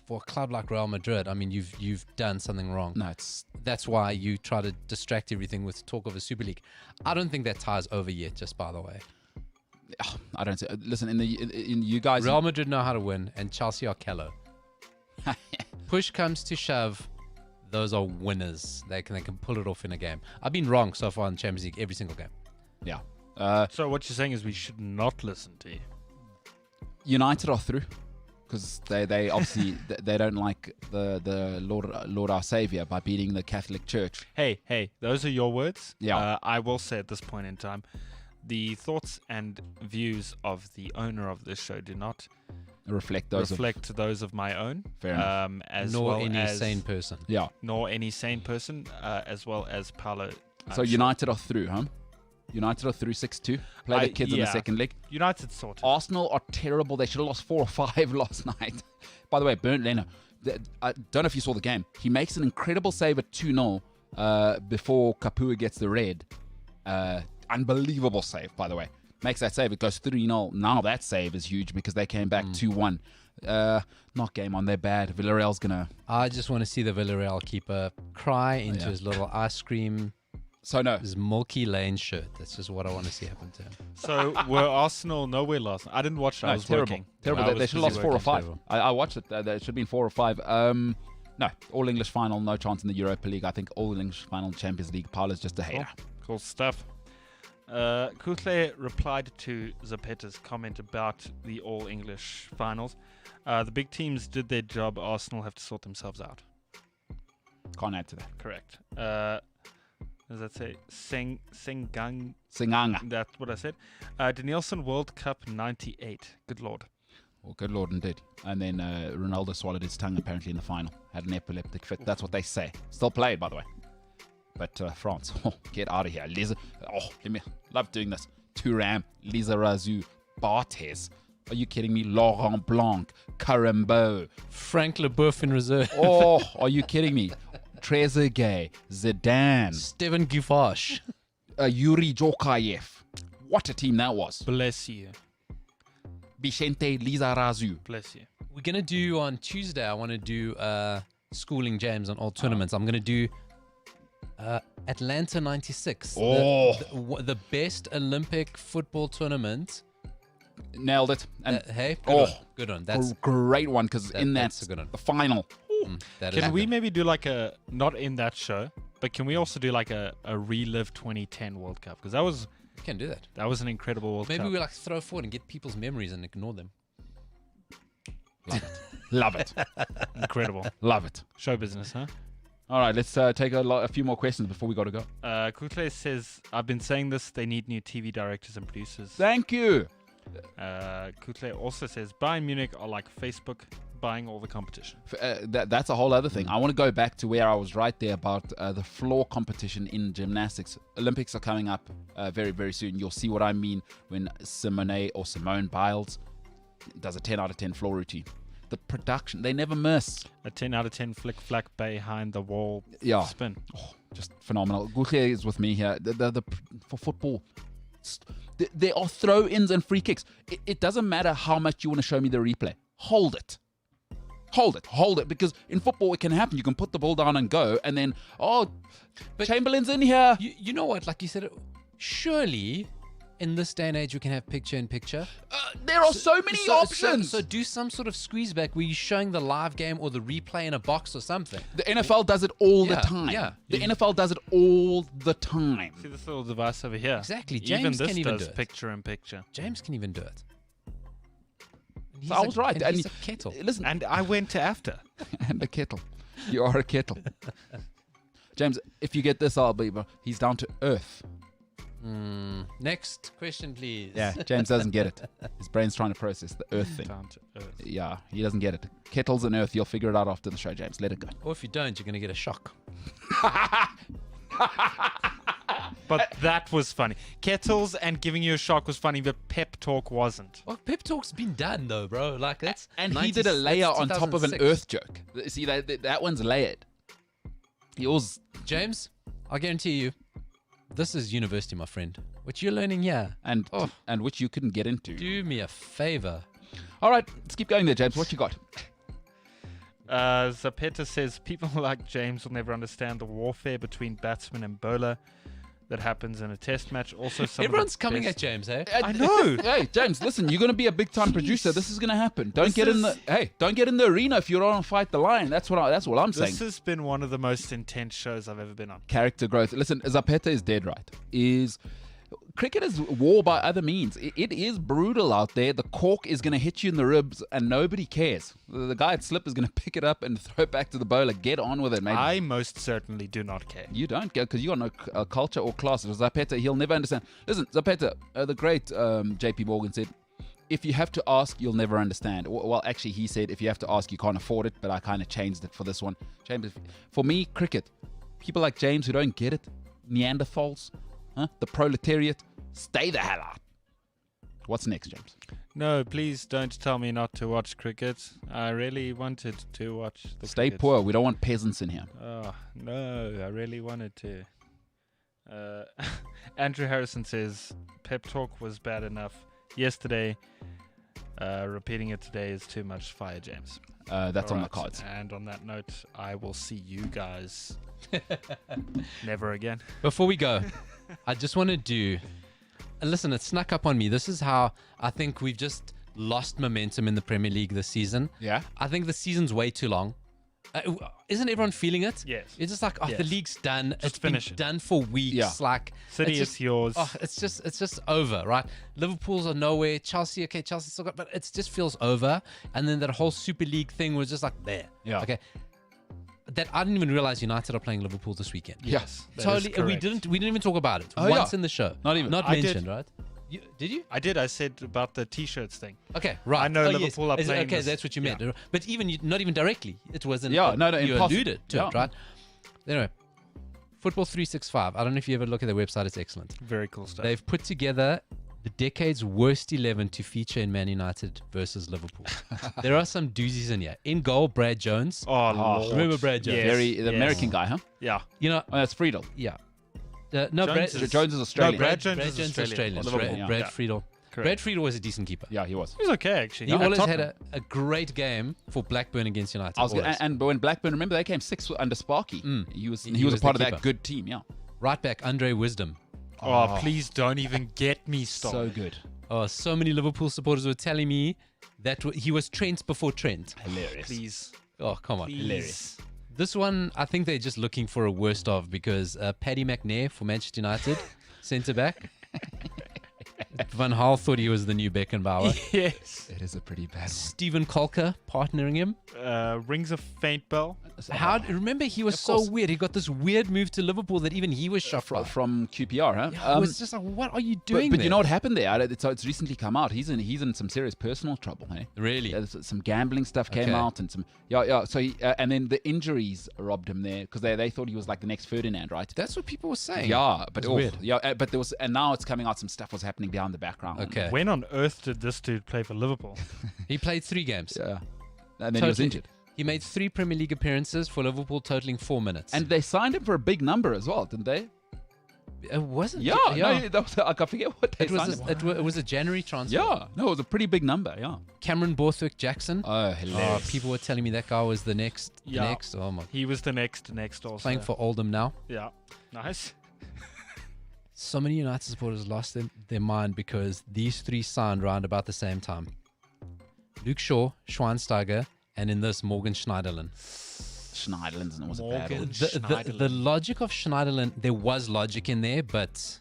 for a club like Real Madrid, I mean, you've done something wrong. No, That's why you try to distract everything with talk of a Super League. I don't think that tie's over yet. Just by the way, I don't. Listen, in you guys. Real Madrid know how to win, and Chelsea are callow. Push comes to shove, those are winners. They can pull it off in a game. I've been wrong so far in Champions League every single game. Yeah. So what you're saying is we should not listen to you. United are through because they obviously they don't like the Lord our Savior by beating the Catholic Church. Hey, those are your words. Yeah. I will say at this point in time, the thoughts and views of the owner of this show do not Reflect those. those of my own. Fair enough. As Nor well any as sane person. Yeah. nor any sane person, as well as Paolo. So United are through, huh? United are through 6-2. Play the kids in the second leg. United sorted. Arsenal are terrible. They should have lost 4 or 5 last night. By the way, Bernd Leno, I don't know if you saw the game. He makes an incredible save at 2-0 before Kapua gets the red. Unbelievable save, by the way. Makes that save. It goes 3-0. Now that save is huge because they came back 2-1. Not game on. They're bad. Villarreal's going to... I just want to see the Villarreal keeper cry into Yeah. his little ice cream, So, no. his Milky Lane shirt. That's just what I want to see happen to him. So were Arsenal nowhere last night? I didn't watch it. I No, was terrible. working. Terrible. I They was should have busy lost 4 or working. 5. I watched it. There should have been 4 or 5. No. All English final. No chance in the Europa League. I think all English final Champions League. Paolo's just a hater. Cool stuff. Kutle replied to Zapeta's comment about the All English finals. The big teams did their job. Arsenal have to sort themselves out. Can't add to that. Correct. Does that say Sengang? Singanga. That's what I said. Danielson World Cup 98. Good lord. Well, good Lord, indeed. And then Ronaldo swallowed his tongue apparently in the final. Had an epileptic fit. That's what they say. Still played, by the way. But France, get out of here. Love doing this. Thuram, Lizarazu, Barthez. Are you kidding me? Laurent Blanc, Karambo. Frank Leboeuf in reserve. Oh, are you kidding me? Trezeguet, Zidane, Steven Gufash. Yuri Jokayev. What a team that was. Bless you. Vicente Lizarazu. Bless you. We're going to do on Tuesday, I want to do schooling James on all tournaments. I'm going to do Atlanta 96. Oh. The best Olympic football tournament. Nailed it. And Hey, good one. That's great one because in that's a good one. the final. that is Can we good. maybe do like a, not in that show, but can we also do like a relive 2010 World Cup? Because We can do that. that was an incredible World Maybe Cup. we like throw forward and get people's memories and ignore them. Love it. Incredible. Love it. Show business, huh? All right, let's take a few more questions before we got to go. Kutle says, I've been saying this, they need new TV directors and producers. Thank you. Kutle also says, Bayern Munich are like Facebook buying all the competition. That's a whole other thing. I want to go back to where I was right there about the floor competition in gymnastics. Olympics are coming up very, very soon. You'll see what I mean when Simone Biles does a 10 out of 10 floor routine. The production, they never miss. A 10 out of 10 flick-flack behind the wall Yeah. spin. Just phenomenal. Guthrie is with me here. For football, There are throw-ins and free kicks. It doesn't matter how much you want to show me the replay. Hold it. Because in football it can happen. You can put the ball down and go, and then, but Chamberlain's in here. You know what? Like you said, surely in this day and age we can have picture-in-picture. There are so many options. So do some sort of squeeze back where you're showing the live game or the replay in a box or something. The NFL does it all the time. Yeah. The NFL does it all the time. See this little device over here? Exactly. Even James this can even does do it. picture-in-picture. James can even do it. So I was right. And he's a kettle. Listen, And I went to after. and a kettle. You are a kettle. James, if you get this, I'll be. He's down to earth. Next question, please. Yeah, James doesn't get it. His brain's trying to process the earth thing. Down to earth. Yeah, he doesn't get it. Kettles and earth, you'll figure it out after the show, James. Let it go. Or if you don't, you're going to get a shock. But that was funny. Kettles and giving you a shock was funny, but pep talk wasn't. Well, pep talk's been done though, bro. Like that's And he did a layer on top of an 2006. earth joke. See, that one's layered. Yours, James, I guarantee you, this is university, my friend. What you're learning here. and which you couldn't get into. Do me a favor. All right, let's keep going there, James. What you got? Zapeta says people like James will never understand the warfare between batsman and bowler that happens in a test match. Also, Everyone's coming at James, eh? I know. Hey, James, listen, you're going to be a big time producer. This is going to happen. Don't get in the arena if you're on Fight the Lion. That's what I'm saying. This has been one of the most intense shows I've ever been on. Character growth. Listen, Zapeta is dead right. Cricket is war by other means. It is brutal out there. The cork is going to hit you in the ribs and nobody cares. The guy at slip is going to pick it up and throw it back to the bowler. Get on with it, mate. I most certainly do not care. You don't get because you got no culture or class. Zapeta, he'll never understand. Listen, Zapeta, the great JP Morgan said, if you have to ask, you'll never understand. Well, actually, he said, if you have to ask, you can't afford it. But I kind of changed it for this one. James, for me, cricket, people like James who don't get it, Neanderthals, the proletariat, stay the hell out. What's next, James? No, please don't tell me not to watch cricket. I really wanted to watch the Stay cricket. poor. We don't want peasants in here. Oh, no, I really wanted to. Andrew Harrison says, pep talk was bad enough yesterday. Repeating it today is too much. Fire, James. That's on the Alright, cards. And on that note, I will see you guys never again. Before we go, I just want to do. Listen, it snuck up on me. This is how I think we've just lost momentum in the Premier League this season. Yeah. I think the season's way too long. Isn't everyone feeling it? Yes. It's just like, the Yes. league's done. Just It's been finish it. done for weeks. Yeah. Like City it's is just, yours. it's just over, right? Liverpool's are nowhere. Chelsea still got, but it just feels over. And then that whole Super League thing was just like there. Yeah. Okay. That I didn't even realize United are playing Liverpool this weekend. Yes. that is Totally. We correct. didn't even talk about it Oh, once yeah. in the show. Not even. Not I did. mentioned, right? Did you? I did. I said about the T-shirts thing. Okay, right. I know yes. Liverpool are playing Okay, this- that's what you meant. yeah. But even not even directly, it wasn't. Yeah, no, you impossible. alluded to it, Yeah. right? Anyway, Football 365. I don't know if you ever look at their website. It's excellent. Very cool stuff. They've put together the decade's worst 11 to feature in Man United versus Liverpool. There are some doozies in here. In goal, Brad Jones. oh, Lord. Remember Brad Jones? Yes, The yes. American guy, huh? Yeah. You know, Oh, that's Friedel. yeah. Jones No, Brad is- Jones is Australian. No, Brad Jones Brad is Jones Australian. Australian. Liverpool, Brad, yeah. Brad Yeah. Friedel. Correct. Brad Friedel was a decent keeper. Yeah, he was. He was okay, actually. He At always had Tottenham. a great game for Blackburn against United. I was always. and when Blackburn, remember they came sixth under Sparky. He was He a was part the of that keeper. good team. Yeah. Right back, Andre Wisdom. Oh, please don't even get me started. So good. Oh, so many Liverpool supporters were telling me that he was Trent before Trent. Hilarious. Please. Oh, come on. Please. This one, I think they're just looking for a worst of because Paddy McNair for Manchester United, centre back. Van Gaal thought he was the new Beckenbauer. Yes. It is a pretty bad one. Stephen Kolker partnering him. Rings a faint bell. Remember, he was so course. weird. He got this weird move to Liverpool that even he was shocked by. From QPR, huh? Yeah, it was just like, what are you doing but there? you know what happened there? It's recently come out. He's in some serious personal trouble. Hey? Really? Some gambling stuff came Okay. out and some So he, and then the injuries robbed him there because they thought he was like the next Ferdinand, right? That's what people were saying. Yeah, but It's weird. Yeah, but there was, and now it's coming out. Some stuff was happening behind the background. Okay. When on earth did this dude play for Liverpool? He played 3 games. Yeah, and then he was Totally. injured. He made 3 Premier League appearances for Liverpool, totaling 4 minutes. And they signed him for a big number as well, didn't they? It wasn't. Yeah, no, that was, I forget what they It was signed. it was a January transfer. Yeah, no, it was a pretty big number. Yeah. Cameron Borthwick Jackson. Oh, hilarious. People were telling me that guy was the next. Yeah. Next. Oh my. He was the next also. Playing for Oldham now. Yeah. Nice. So many United supporters lost their mind because these three signed round about the same time. Luke Shaw, Schweinsteiger, and in this, Morgan Schneiderlin. Schneiderlin was a bad Morgan one. The logic of Schneiderlin, there was logic in there, but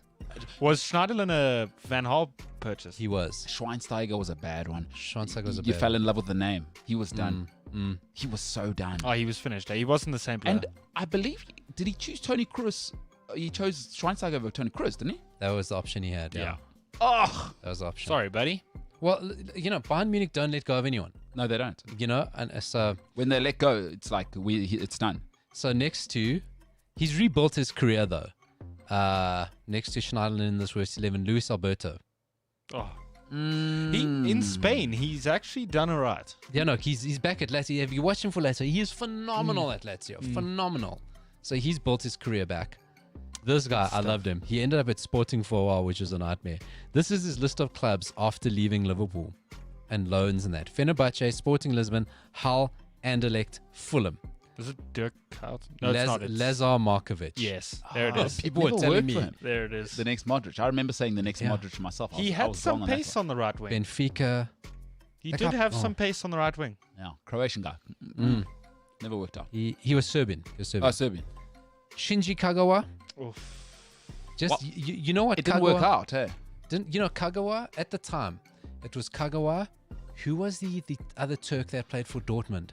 Was Schneiderlin a Van Gaal purchase? he was. Schweinsteiger was a bad one. Schweinsteiger was a You bad. fell in love with the name. He was done. Mm. He was so done. Oh, he was finished. He wasn't the same player. And I believe, did he choose Tony Kroos? He chose Schweinsteiger over Tony Kroos, didn't he? That was the option he had. yeah. Oh, That was the option. Sorry, buddy. Well, Bayern Munich don't let go of anyone. no, they don't. And so When they let go, it's like it's done. next to, he's rebuilt his career though. Next to Schneiderlin in this worst 11, Luis Alberto. Oh. In Spain, he's actually done all right. Yeah, no, he's back at Lazio. Have you watched him for Lazio? He is phenomenal at Lazio. Phenomenal. So he's built his career back. This guy, I loved him. He ended up at Sporting for a while, which was a nightmare. This is his list of clubs after leaving Liverpool and loans and that. Fenerbahce, Sporting Lisbon, Hull, Anderlecht, Fulham. Is it Dirk Kuyt? No, it's not. It's Lazar Markovic. Yes, there it is. People were Never telling worked me. for him. There it is. The next Modric. I remember saying the next Yeah. Modric myself. He I had was some wrong on that pace one. on the right wing. Benfica. He That did guy- have oh. some pace on the right wing. Yeah, Croatian guy. Mm. Never worked out. He was Serbian. Oh, Serbian. Shinji Kagawa. Oof. Just What? you know what? It didn't Kagawa, work out, hey? Didn't you know Kagawa at the time? It was Kagawa. Who was the other Turk that played for Dortmund?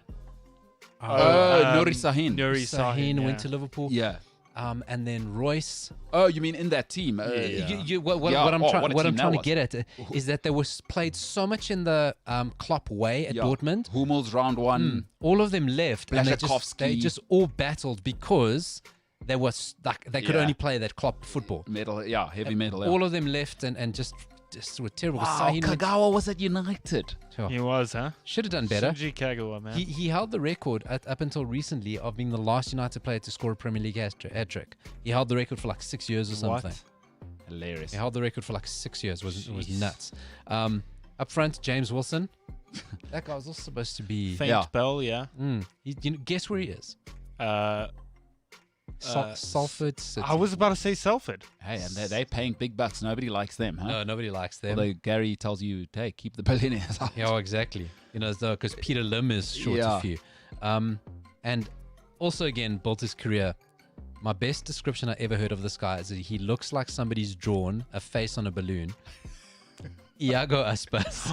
Nuri Sahin. Nuri Sahin Sahin went to Liverpool. Yeah. And then Royce. Oh, you mean in that team? What Yeah, I'm oh, trying what a team that to was. get at is that they were played so much in the Klopp way at Yeah. Dortmund. Hummels round one. All of them left, and they Blaszczykowski. just all battled because they could Yeah. only play that Klopp football. Metal, yeah, heavy metal. Yeah. All of them left and just were terrible. Wow, Sahin Kagawa was at United. He was, huh? should have done better. Shinji Kagawa, man. He held the record up until recently of being the last United player to score a Premier League hat-trick. He held the record for like 6 years or something. What? Hilarious. He held the record for like 6 years. It was Jeez. nuts. Up front, James Wilson. That guy was also supposed to be. Faint Yeah. Bell, yeah. Guess where he is? Uh, Salford City. I was about to say Salford. Hey, and they're paying big bucks. Nobody likes them, huh? No, nobody likes them. Although Gary tells you, hey, keep the billionaires out. Yeah, exactly. Because Peter Lim is short Yeah. a few. And also, again, built his career. My best description I ever heard of this guy is that he looks like somebody's drawn a face on a balloon. Iago Aspas.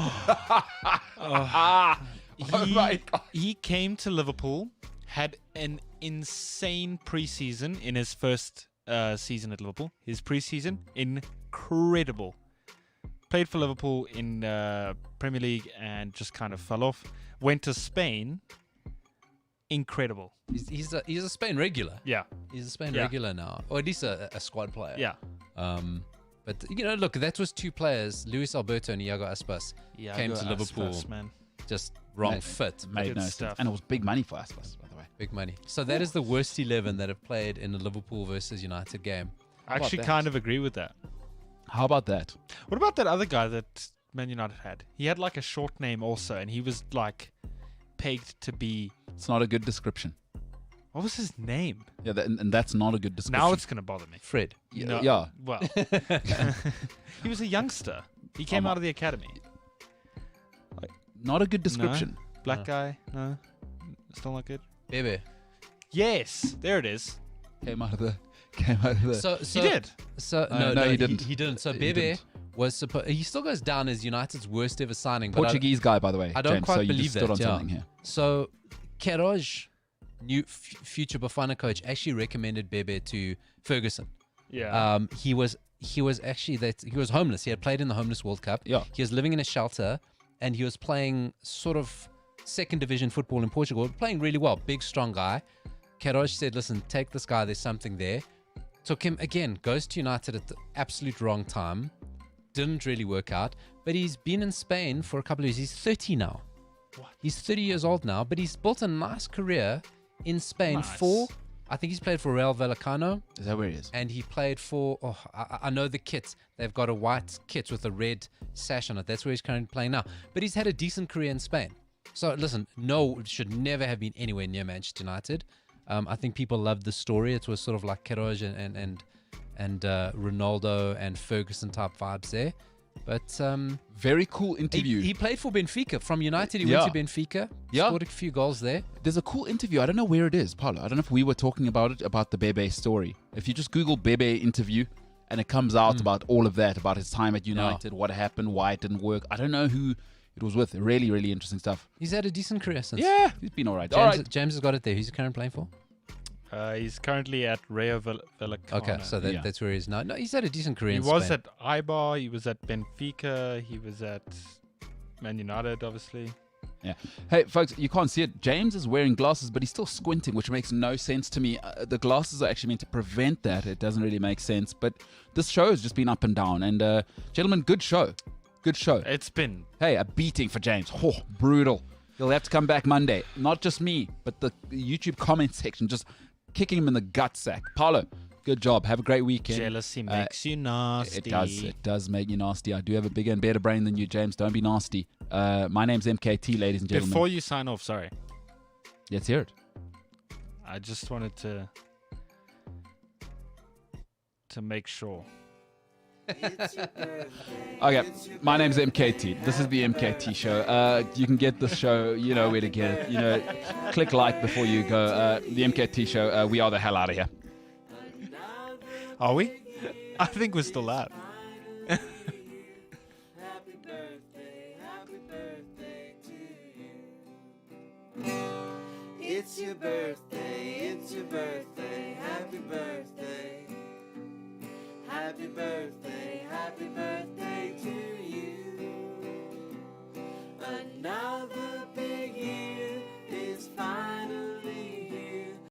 Oh my God. He came to Liverpool, had an insane preseason in his first season at Liverpool. His preseason, incredible. Played for Liverpool in Premier League and just kind of fell off. Went to Spain, incredible. He's a Spain regular. Yeah, He's a Spain Yeah. regular now, or at least a squad player. yeah. But look, that was two players, Luis Alberto and Iago Aspas, Yeah, came to Liverpool, man. just wrong Mate, fit, Made Good no sense. stuff. And it was big money for us, by the way. big money. So that is the worst 11 that have played in a Liverpool versus United game. I actually that? kind of agree with that. How about that? What about that other guy that Man United had? He had like a short name also, and he was like pegged to be. It's not a good description. What was his name? Yeah, and that's not a good description. Now it's gonna bother me. Fred. yeah. No, Well, he was a youngster. He came out of the academy. Not a good description. Black guy. No, still not good. Bebe. Yes, there it is. Came out of the. So He did. So No, he didn't. He didn't. So He Bebe didn't. was supposed. He still goes down as United's worst ever signing. But Portuguese guy, by the way. I don't James, quite so you believe just stood that, on yeah. something here. So Queiroz, new future Bafana coach, actually recommended Bebe to Ferguson. Yeah. He was actually he was homeless. He had played in the Homeless World Cup. Yeah. He was living in a shelter, and he was playing sort of second division football in Portugal, playing really well. Big, strong guy. Queiroz said, "Listen, take this guy. There's something there." Took him again. Goes to United at the absolute wrong time. Didn't really work out. But he's been in Spain for a couple of years. He's 30 now. What? He's 30 years old now, but he's built a nice career in Spain Nice. for, I think he's played for Real Vallecano, Is that where he is? and he played for. Oh, I know the kit. They've got a white kit with a red sash on it. That's where he's currently playing now. But he's had a decent career in Spain. So listen, no, should never have been anywhere near Manchester United. I think people loved the story. It was sort of like Queiroz and Ronaldo and Ferguson type vibes there. But Very cool interview. he played for Benfica. From United, he Yeah. went to Benfica. Yeah. Scored a few goals there. There's a cool interview. I don't know where it is, Paulo. I don't know if we were talking about it, about the Bebe story. If you just Google Bebe interview, and it comes out about all of that, about his time at United, what happened, why it didn't work. I don't know who it was with. Really, really interesting stuff. He's had a decent career since. Yeah, he's been all right. All right. James has got it there. Who's he currently playing for? He's currently at Rayo Vallecano. Okay, so Yeah. that's where he is now. No, he's had a decent career He in was Spain. at Eibar, he was at Benfica, he was at Man United, obviously. Yeah. Hey, folks, you can't see it. James is wearing glasses, but he's still squinting, which makes no sense to me. The glasses are actually meant to prevent that. It doesn't really make sense. But this show has just been up and down. And, gentlemen, good show. Good show. It's been Hey, a beating for James. Oh, brutal. He'll have to come back Monday. Not just me, but the YouTube comment section just kicking him in the gut sack. Paulo, good job. Have a great weekend. jealousy makes you nasty. It does. It does make you nasty. I do have a bigger and better brain than you, James. Don't be nasty. My name's MKT, ladies and gentlemen. Before you sign off, sorry, Let's hear it. I just wanted to make sure. Okay, my name's MKT. This is the MKT Show. You can get this show, you know where to get it. You know, click like before you go. The MKT Show, we are the hell out of here. Are we? I think we're still out. Happy birthday to you. It's your birthday, it's your birthday, happy birthday. Happy birthday to you. And now